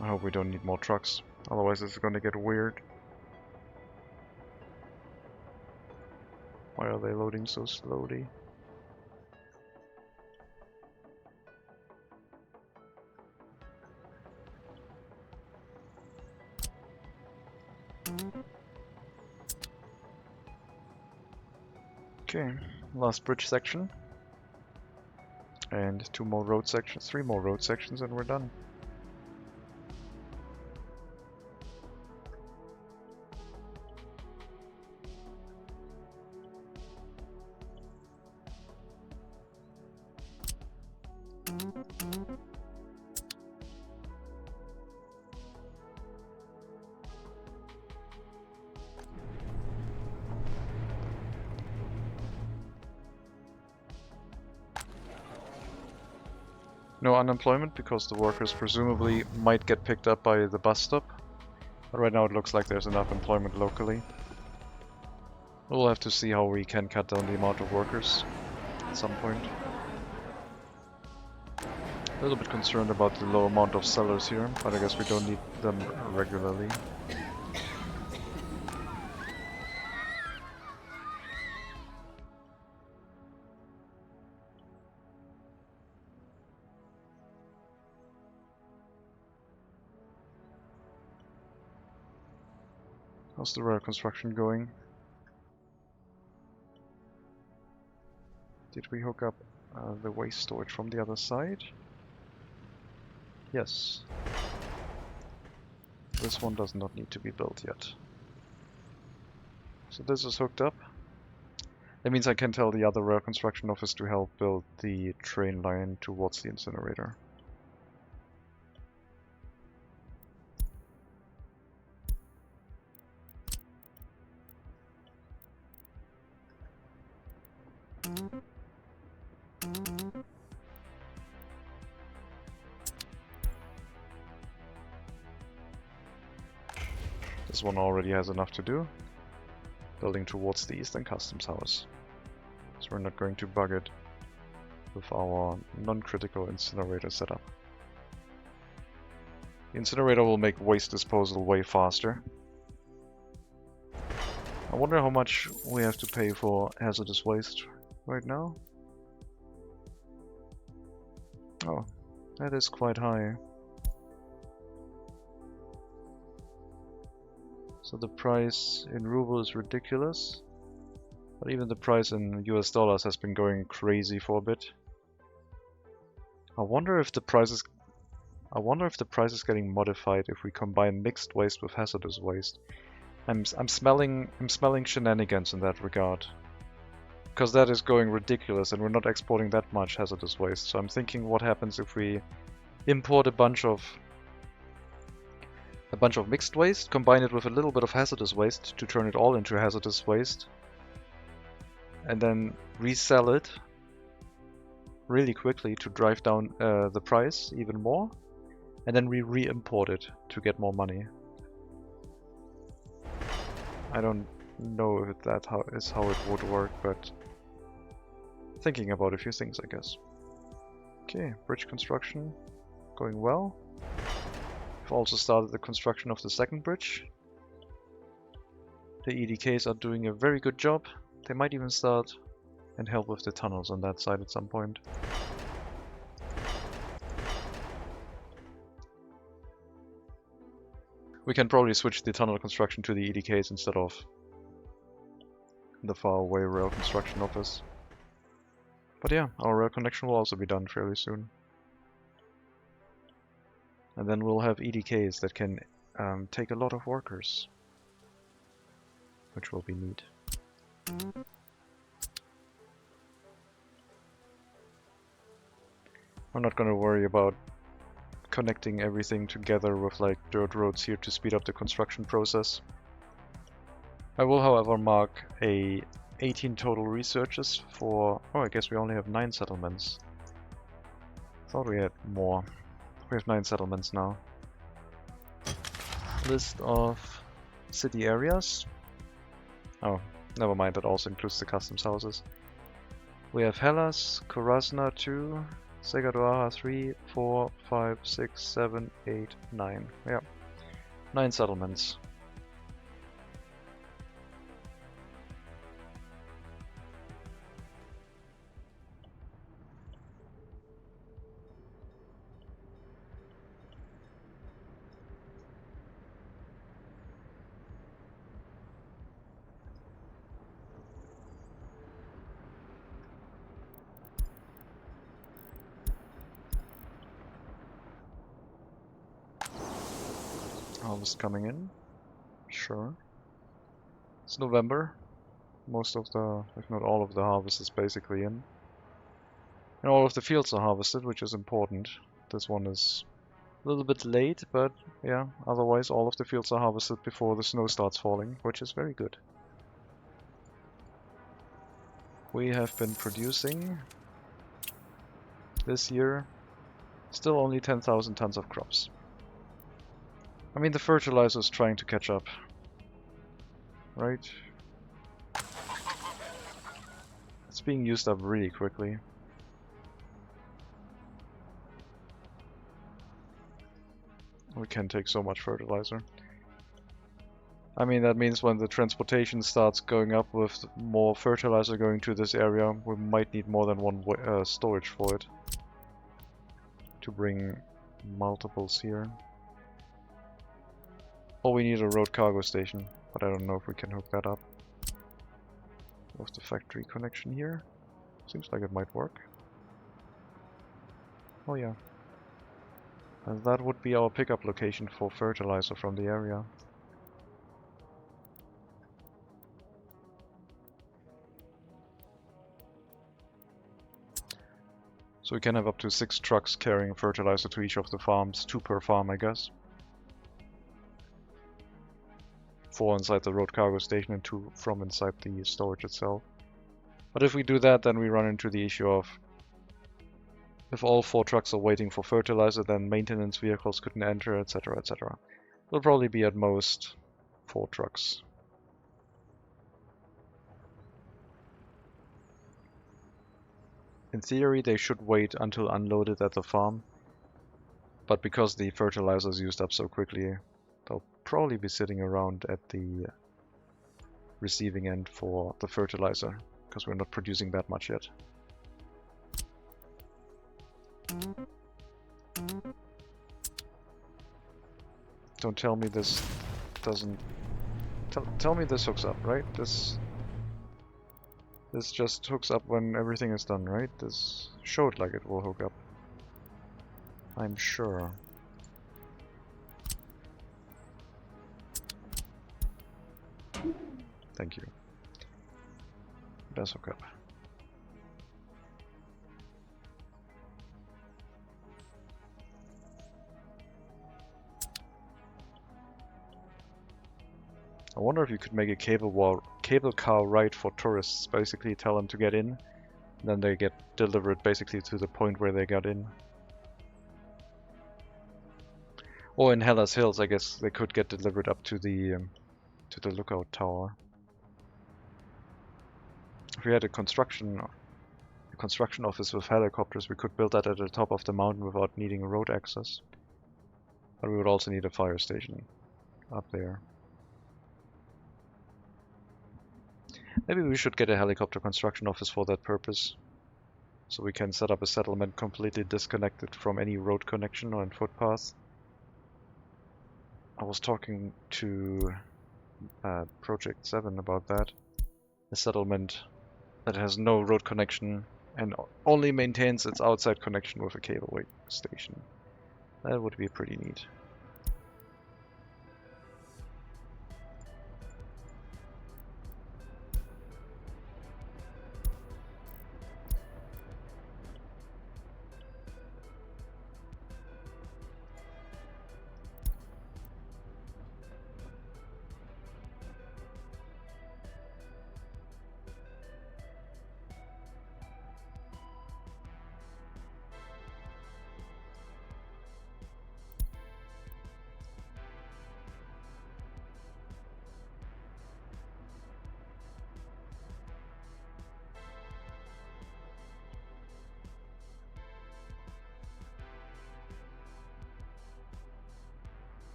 I hope we don't need more trucks, otherwise it's gonna get weird. Why are they loading so slowly? Okay, last bridge section. And 2 more road sections, 3 more road sections, and we're done. No unemployment because the workers presumably might get picked up by the bus stop. But right now it looks like there's enough employment locally. We'll have to see how we can cut down the amount of workers at some point. A little bit concerned about the low amount of sellers here, but I guess we don't need them regularly. How's the rail construction going? Did we hook up the waste storage from the other side? Yes. This one does not need to be built yet. So this is hooked up. That means I can tell the other rail construction office to help build the train line towards the incinerator. This one already has enough to do. Building towards the eastern customs house. So we're not going to bug it with our non-critical incinerator setup. The incinerator will make waste disposal way faster. I wonder how much we have to pay for hazardous waste right now. Oh, that is quite high. So the price in ruble is ridiculous, but even the price in US dollars has been going crazy for a bit. I wonder if the price is getting modified if we combine mixed waste with hazardous waste. I'm smelling shenanigans in that regard, because that is going ridiculous and we're not exporting that much hazardous waste. So I'm thinking, what happens if we import a bunch of mixed waste, combine it with a little bit of hazardous waste to turn it all into hazardous waste, and then resell it really quickly to drive down the price even more, and then we re-import it to get more money. I don't know if that is how it would work, but thinking about a few things, I guess. Okay, bridge construction going well. We've also started the construction of the second bridge. The EDKs are doing a very good job. They might even start and help with the tunnels on that side at some point. We can probably switch the tunnel construction to the EDKs instead of the faraway rail construction office. But yeah, our rail connection will also be done fairly soon. And then we'll have EDKs that can take a lot of workers, which will be neat. I'm not gonna worry about connecting everything together with like dirt roads here to speed up the construction process. I will, however, mark 18 total researches for... oh, I guess we only have 9 settlements. Thought we had more. We have 9 settlements now. List of city areas. Oh, never mind, that also includes the customs houses. We have Hellas, Korasna 2, Segadoaha 3, 4, 5, 6, 7, 8, 9. Yeah, 9 settlements. Harvest coming in. Sure. It's November. Most of the, if not all of the harvest is basically in. And all of the fields are harvested, which is important. This one is a little bit late, but yeah, otherwise all of the fields are harvested before the snow starts falling, which is very good. We have been producing this year Still only 10,000 tons of crops. I mean, the fertilizer is trying to catch up. Right? It's being used up really quickly. We can take so much fertilizer. I mean, that means when the transportation starts going up with more fertilizer going to this area, we might need more than one storage for it. To bring multiples here. Or we need a road cargo station, but I don't know if we can hook that up. What's the factory connection here? Seems like it might work. Oh yeah. And that would be our pickup location for fertilizer from the area. So we can have up to 6 trucks carrying fertilizer to each of the farms, 2 per farm I guess. 4 inside the road cargo station and 2 from inside the storage itself. But if we do that, then we run into the issue of if all 4 trucks are waiting for fertilizer, then maintenance vehicles couldn't enter, etc, etc. It'll probably be at most 4 trucks. In theory, they should wait until unloaded at the farm, but because the fertilizer is used up so quickly, they'll probably be sitting around at the receiving end for the fertilizer, because we're not producing that much yet. Don't tell me this doesn't... Tell me this hooks up, right? This just hooks up when everything is done, right? This showed like it will hook up. I'm sure. Thank you. It does hook up. I wonder if you could make a cable car ride for tourists. Basically tell them to get in, then they get delivered basically to the point where they got in. Or in Hellas Hills, I guess they could get delivered up to the lookout tower. If we had a construction office with helicopters, we could build that at the top of the mountain without needing road access. But we would also need a fire station up there. Maybe we should get a helicopter construction office for that purpose. So we can set up a settlement completely disconnected from any road connection or footpath. I was talking to Project 7 about that. A settlement that has no road connection and only maintains its outside connection with a cableway station. That would be pretty neat.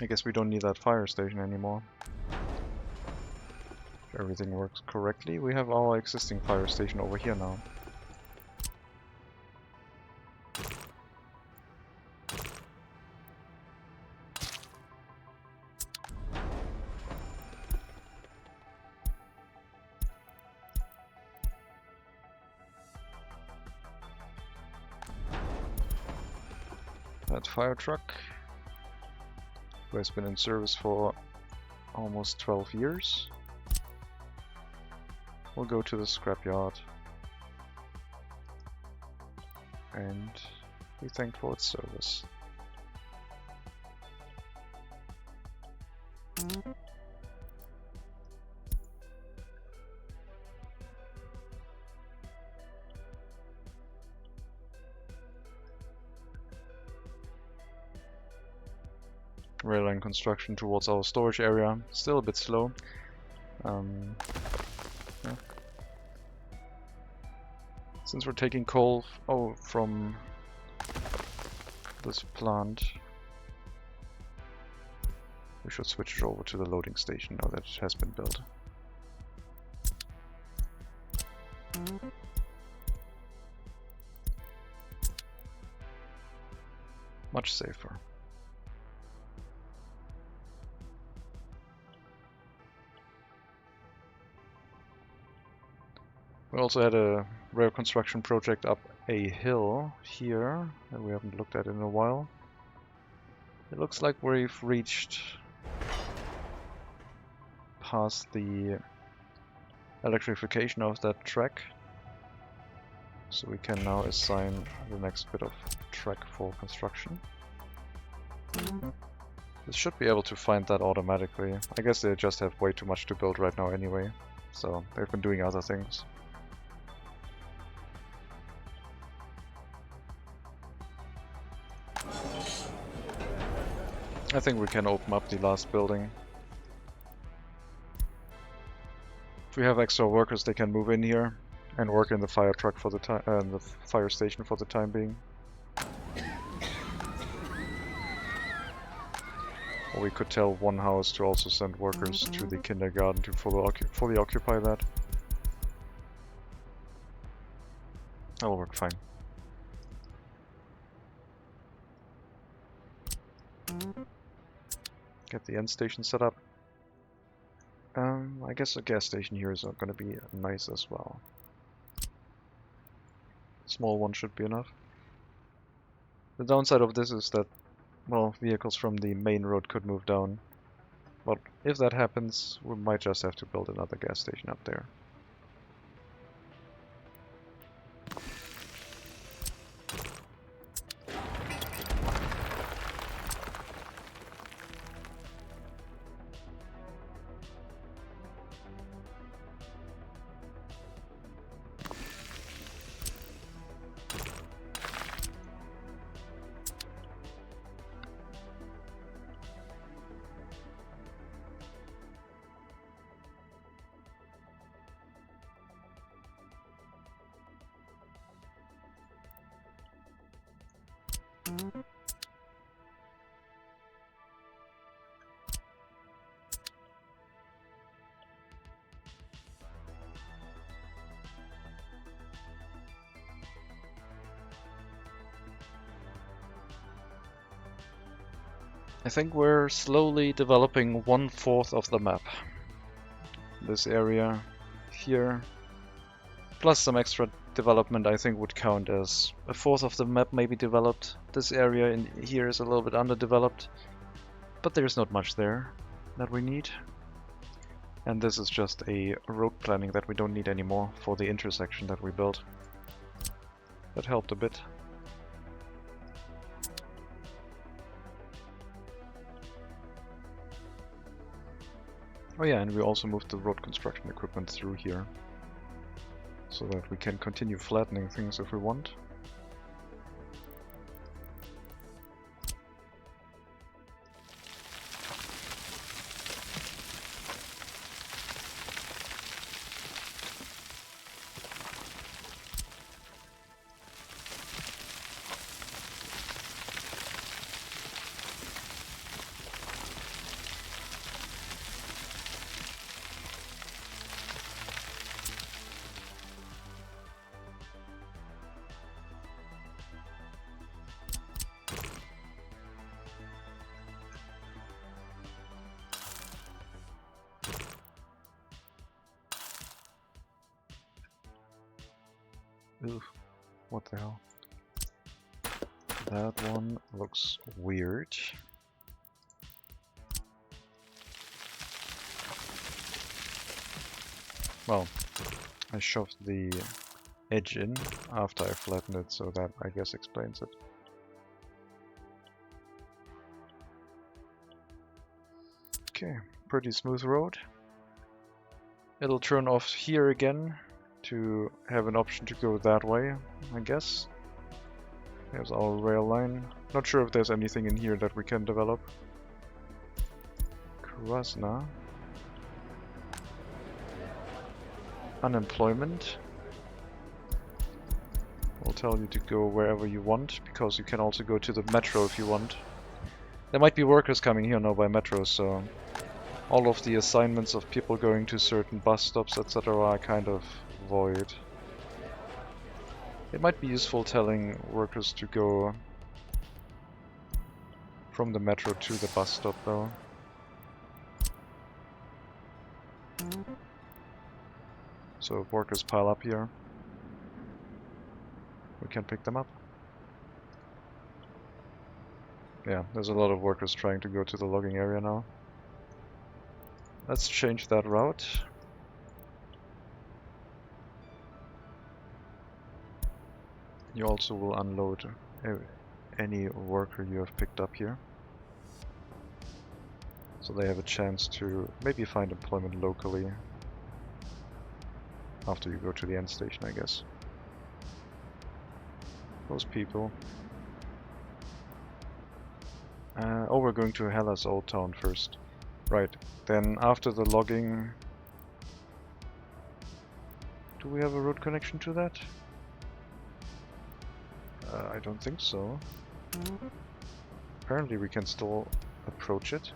I guess we don't need that fire station anymore. If everything works correctly, we have our existing fire station over here now. That fire truck, who has been in service for almost 12 years, will go to the scrapyard and be thanked for its service. rail line construction towards our storage area. Still a bit slow. Yeah. Since we're taking coal from this plant, we should switch it over to the loading station now that it has been built. Much safer. We also had a rail construction project up a hill here that we haven't looked at in a while. It looks like we've reached past the electrification of that track. So we can now assign the next bit of track for construction. This should be able to find that automatically. I guess they just have way too much to build right now anyway, so they've been doing other things. I think we can open up the last building. If we have extra workers, they can move in here and work in the fire truck for the time, the fire station for the time being. Or we could tell one house to also send workers to the kindergarten to fully occupy that. That'll work fine. Get the end station set up. I guess a gas station here is going to be nice as well. Small one should be enough. The downside of this is that, well, vehicles from the main road could move down. But if that happens, we might just have to build another gas station up there. I think we're slowly developing 1/4 of the map. This area here, plus some extra development, I think would count as 1/4 of the map maybe developed. This area in here is a little bit underdeveloped, but there's not much there that we need. And this is just a road planning that we don't need anymore for the intersection that we built. That helped a bit. Oh yeah, and we also moved the road construction equipment through here, so that we can continue flattening things if we want. Ooh, what the hell? That one looks weird. Well, I shoved the edge in after I flattened it, so that I guess explains it. Okay, pretty smooth road. It'll turn off here again to have an option to go that way, I guess. There's our rail line. Not sure if there's anything in here that we can develop. Krasna. Unemployment. Will tell you to go wherever you want, because you can also go to the metro if you want. There might be workers coming here now by metro, so all of the assignments of people going to certain bus stops, etc. are kind of void. It might be useful telling workers to go from the metro to the bus stop, though. So if workers pile up here, we can pick them up. Yeah, there's a lot of workers trying to go to the logging area now. Let's change that route. You also will unload any worker you have picked up here. So they have a chance to maybe find employment locally after you go to the end station, I guess. Those people. Oh, we're going to Hellas Old Town first. Right, then after the logging... Do we have a road connection to that? I don't think so. Apparently we can still approach it.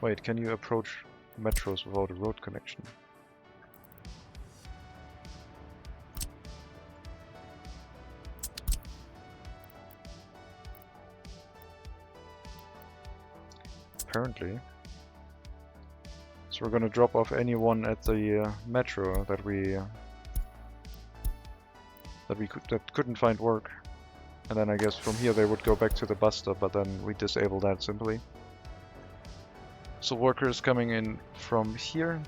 Wait, can you approach metros without a road connection? Apparently. So we're gonna drop off anyone at the metro that couldn't find work, and then I guess from here they would go back to the bus stop, but then we disable that simply. So workers coming in from here.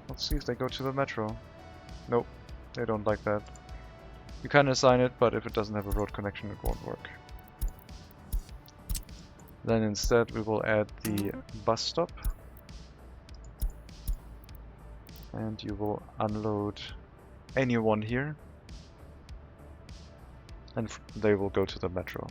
Let's see if they go to the metro. Nope, they don't like that. You can assign it, but if it doesn't have a road connection, it won't work. Then instead we will add the bus stop, and you will unload anyone here, and they will go to the metro.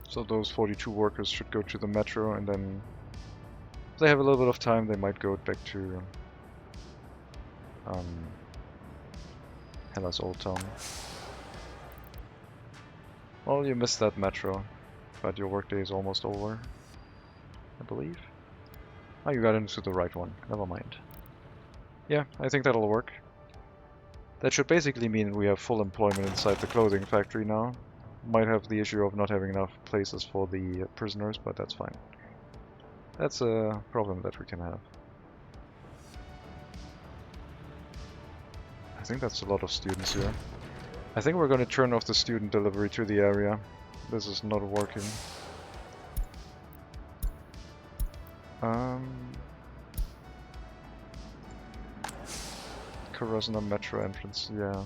So those 42 workers should go to the metro, and then if they have a little bit of time, they might go back to Hellas Old Town. Well, you missed that metro, but your workday is almost over, I believe. Oh, you got into the right one. Never mind. Yeah, I think that'll work. That should basically mean we have full employment inside the clothing factory now. Might have the issue of not having enough places for the prisoners, but that's fine. That's a problem that we can have. I think that's a lot of students here. I think we're going to turn off the student delivery to the area. This is not working. Krasna metro entrance, yeah.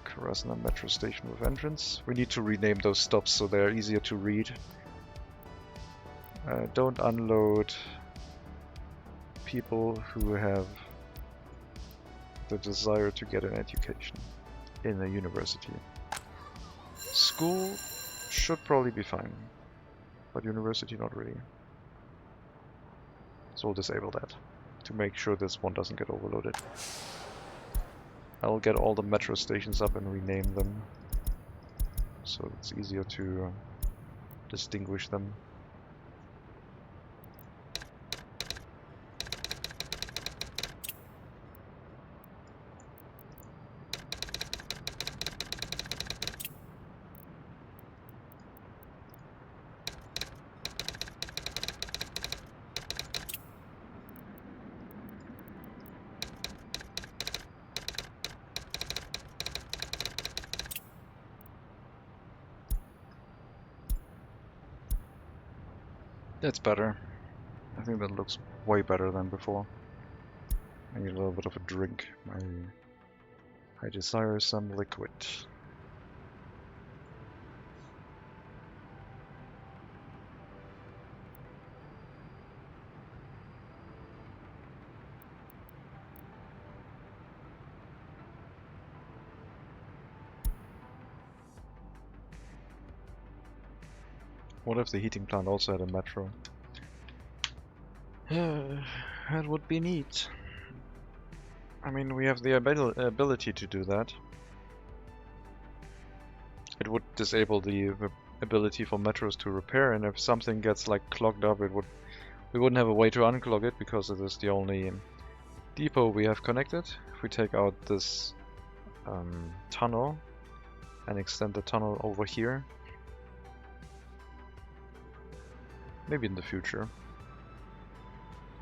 Krasna metro station with entrance. We need to rename those stops so they're easier to read. Don't unload people who have the desire to get an education in a university. School should probably be fine, but university not really. So we'll disable that to make sure this one doesn't get overloaded. I'll get all the metro stations up and rename them so it's easier to distinguish them. That's better. I think that looks way better than before. I need a little bit of a drink. I desire some liquid. What if the heating plant also had a metro? That would be neat. I mean, we have the ability to do that. It would disable the ability for metros to repair, and if something gets like clogged up, we wouldn't have a way to unclog it because it is the only depot we have connected. If we take out this tunnel and extend the tunnel over here, maybe in the future.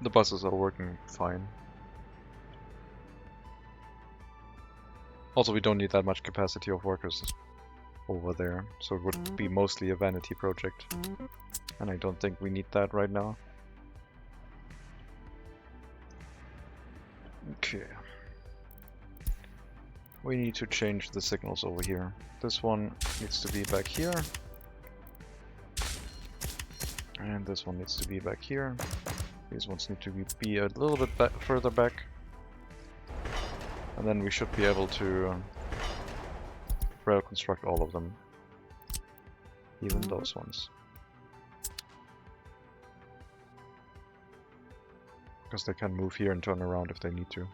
The buses are working fine. Also, we don't need that much capacity of workers over there, so it would be mostly a vanity project. And I don't think we need that right now. Okay. We need to change the signals over here. This one needs to be back here. And this one needs to be back here. These ones need to be a little bit further back. And then we should be able to rail construct all of them. Even those ones. Because they can move here and turn around if they need to.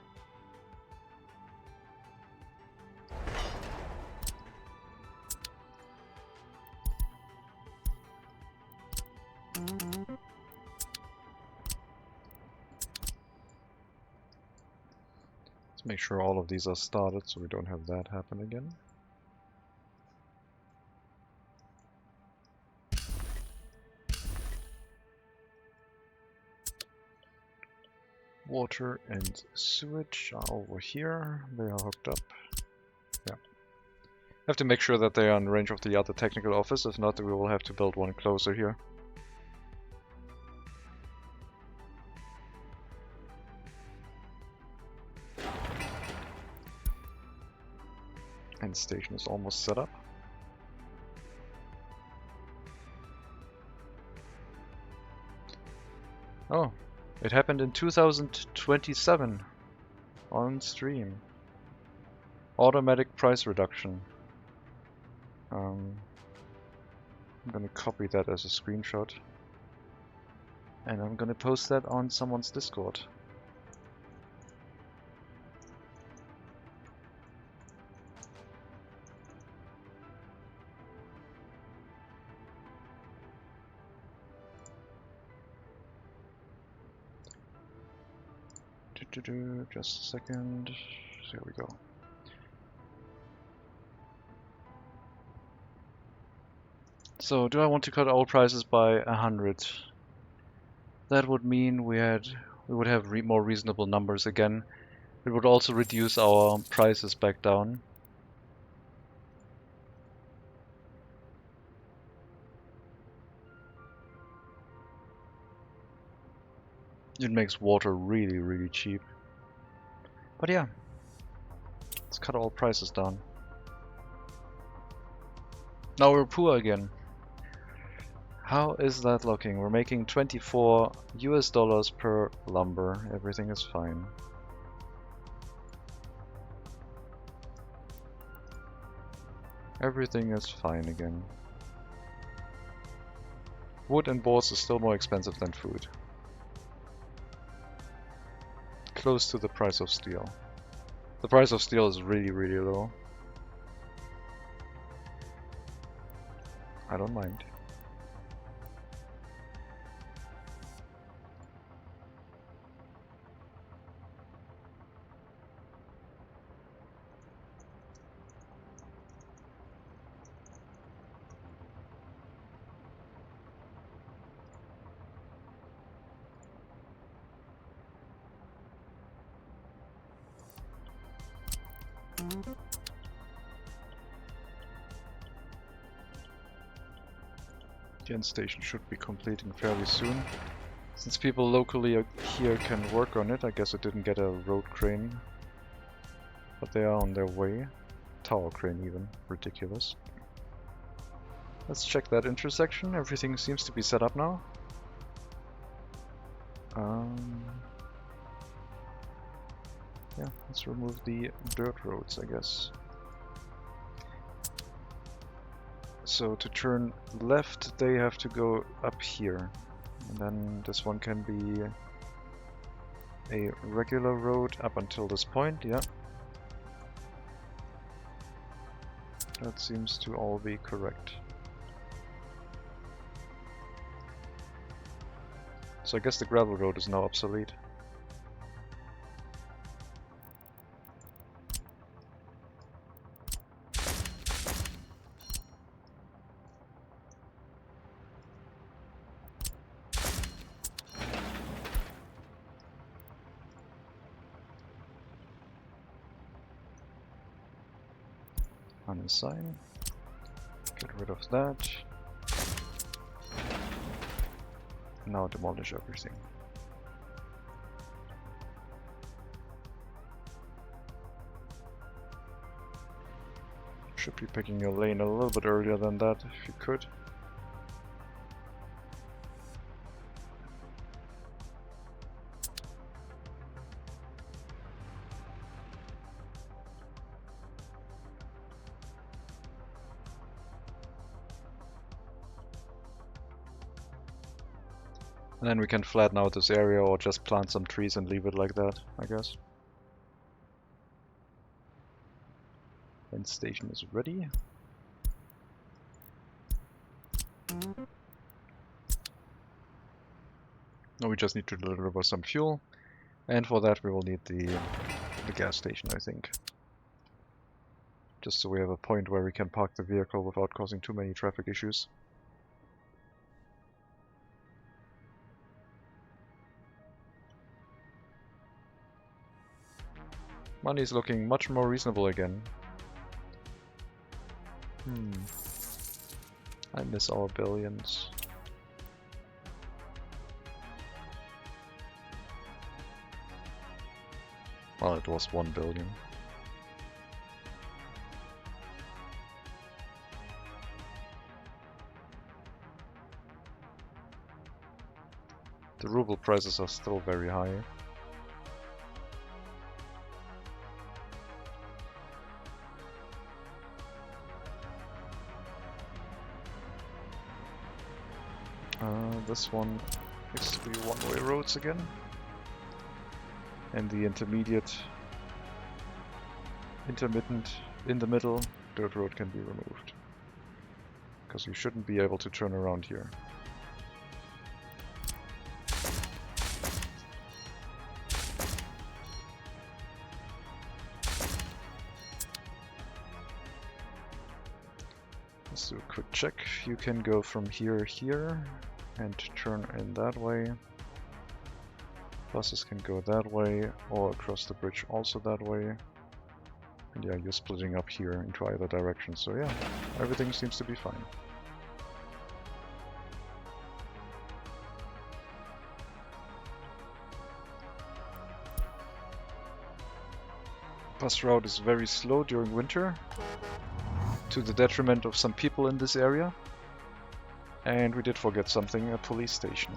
Let's make sure all of these are started so we don't have that happen again. Water and sewage are over here. They are hooked up. Yeah. Have to make sure that they are in range of the other technical office. If not, we will have to build one closer here. And the station is almost set up. Oh. It happened in 2027 on stream. Automatic price reduction. I'm gonna copy that as a screenshot. And I'm gonna post that on someone's Discord. Just a second. There we go. So, do I want to cut all prices by 100? That would mean we would have more reasonable numbers again. It would also reduce our prices back down. It makes water really, really cheap. But yeah, let's cut all prices down. Now we're poor again. How is that looking? We're making 24 US dollars per lumber. Everything is fine. Everything is fine again. Wood and boards is still more expensive than food. Close to the price of steel. The price of steel is really, really low. I don't mind. The end station should be completing fairly soon. Since people locally here can work on it, I guess it didn't get a road crane. But they are on their way. Tower crane even. Ridiculous. Let's check that intersection. Everything seems to be set up now. Yeah, let's remove the dirt roads, I guess. So to turn left, they have to go up here. And then this one can be a regular road up until this point, yeah. That seems to all be correct. So I guess the gravel road is now obsolete. Unassign. Get rid of that. Now demolish everything. Should be picking your lane a little bit earlier than that if you could. And then we can flatten out this area or just plant some trees and leave it like that, I guess. And station is ready. Now we just need to deliver some fuel, and for that we will need the gas station, I think. Just so we have a point where we can park the vehicle without causing too many traffic issues. Money is looking much more reasonable again. I miss our billions. Well, it was 1 billion. The ruble prices are still very high. This one needs to be one-way roads again. And the intermittent, in the middle, dirt road can be removed. Because you shouldn't be able to turn around here. Let's do a quick check. You can go from here, and turn in that way. Buses can go that way, or across the bridge also that way. And yeah, you're splitting up here into either direction, so yeah, everything seems to be fine. Bus route is very slow during winter, to the detriment of some people in this area. And we did forget something, a police station.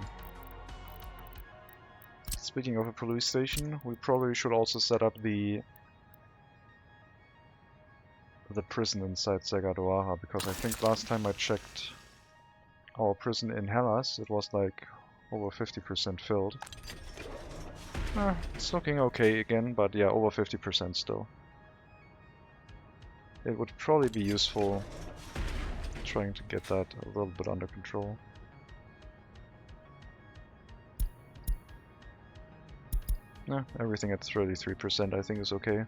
Speaking of a police station, we probably should also set up the prison inside Zagadoaha, because I think last time I checked our prison in Hellas, it was like over 50% filled. It's looking okay again, but yeah, over 50% still. It would probably be useful trying to get that a little bit under control. Everything at 33% I think is okay. A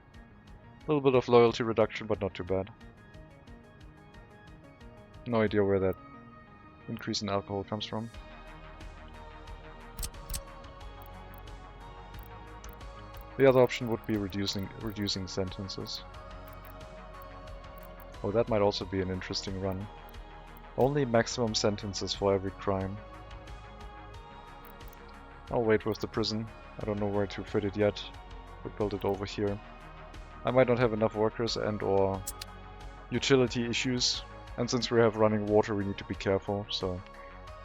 little bit of loyalty reduction, but not too bad. No idea where that increase in alcohol comes from. The other option would be reducing sentences. Oh, that might also be an interesting run. Only maximum sentences for every crime. I'll wait with the prison. I don't know where to fit it yet. We'll build it over here. I might not have enough workers and or utility issues. And since we have running water, we need to be careful. So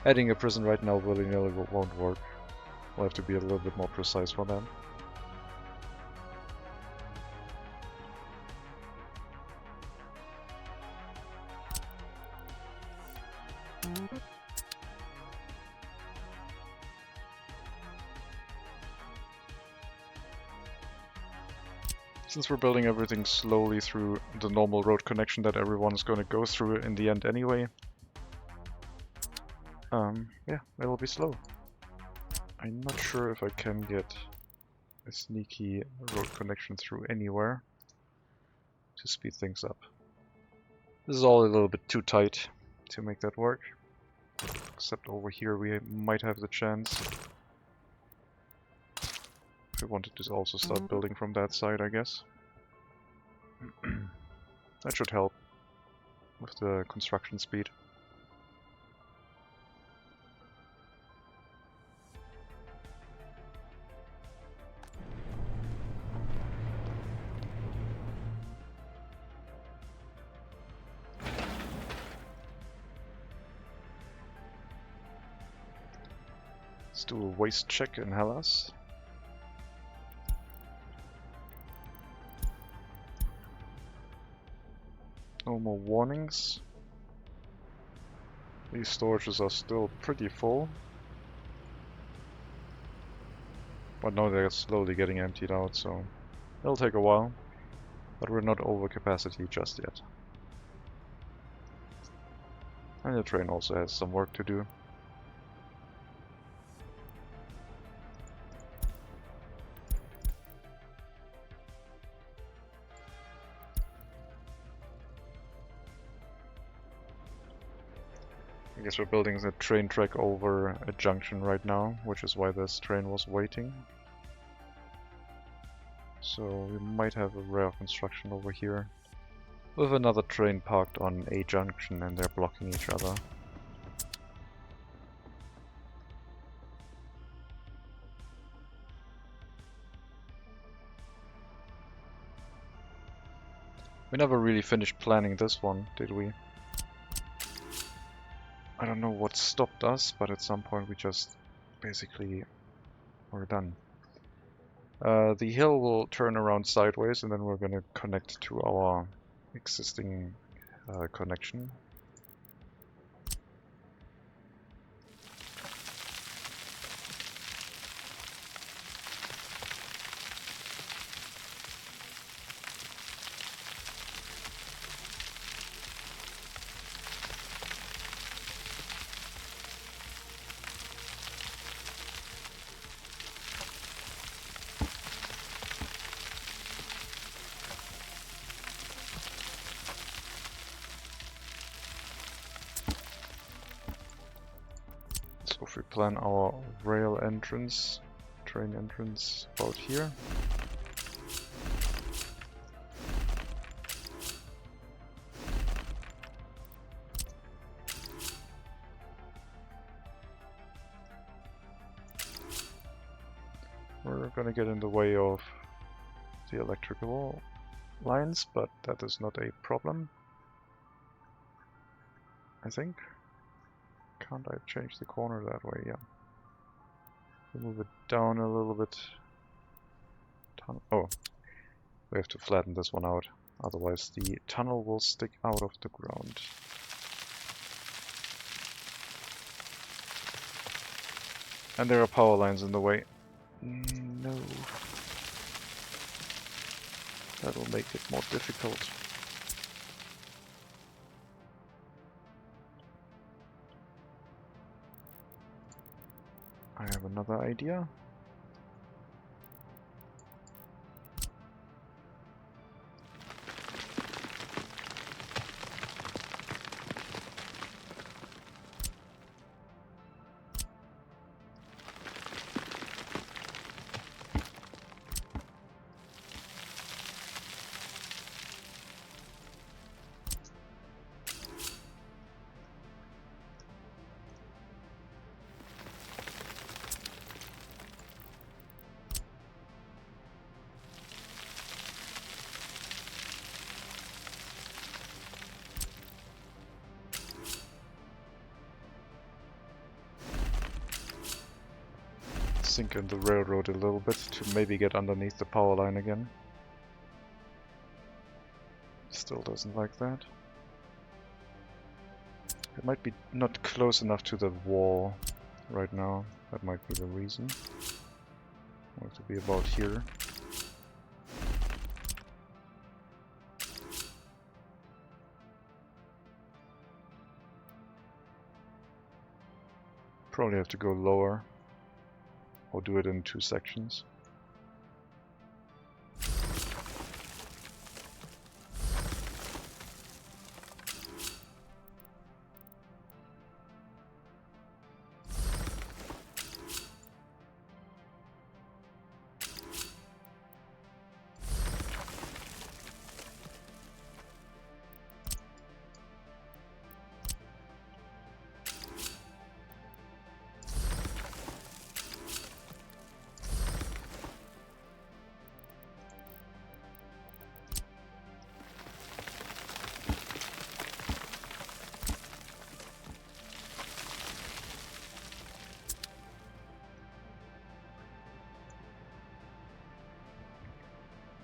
adding a prison right now willy-nilly won't work. We'll have to be a little bit more precise for that. Since we're building everything slowly through the normal road connection that everyone is going to go through in the end anyway, yeah, it'll be slow. I'm not sure if I can get a sneaky road connection through anywhere to speed things up. This is all a little bit too tight to make that work. Except over here we might have the chance. If we wanted to also start building from that side, I guess. That should help with the construction speed. Let's do a waste check in Hellas. No more warnings. These storages are still pretty full. But now they're slowly getting emptied out, so it'll take a while. But we're not over capacity just yet. And the train also has some work to do. I guess we're building the train track over a junction right now, which is why this train was waiting. So we might have a rail construction over here, with another train parked on a junction and they're blocking each other. We never really finished planning this one, did we? I don't know what stopped us, but at some point we just basically were done. The hill will turn around sideways and then we're going to connect to our existing connection. So if we plan our rail entrance, train entrance about here. We're gonna get in the way of the electrical lines, but that is not a problem, I think. Can't I change the corner that way? Yeah. Move it down a little bit. Oh, we have to flatten this one out, otherwise the tunnel will stick out of the ground. And there are power lines in the way. No. That'll make it more difficult. I have another idea. Sink in the railroad a little bit to maybe get underneath the power line again. Still doesn't like that. It might be not close enough to the wall right now. That might be the reason. I have to be about here. Probably have to go lower, or do it in 2 sections.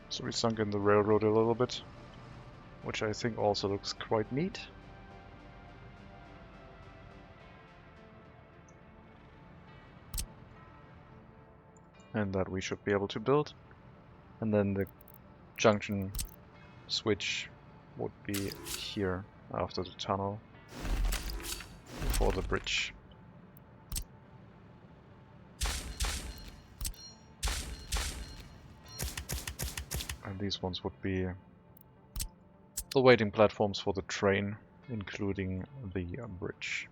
So we sunk in the railroad a little bit, which I think also looks quite neat. And that we should be able to build. And then the junction switch would be here after the tunnel for the bridge. And these ones would be the waiting platforms for the train, including the bridge.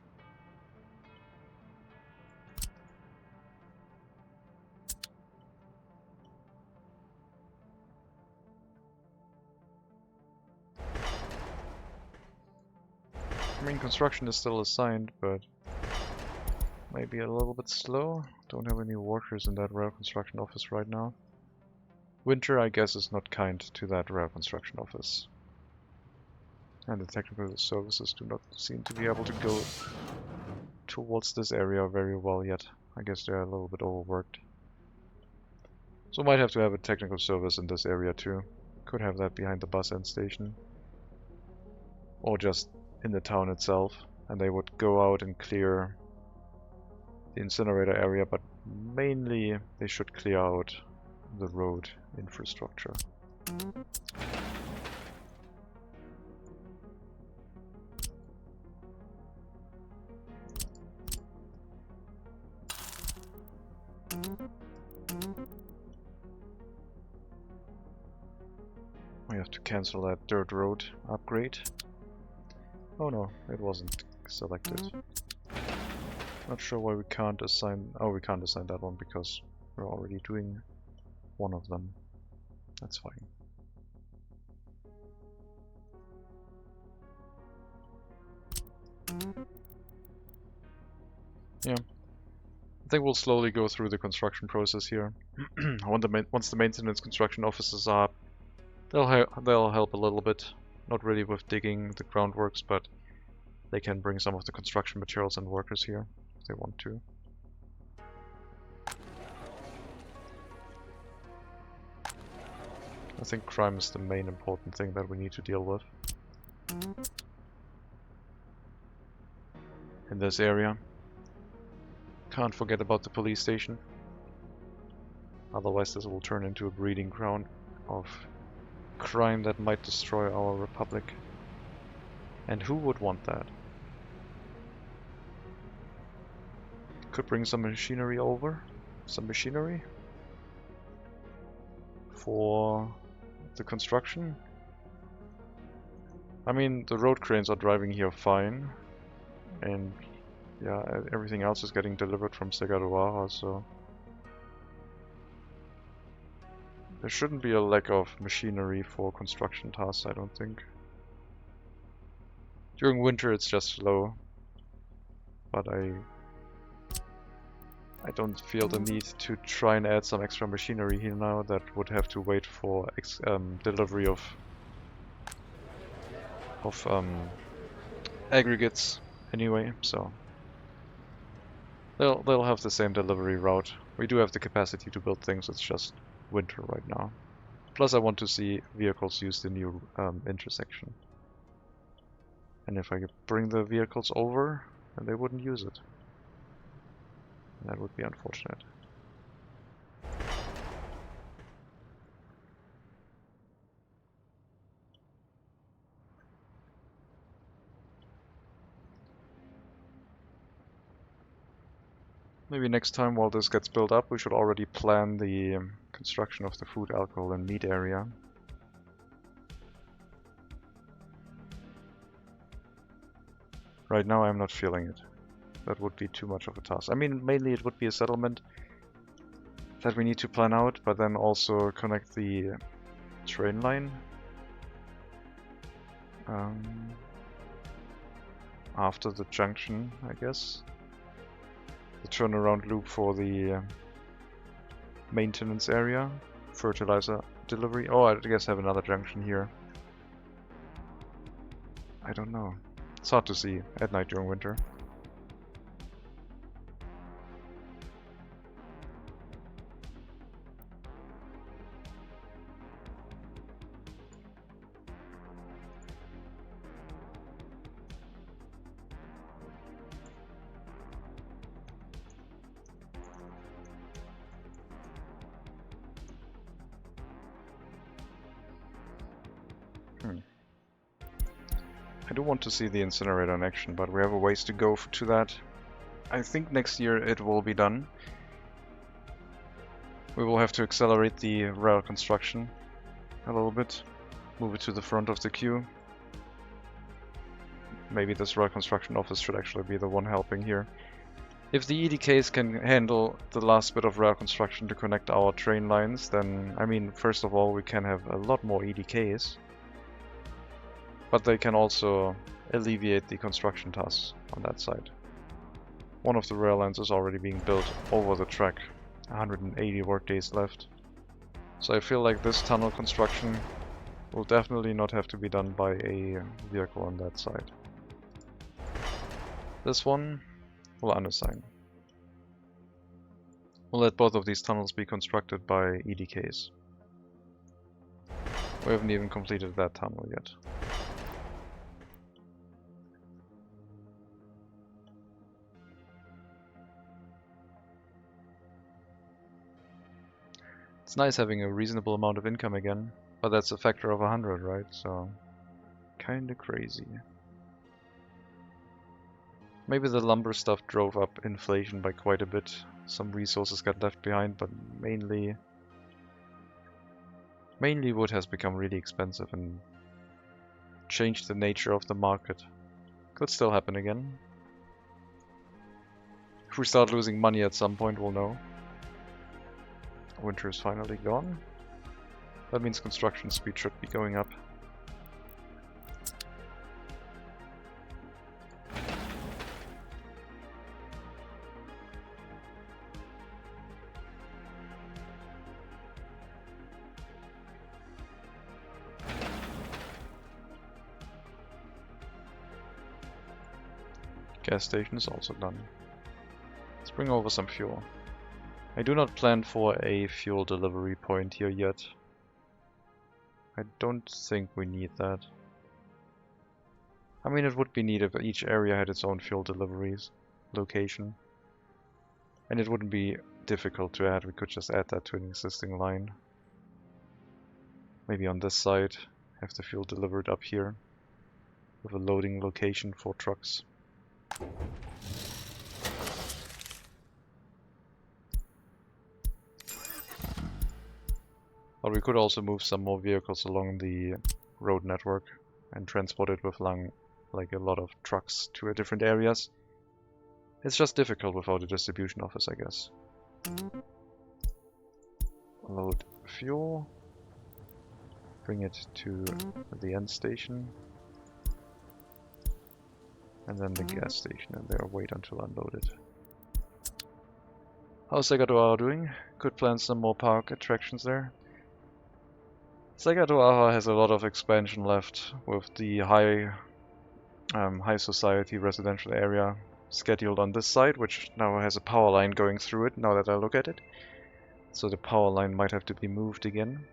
I mean, construction is still assigned, but maybe a little bit slow. Don't have any workers in that rail construction office right now. Winter, I guess, is not kind to that rail construction office. And the technical services do not seem to be able to go towards this area very well yet. I guess they're a little bit overworked. So might have to have a technical service in this area too. Could have that behind the bus end station. Or just in the town itself. And they would go out and clear the incinerator area, but mainly they should clear out the road infrastructure. We have to cancel that dirt road upgrade. Oh no, it wasn't selected. Not sure why we can't assign... Oh, we can't assign that one because we're already doing one of them. That's fine. Yeah. I think we'll slowly go through the construction process here. Once the maintenance construction offices are up, they'll help a little bit. Not really with digging the groundworks, but they can bring some of the construction materials and workers here if they want to. I think crime is the main important thing that we need to deal with in this area. Can't forget about the police station. Otherwise this will turn into a breeding ground of crime that might destroy our republic. And who would want that? Could bring some machinery over. Some machinery for the construction. I mean, the road cranes are driving here fine. And yeah, everything else is getting delivered from Segaruaha, so there shouldn't be a lack of machinery for construction tasks, I don't think. During winter it's just slow, but I don't feel the need to try and add some extra machinery here now that would have to wait for delivery of aggregates anyway, so they'll have the same delivery route. We do have the capacity to build things, it's just winter right now. Plus I want to see vehicles use the new intersection. And if I could bring the vehicles over, then they wouldn't use it. That would be unfortunate. Maybe next time while this gets built up we should already plan the construction of the food, alcohol and meat area. Right now I'm not feeling it. That would be too much of a task. I mean, mainly it would be a settlement that we need to plan out, but then also connect the train line after the junction, I guess. The turnaround loop for the maintenance area, fertilizer delivery. Oh, I guess I have another junction here. I don't know. It's hard to see at night during winter. I do want to see the incinerator in action, but we have a ways to go to that. I think next year it will be done. We will have to accelerate the rail construction a little bit, move it to the front of the queue. Maybe this rail construction office should actually be the one helping here. If the EDKs can handle the last bit of rail construction to connect our train lines, then, I mean, first of all, we can have a lot more EDKs. But they can also alleviate the construction tasks on that side. One of the rail lines is already being built over the track. 180 workdays left. So I feel like this tunnel construction will definitely not have to be done by a vehicle on that side. This one will unassign. We'll let both of these tunnels be constructed by EDKs. We haven't even completed that tunnel yet. It's nice having a reasonable amount of income again, but that's a factor of 100, right? So, kinda crazy. Maybe the lumber stuff drove up inflation by quite a bit. Some resources got left behind, but mainly wood has become really expensive and changed the nature of the market. Could still happen again. If we start losing money at some point, we'll know. Winter is finally gone. That means construction speed should be going up. Gas station is also done. Let's bring over some fuel. I do not plan for a fuel delivery point here yet. I don't think we need that. I mean, it would be neat if each area had its own fuel deliveries location. And it wouldn't be difficult to add, we could just add that to an existing line. Maybe on this side, have the fuel delivered up here with a loading location for trucks. But we could also move some more vehicles along the road network and transport it with like a lot of trucks to different areas. It's just difficult without a distribution office, I guess. Load fuel. Bring it to the end station. And then the gas station, and there wait until unloaded. How's Segatoa doing? Could plan some more park attractions there. Segatoa has a lot of expansion left with the high society residential area scheduled on this side, which now has a power line going through it, now that I look at it. So the power line might have to be moved again.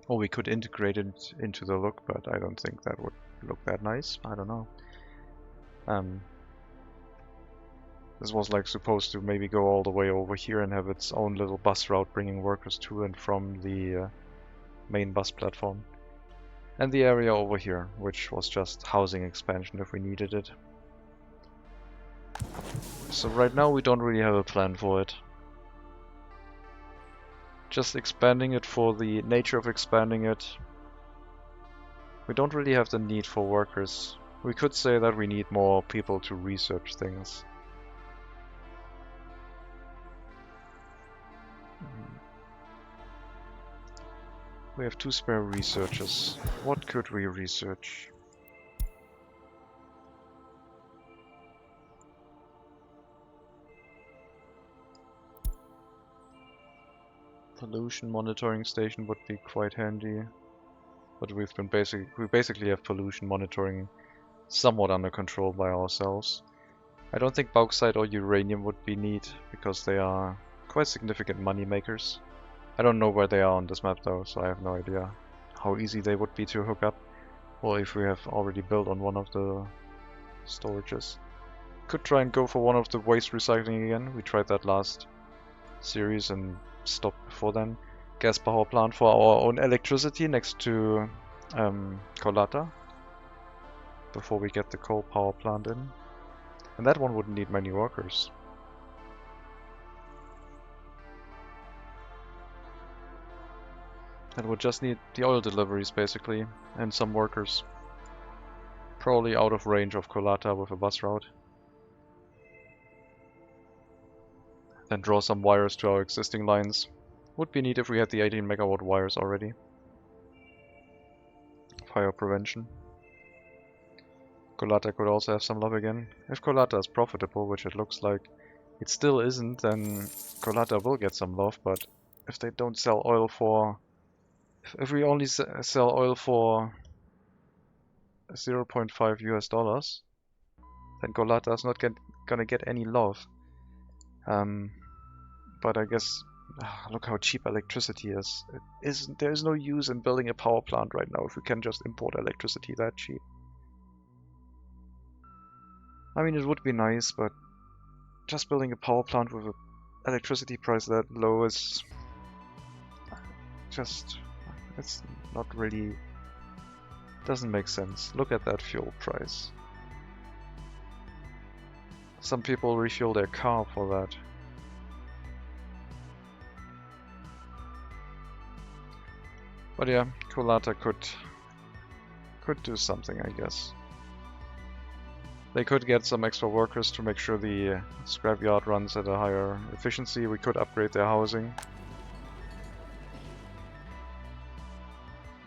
Or we could integrate it into the look, but I don't think that would look that nice. I don't know. This was like supposed to maybe go all the way over here and have its own little bus route bringing workers to and from the main bus platform. And the area over here, which was just housing expansion if we needed it. So right now we don't really have a plan for it. Just expanding it for the nature of expanding it. We don't really have the need for workers. We could say that we need more people to research things. We have 2 spare researchers. What could we research? Pollution monitoring station would be quite handy. But we basically have pollution monitoring somewhat under control by ourselves. I don't think bauxite or uranium would be neat, because they are quite significant money makers. I don't know where they are on this map though, so I have no idea how easy they would be to hook up, or if we have already built on one of the storages. Could try and go for one of the waste recycling again. We tried that last series and stopped before then. Gas power plant for our own electricity next to Colata, before we get the coal power plant in. And that one wouldn't need many workers. That would just need the oil deliveries basically, and some workers. Probably out of range of Colata with a bus route. Then draw some wires to our existing lines. Would be neat if we had the 18 megawatt wires already. Fire prevention. Colata could also have some love again. If Colata is profitable, which it looks like it still isn't, then Colata will get some love, but if they don't sell oil for... If we only sell oil for 0.5 US dollars, then Colata is not gonna get any love. But I guess, look how cheap electricity is. There is no use in building a power plant right now if we can just import electricity that cheap. I mean, it would be nice, but just building a power plant with an electricity price that low is just... it's not really... doesn't make sense. Look at that fuel price. Some people refuel their car for that. But yeah, Colata could do something, I guess. They could get some extra workers to make sure the scrapyard runs at a higher efficiency. We could upgrade their housing.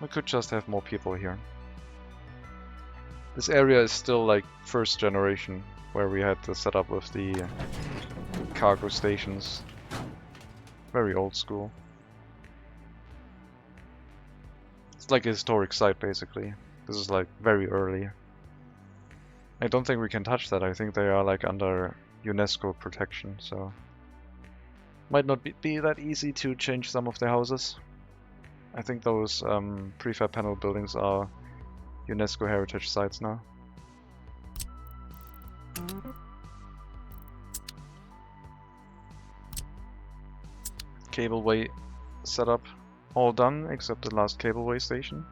We could just have more people here. This area is still like first generation, where we had the setup with the cargo stations. Very old school. It's like a historic site basically. This is like very early. I don't think we can touch that. I think they are like under UNESCO protection, so might not be that easy to change some of the houses. I think those prefab panel buildings are UNESCO heritage sites now. Cableway setup all done except the last cableway station.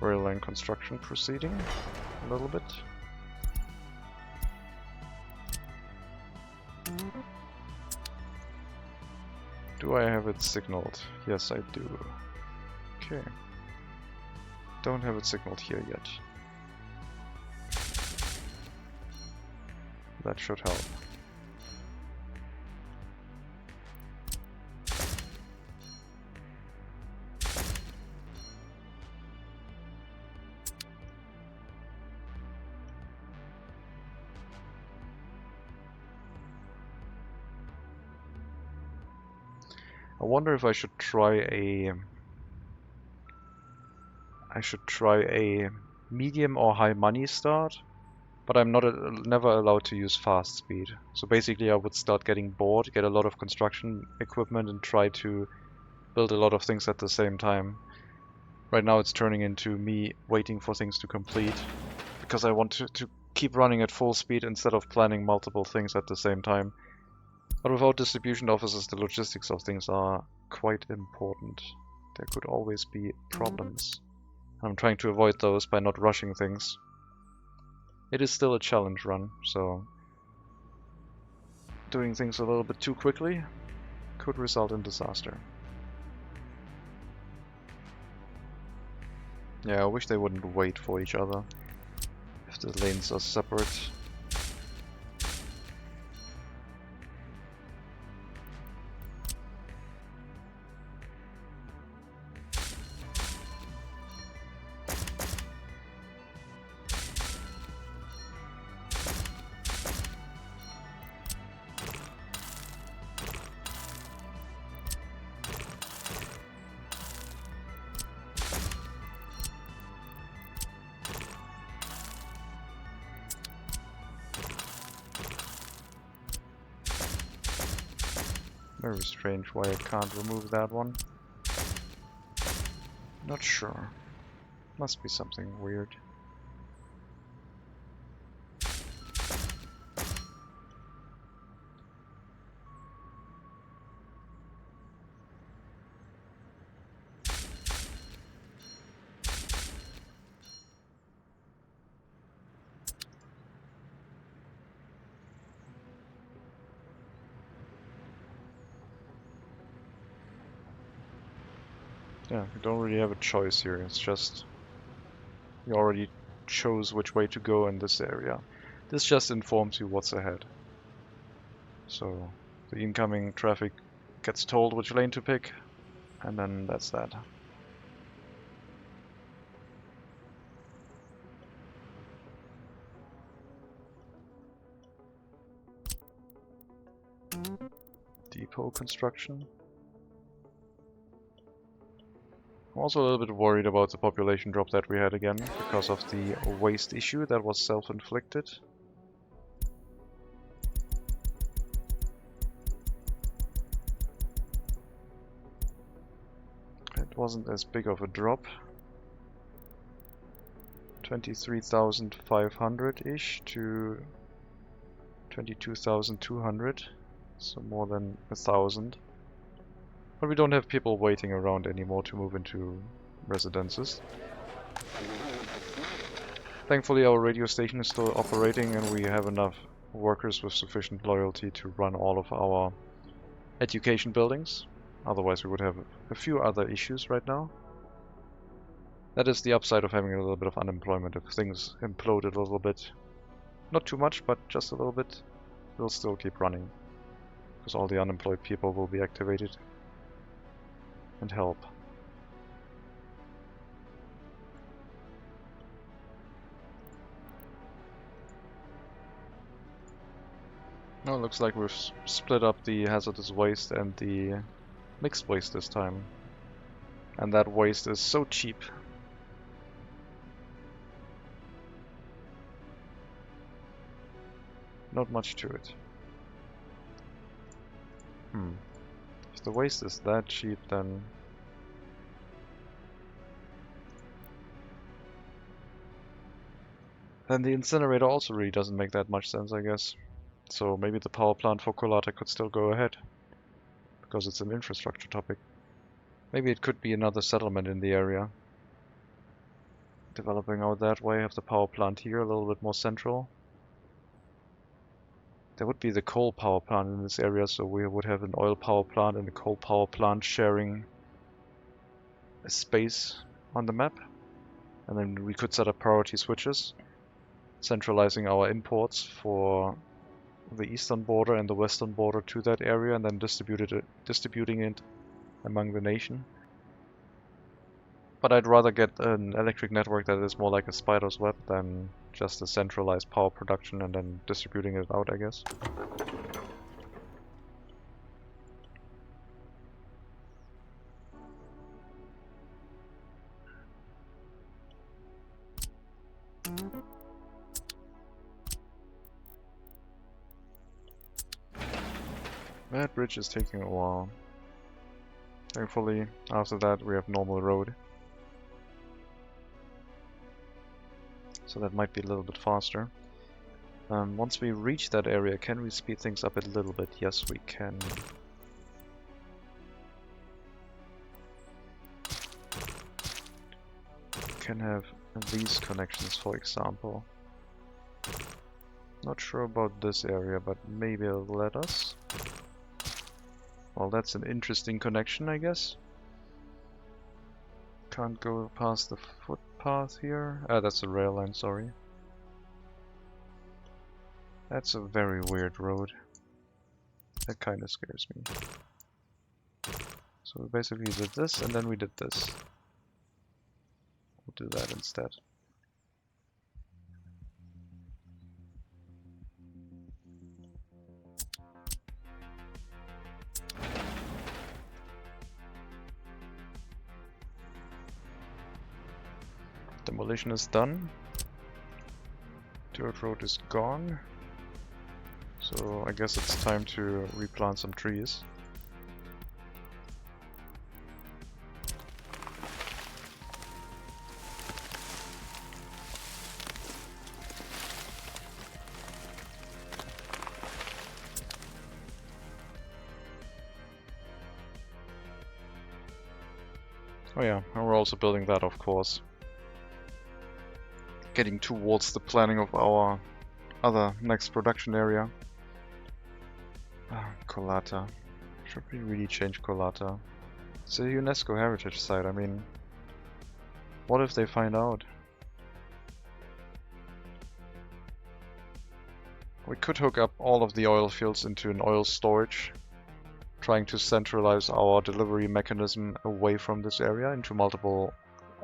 Rail line construction proceeding a little bit. Do I have it signaled? Yes, I do. Okay. Don't have it signaled here yet. That should help. I wonder if I should try a medium or high money start, but I'm never allowed to use fast speed. So basically I would start getting bored, get a lot of construction equipment and try to build a lot of things at the same time. Right now it's turning into me waiting for things to complete, because I want to keep running at full speed instead of planning multiple things at the same time. But without distribution offices, the logistics of things are quite important. There could always be problems. I'm trying to avoid those by not rushing things. It is still a challenge run, so doing things a little bit too quickly could result in disaster. Yeah, I wish they wouldn't wait for each other if the lanes are separate. Very strange why I can't remove that one. Not sure. Must be something weird. Yeah, you don't really have a choice here, it's just you already chose which way to go in this area. This just informs you what's ahead. So the incoming traffic gets told which lane to pick, and then that's that. Depot construction. I'm also a little bit worried about the population drop that we had again, because of the waste issue that was self-inflicted. It wasn't as big of a drop. 23,500-ish to 22,200, so more than 1,000. But we don't have people waiting around anymore to move into residences. Thankfully our radio station is still operating and we have enough workers with sufficient loyalty to run all of our education buildings. Otherwise we would have a few other issues right now. That is the upside of having a little bit of unemployment. If things implode a little bit, not too much, but just a little bit, we'll still keep running. Because all the unemployed people will be activated and help. Now it looks like we've split up the hazardous waste and the mixed waste this time. And that waste is so cheap. Not much to it. If the waste is that cheap, then the incinerator also really doesn't make that much sense, I guess. So maybe the power plant for Colata could still go ahead, because it's an infrastructure topic. Maybe it could be another settlement in the area. Developing out that way, have the power plant here, a little bit more central. There would be the coal power plant in this area, so we would have an oil power plant and a coal power plant sharing a space on the map. And then we could set up priority switches, centralizing our imports for the eastern border and the western border to that area, and then distributing it among the nation. But I'd rather get an electric network that is more like a spider's web than just a centralized power production and then distributing it out, I guess. That bridge is taking a while. Thankfully, after that we have normal road. So that might be a little bit faster. Once we reach that area, can we speed things up a little bit? Yes, we can. Can have these connections, for example. Not sure about this area, but maybe it'll let us. Well, that's an interesting connection, I guess. Can't go past the footpath here. Ah, that's a rail line, sorry. That's a very weird road. That kind of scares me. So we basically did this, and then we did this. We'll do that instead. Demolition is done. Dirt road is gone. So I guess it's time to replant some trees. Oh yeah, and we're also building that, of course. Getting towards the planning of our other next production area. Colata. Should we really change Colata? It's a UNESCO heritage site, I mean... What if they find out? We could hook up all of the oil fields into an oil storage, trying to centralize our delivery mechanism away from this area into multiple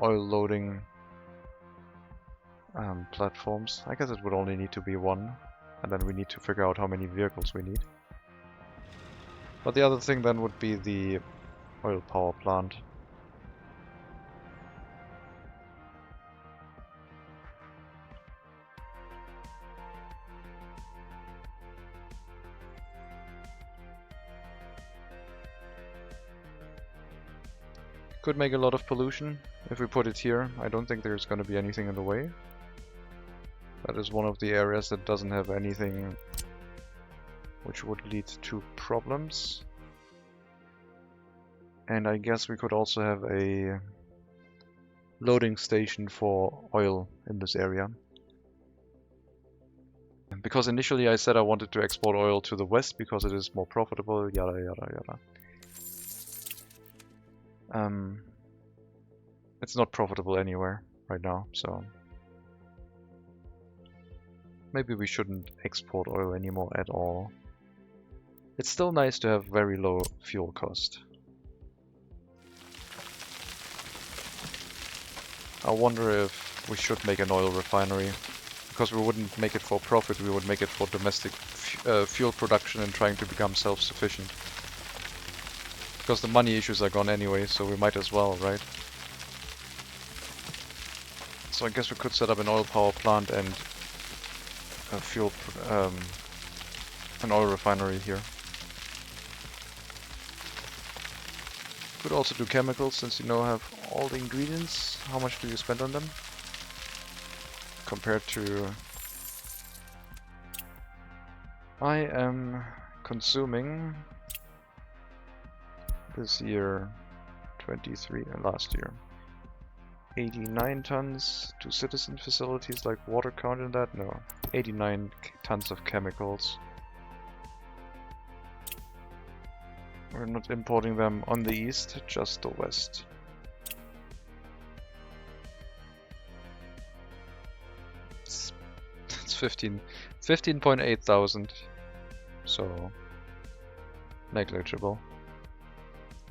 oil loading platforms. I guess it would only need to be one, and then we need to figure out how many vehicles we need. But the other thing then would be the oil power plant. Could make a lot of pollution if we put it here. I don't think there's going to be anything in the way. That is one of the areas that doesn't have anything which would lead to problems. And I guess we could also have a loading station for oil in this area. Because initially I said I wanted to export oil to the west because it is more profitable, yada yada yada. It's not profitable anywhere right now, so maybe we shouldn't export oil anymore at all. It's still nice to have very low fuel cost. I wonder if we should make an oil refinery, because we wouldn't make it for profit, we would make it for domestic fuel production and trying to become self-sufficient. Because the money issues are gone anyway, so we might as well, right? So I guess we could set up an oil power plant and a an oil refinery here. Could also do chemicals, since you now have all the ingredients. How much do you spend on them? Compared to... I am consuming this year 23 and last year 89 tons to citizen facilities. Like water count in that? No. 89 tons of chemicals. We're not importing them on the east, just the west. It's 15.8 thousand. So negligible.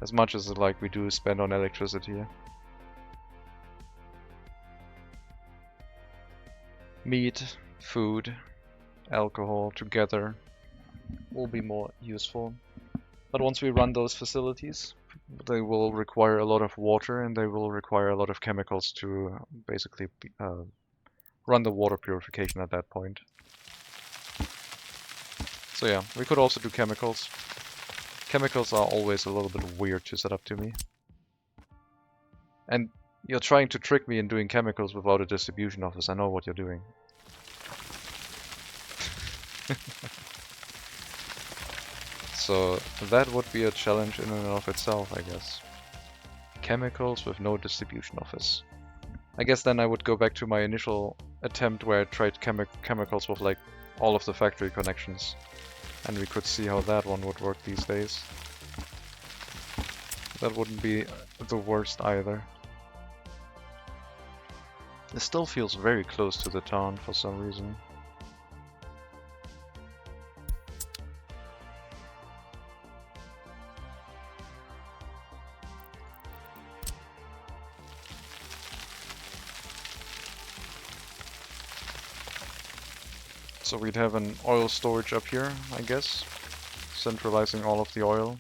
As much as like we do spend on electricity. Meat, food, alcohol together will be more useful. But once we run those facilities, they will require a lot of water and they will require a lot of chemicals to basically run the water purification at that point. So yeah, we could also do chemicals. Chemicals are always a little bit weird to set up to me. And you're trying to trick me in doing chemicals without a distribution office. I know what you're doing. So that would be a challenge in and of itself, I guess. Chemicals with no distribution office. I guess then I would go back to my initial attempt where I tried chemicals with like all of the factory connections. And we could see how that one would work these days. That wouldn't be the worst either. It still feels very close to the town for some reason. So we'd have an oil storage up here, I guess, centralizing all of the oil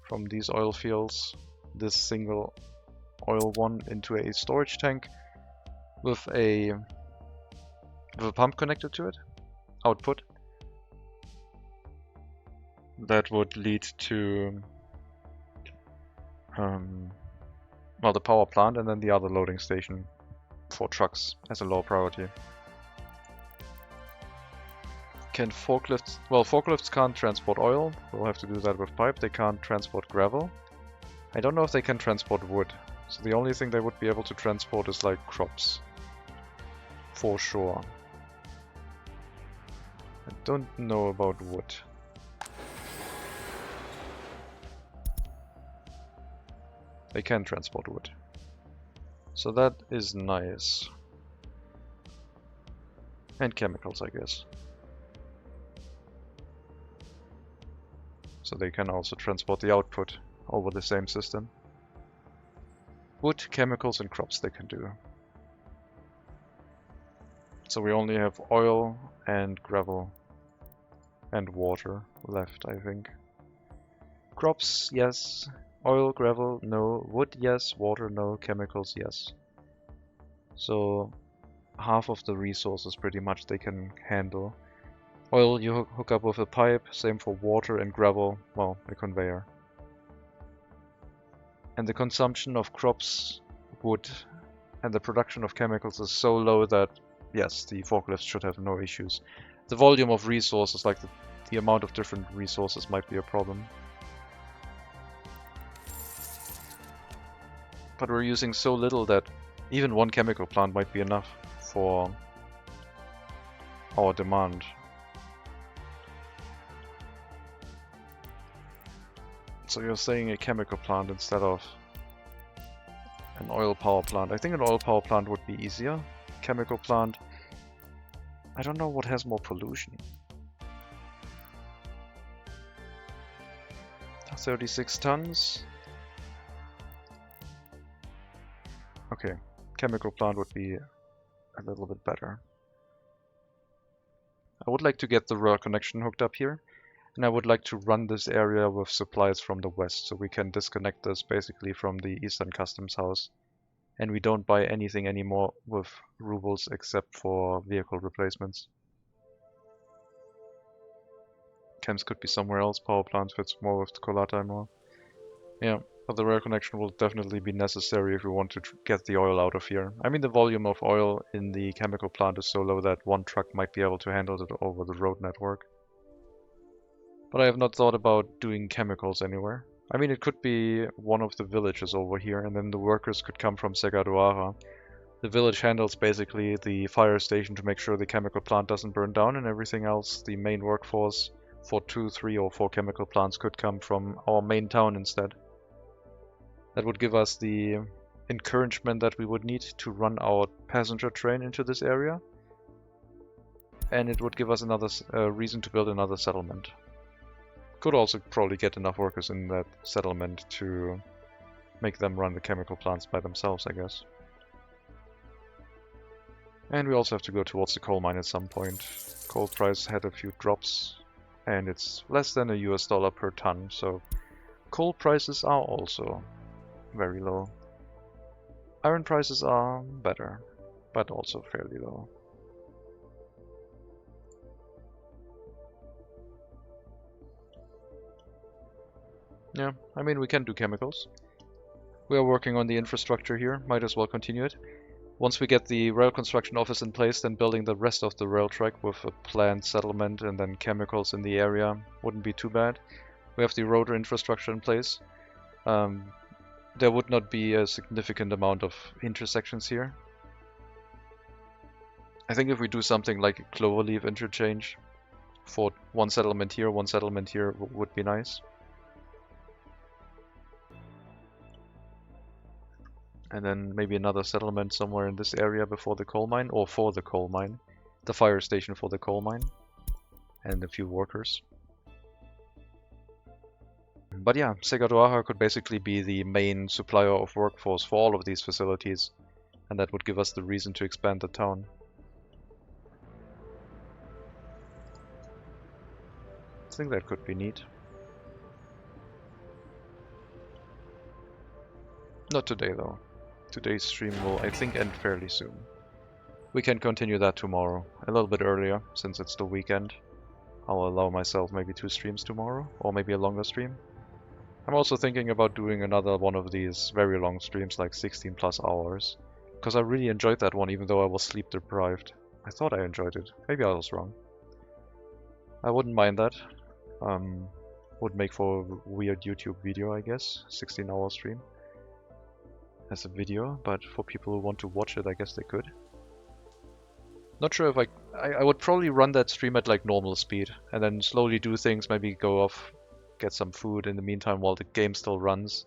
from these oil fields, this single oil one, into a storage tank with a pump connected to it, output. That would lead to well, the power plant and then the other loading station for trucks as a low priority. Can forklifts... Well, forklifts can't transport oil. We'll have to do that with pipe. They can't transport gravel. I don't know if they can transport wood. So the only thing they would be able to transport is like crops. For sure. I don't know about wood. They can transport wood. So that is nice. And chemicals, I guess. So they can also transport the output over the same system. Wood, chemicals and crops they can do. So we only have oil and gravel and water left, I think. Crops, yes. Oil, gravel, no. Wood, yes. Water, no. Chemicals, yes. So half of the resources pretty much they can handle. Oil you hook up with a pipe, same for water, and gravel, well, a conveyor. And the consumption of crops, wood, and the production of chemicals is so low that, yes, the forklifts should have no issues. The volume of resources, like the amount of different resources, might be a problem. But we're using so little that even one chemical plant might be enough for our demand. So you're saying a chemical plant instead of an oil power plant. I think an oil power plant would be easier. Chemical plant, I don't know what has more pollution. 36 tons. Okay, chemical plant would be a little bit better. I would like to get the rail connection hooked up here. And I would like to run this area with supplies from the west, so we can disconnect this basically from the Eastern Customs House. And we don't buy anything anymore with rubles except for vehicle replacements. Chems could be somewhere else, power plant fits more with Kolata more. Yeah, but the rail connection will definitely be necessary if we want to get the oil out of here. I mean, the volume of oil in the chemical plant is so low that one truck might be able to handle it over the road network. But I have not thought about doing chemicals anywhere. I mean, it could be one of the villages over here, and then the workers could come from Segaduara. The village handles basically the fire station to make sure the chemical plant doesn't burn down, and everything else, the main workforce for 2, 3 or 4 chemical plants could come from our main town instead. That would give us the encouragement that we would need to run our passenger train into this area. And it would give us another reason to build another settlement. Could also probably get enough workers in that settlement to make them run the chemical plants by themselves, I guess. And we also have to go towards the coal mine at some point. Coal price had a few drops, and it's less than $1 per ton, so coal prices are also very low. Iron prices are better, but also fairly low. Yeah, I mean, we can do chemicals. We are working on the infrastructure here, might as well continue it. Once we get the rail construction office in place, then building the rest of the rail track with a planned settlement and then chemicals in the area wouldn't be too bad. We have the road infrastructure in place. There would not be a significant amount of intersections here. I think if we do something like a cloverleaf interchange for one settlement here would be nice. And then maybe another settlement somewhere in this area before the coal mine, or for the coal mine. The fire station for the coal mine. And a few workers. But yeah, Segadoaha could basically be the main supplier of workforce for all of these facilities. And that would give us the reason to expand the town. I think that could be neat. Not today though. Today's stream will, I think, end fairly soon. We can continue that tomorrow, a little bit earlier, since it's the weekend. I'll allow myself maybe 2 streams tomorrow, or maybe a longer stream. I'm also thinking about doing another one of these very long streams, like 16 plus hours. Because I really enjoyed that one, even though I was sleep deprived. I thought I enjoyed it. Maybe I was wrong. I wouldn't mind that. Would make for a weird YouTube video, I guess. 16-hour stream. As a video, but for people who want to watch it, I guess they could. Not sure if I would probably run that stream at like normal speed, and then slowly do things, maybe go off, get some food in the meantime while the game still runs.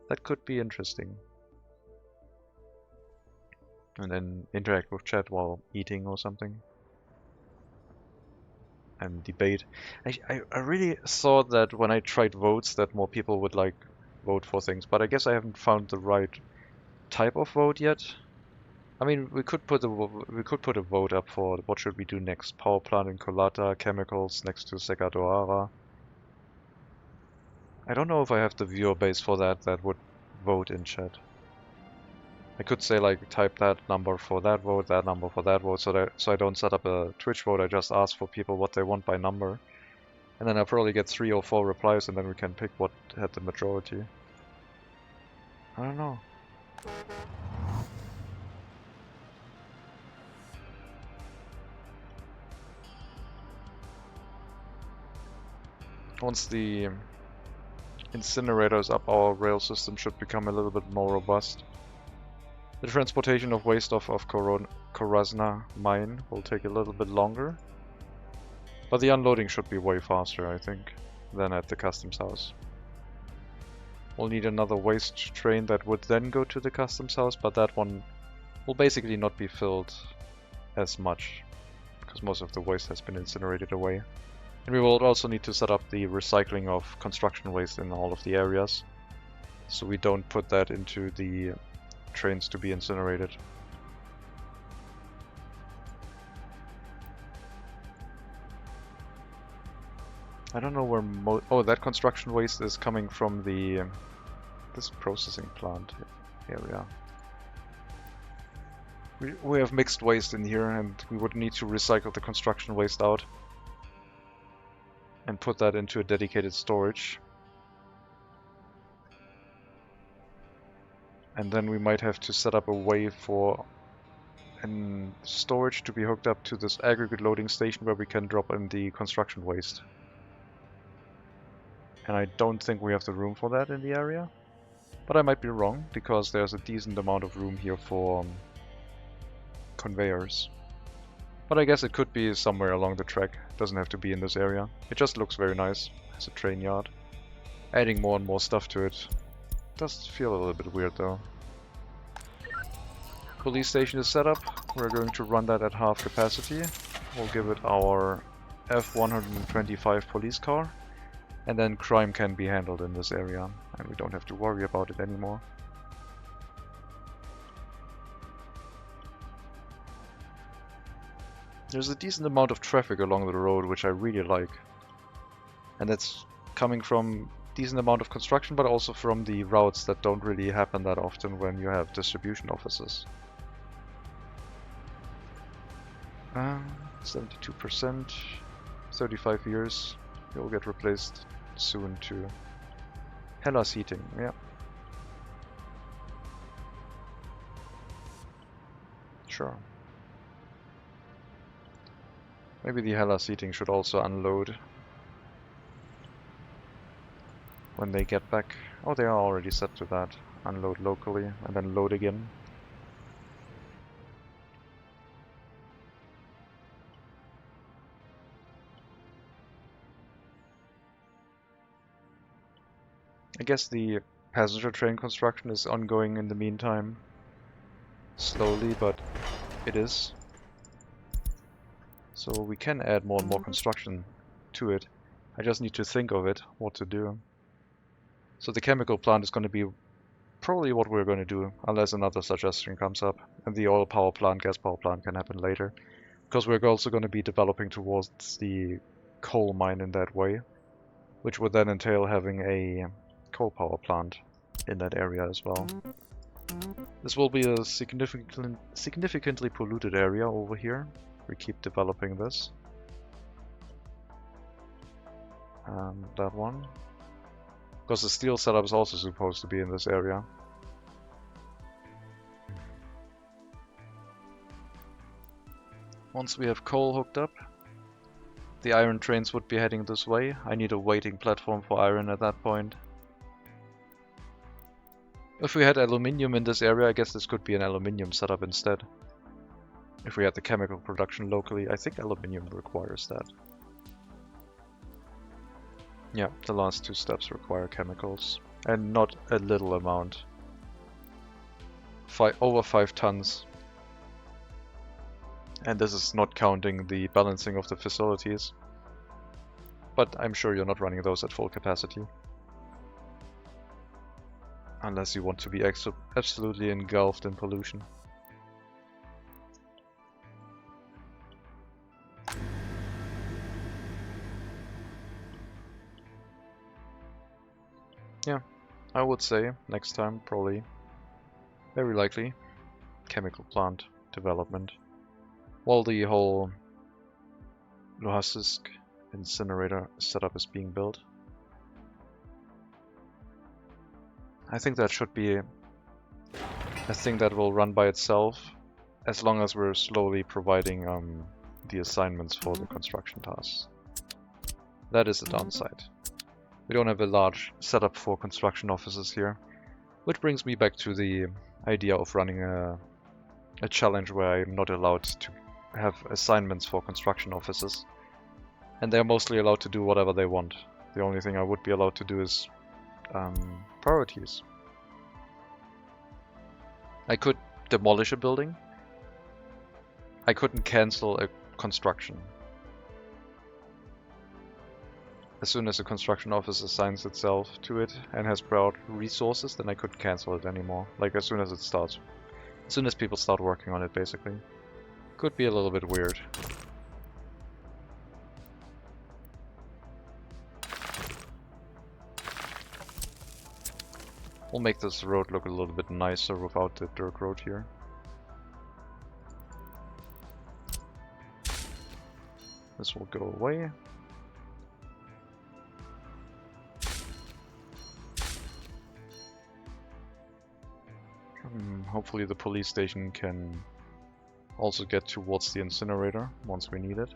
That could be interesting. And then interact with chat while eating or something. And debate. I really thought that when I tried votes that more people would like vote for things, but I guess I haven't found the right type of vote yet. I mean, we could put a vote up for what should we do next. Power plant in Kolata, chemicals next to Segadoara. I don't know if I have the viewer base for that would vote in chat. I could say like type that number for that vote, that number for that vote, so I don't set up a Twitch vote. I just ask for people what they want by number. And then I'll probably get 3 or 4 replies, and then we can pick what had the majority. I don't know. Once the incinerator is up, our rail system should become a little bit more robust. The transportation of waste off of Korazna mine will take a little bit longer. But the unloading should be way faster, I think, than at the customs house. We'll need another waste train that would then go to the customs house, but that one will basically not be filled as much, because most of the waste has been incinerated away. And we will also need to set up the recycling of construction waste in all of the areas, so we don't put that into the trains to be incinerated. I don't know where oh, that construction waste is coming from the this processing plant area. We have mixed waste in here, and we would need to recycle the construction waste out and put that into a dedicated storage. And then we might have to set up a way for storage to be hooked up to this aggregate loading station where we can drop in the construction waste. And I don't think we have the room for that in the area. But I might be wrong, because there's a decent amount of room here for conveyors. But I guess it could be somewhere along the track. It doesn't have to be in this area. It just looks very nice as a train yard. Adding more and more stuff to it does feel a little bit weird though. Police station is set up. We're going to run that at half capacity. We'll give it our F125 police car. And then crime can be handled in this area, and we don't have to worry about it anymore. There's a decent amount of traffic along the road, which I really like. And that's coming from decent amount of construction, but also from the routes that don't really happen that often when you have distribution offices. 72%, 35 years, you'll get replaced soon to Hellas heating, yeah. Sure. Maybe the Hella seating should also unload when they get back. Oh, they are already set to that. Unload locally and then load again. I guess the passenger train construction is ongoing in the meantime. Slowly, but it is. So we can add more and more construction to it. I just need to think of it, what to do. So the chemical plant is going to be probably what we're going to do, unless another suggestion comes up. And the oil power plant, gas power plant can happen later. Because we're also going to be developing towards the coal mine in that way, which would then entail having a coal power plant in that area as well. This will be a significantly polluted area over here. We keep developing this. And that one. Because the steel setup is also supposed to be in this area. Once we have coal hooked up, the iron trains would be heading this way. I need a waiting platform for iron at that point. If we had aluminium in this area, I guess this could be an aluminium setup instead. If we had the chemical production locally, I think aluminium requires that. Yeah, the last two steps require chemicals. And not a little amount. Over 5 tons. And this is not counting the balancing of the facilities. But I'm sure you're not running those at full capacity. Unless you want to be absolutely engulfed in pollution. Yeah, I would say next time, probably, very likely, chemical plant development. While the whole Lohasisk incinerator setup is being built. I think that should be a thing that will run by itself, as long as we're slowly providing the assignments for the construction tasks. That is the downside. We don't have a large setup for construction offices here, which brings me back to the idea of running a challenge where I'm not allowed to have assignments for construction offices, and they're mostly allowed to do whatever they want. The only thing I would be allowed to do is priorities. I could demolish a building. I couldn't cancel a construction. As soon as a construction office assigns itself to it and has brought resources, then I couldn't cancel it anymore. Like as soon as it starts. As soon as people start working on it, basically. Could be a little bit weird. We'll make this road look a little bit nicer without the dirt road here. This will go away. Hopefully the police station can also get towards the incinerator once we need it.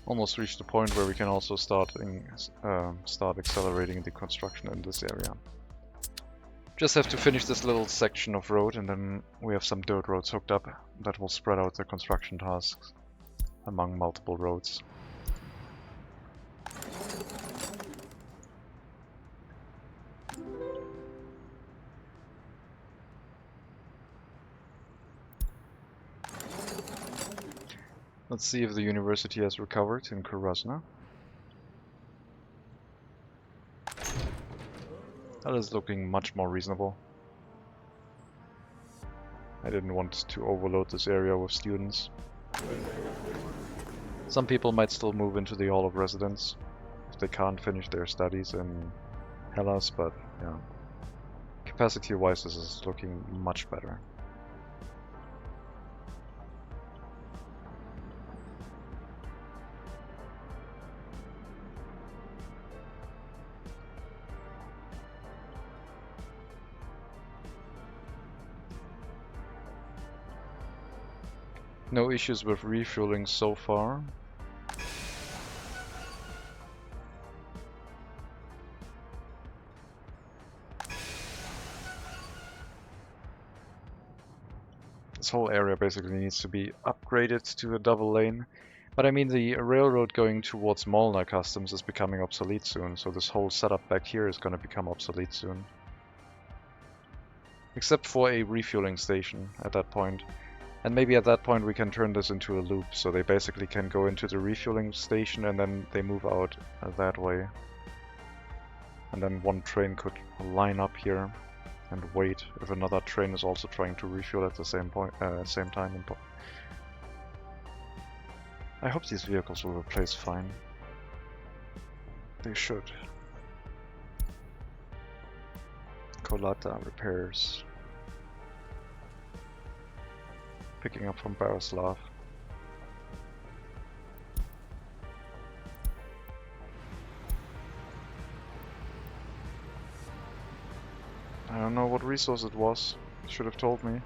Almost reached the point where we can also start accelerating the construction in this area. Just have to finish this little section of road, and then we have some dirt roads hooked up that will spread out the construction tasks among multiple roads. Let's see if the university has recovered in Kurasna. That is looking much more reasonable. I didn't want to overload this area with students. Some people might still move into the Hall of Residence if they can't finish their studies in Hellas, but yeah. Capacity-wise, this is looking much better. No issues with refueling so far. This whole area basically needs to be upgraded to a double lane. But I mean, the railroad going towards Molnar Customs is becoming obsolete soon, so this whole setup back here is going to become obsolete soon. Except for a refueling station at that point. And maybe at that point we can turn this into a loop, so they basically can go into the refueling station and then they move out that way. And then one train could line up here and wait if another train is also trying to refuel at the same time. I hope these vehicles will replace fine. They should. Kolata repairs. Picking up from Barislav. I don't know what resource it was. Should have told me.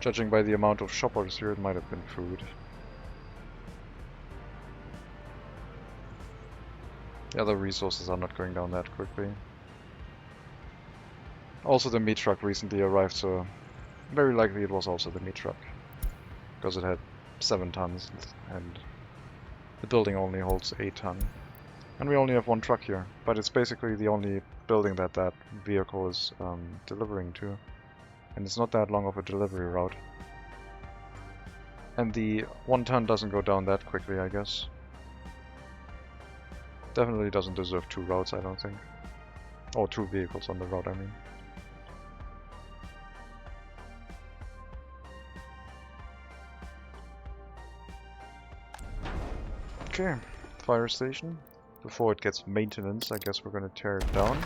Judging by the amount of shoppers here, it might have been food. The other resources are not going down that quickly. Also, the meat truck recently arrived, so very likely it was also the meat truck. Because it had 7 tons and the building only holds 8 tons. And we only have 1 truck here, but it's basically the only building that that vehicle is delivering to. And it's not that long of a delivery route. And the 1 ton doesn't go down that quickly, I guess. Definitely doesn't deserve 2 routes, I don't think. Or 2 vehicles on the route, I mean. Okay, fire station. Before it gets maintenance, I guess we're gonna tear it down.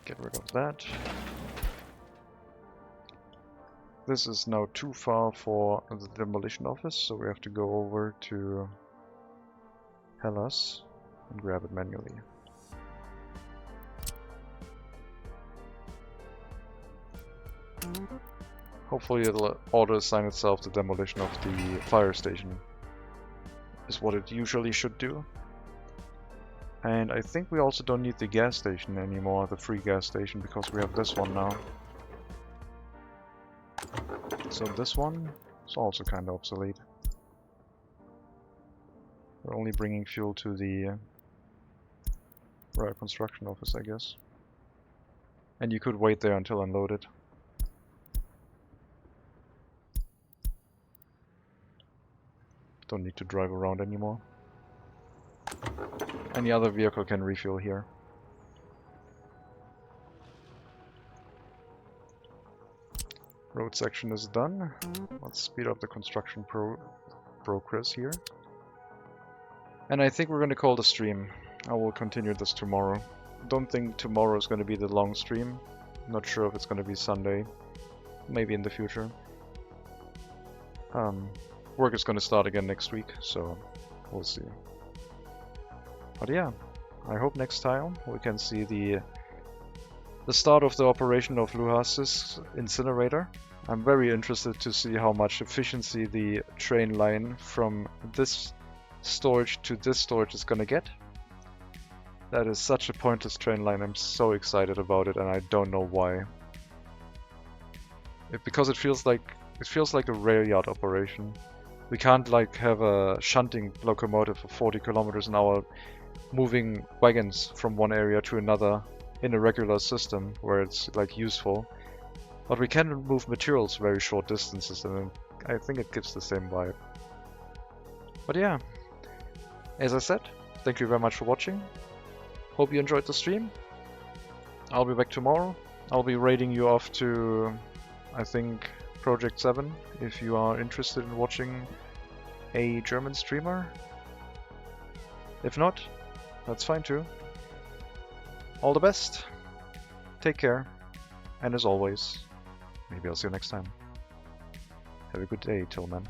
Get rid of that. This is now too far for the demolition office, so we have to go over to Hellas and grab it manually. Hopefully it'll auto-assign itself the demolition of the fire station. Is what it usually should do. And I think we also don't need the gas station anymore, the free gas station, because we have this one now. So this one is also kind of obsolete. We're only bringing fuel to the rail construction office, I guess. And you could wait there until unloaded. Don't need to drive around anymore. Any other vehicle can refuel here. Road section is done. Let's speed up the construction progress here. And I think we're going to call the stream. I will continue this tomorrow. Don't think tomorrow is going to be the long stream. Not sure if it's going to be Sunday. Maybe in the future. Work is going to start again next week, so we'll see. But yeah, I hope next time we can see the start of the operation of Luhas's incinerator. I'm very interested to see how much efficiency the train line from this storage to this storage is going to get. That is such a pointless train line. I'm so excited about it, and I don't know why. Because it feels like a rail yard operation. We can't like have a shunting locomotive for 40 kilometers an hour moving wagons from one area to another in a regular system where it's like useful. But we can move materials very short distances, and I think it gives the same vibe. But yeah, as I said, thank you very much for watching. Hope you enjoyed the stream. I'll be back tomorrow. I'll be raiding you off to, I think, Project 7, if you are interested in watching a German streamer. If not, that's fine too. All the best, take care, and as always, maybe I'll see you next time. Have a good day, Tillman.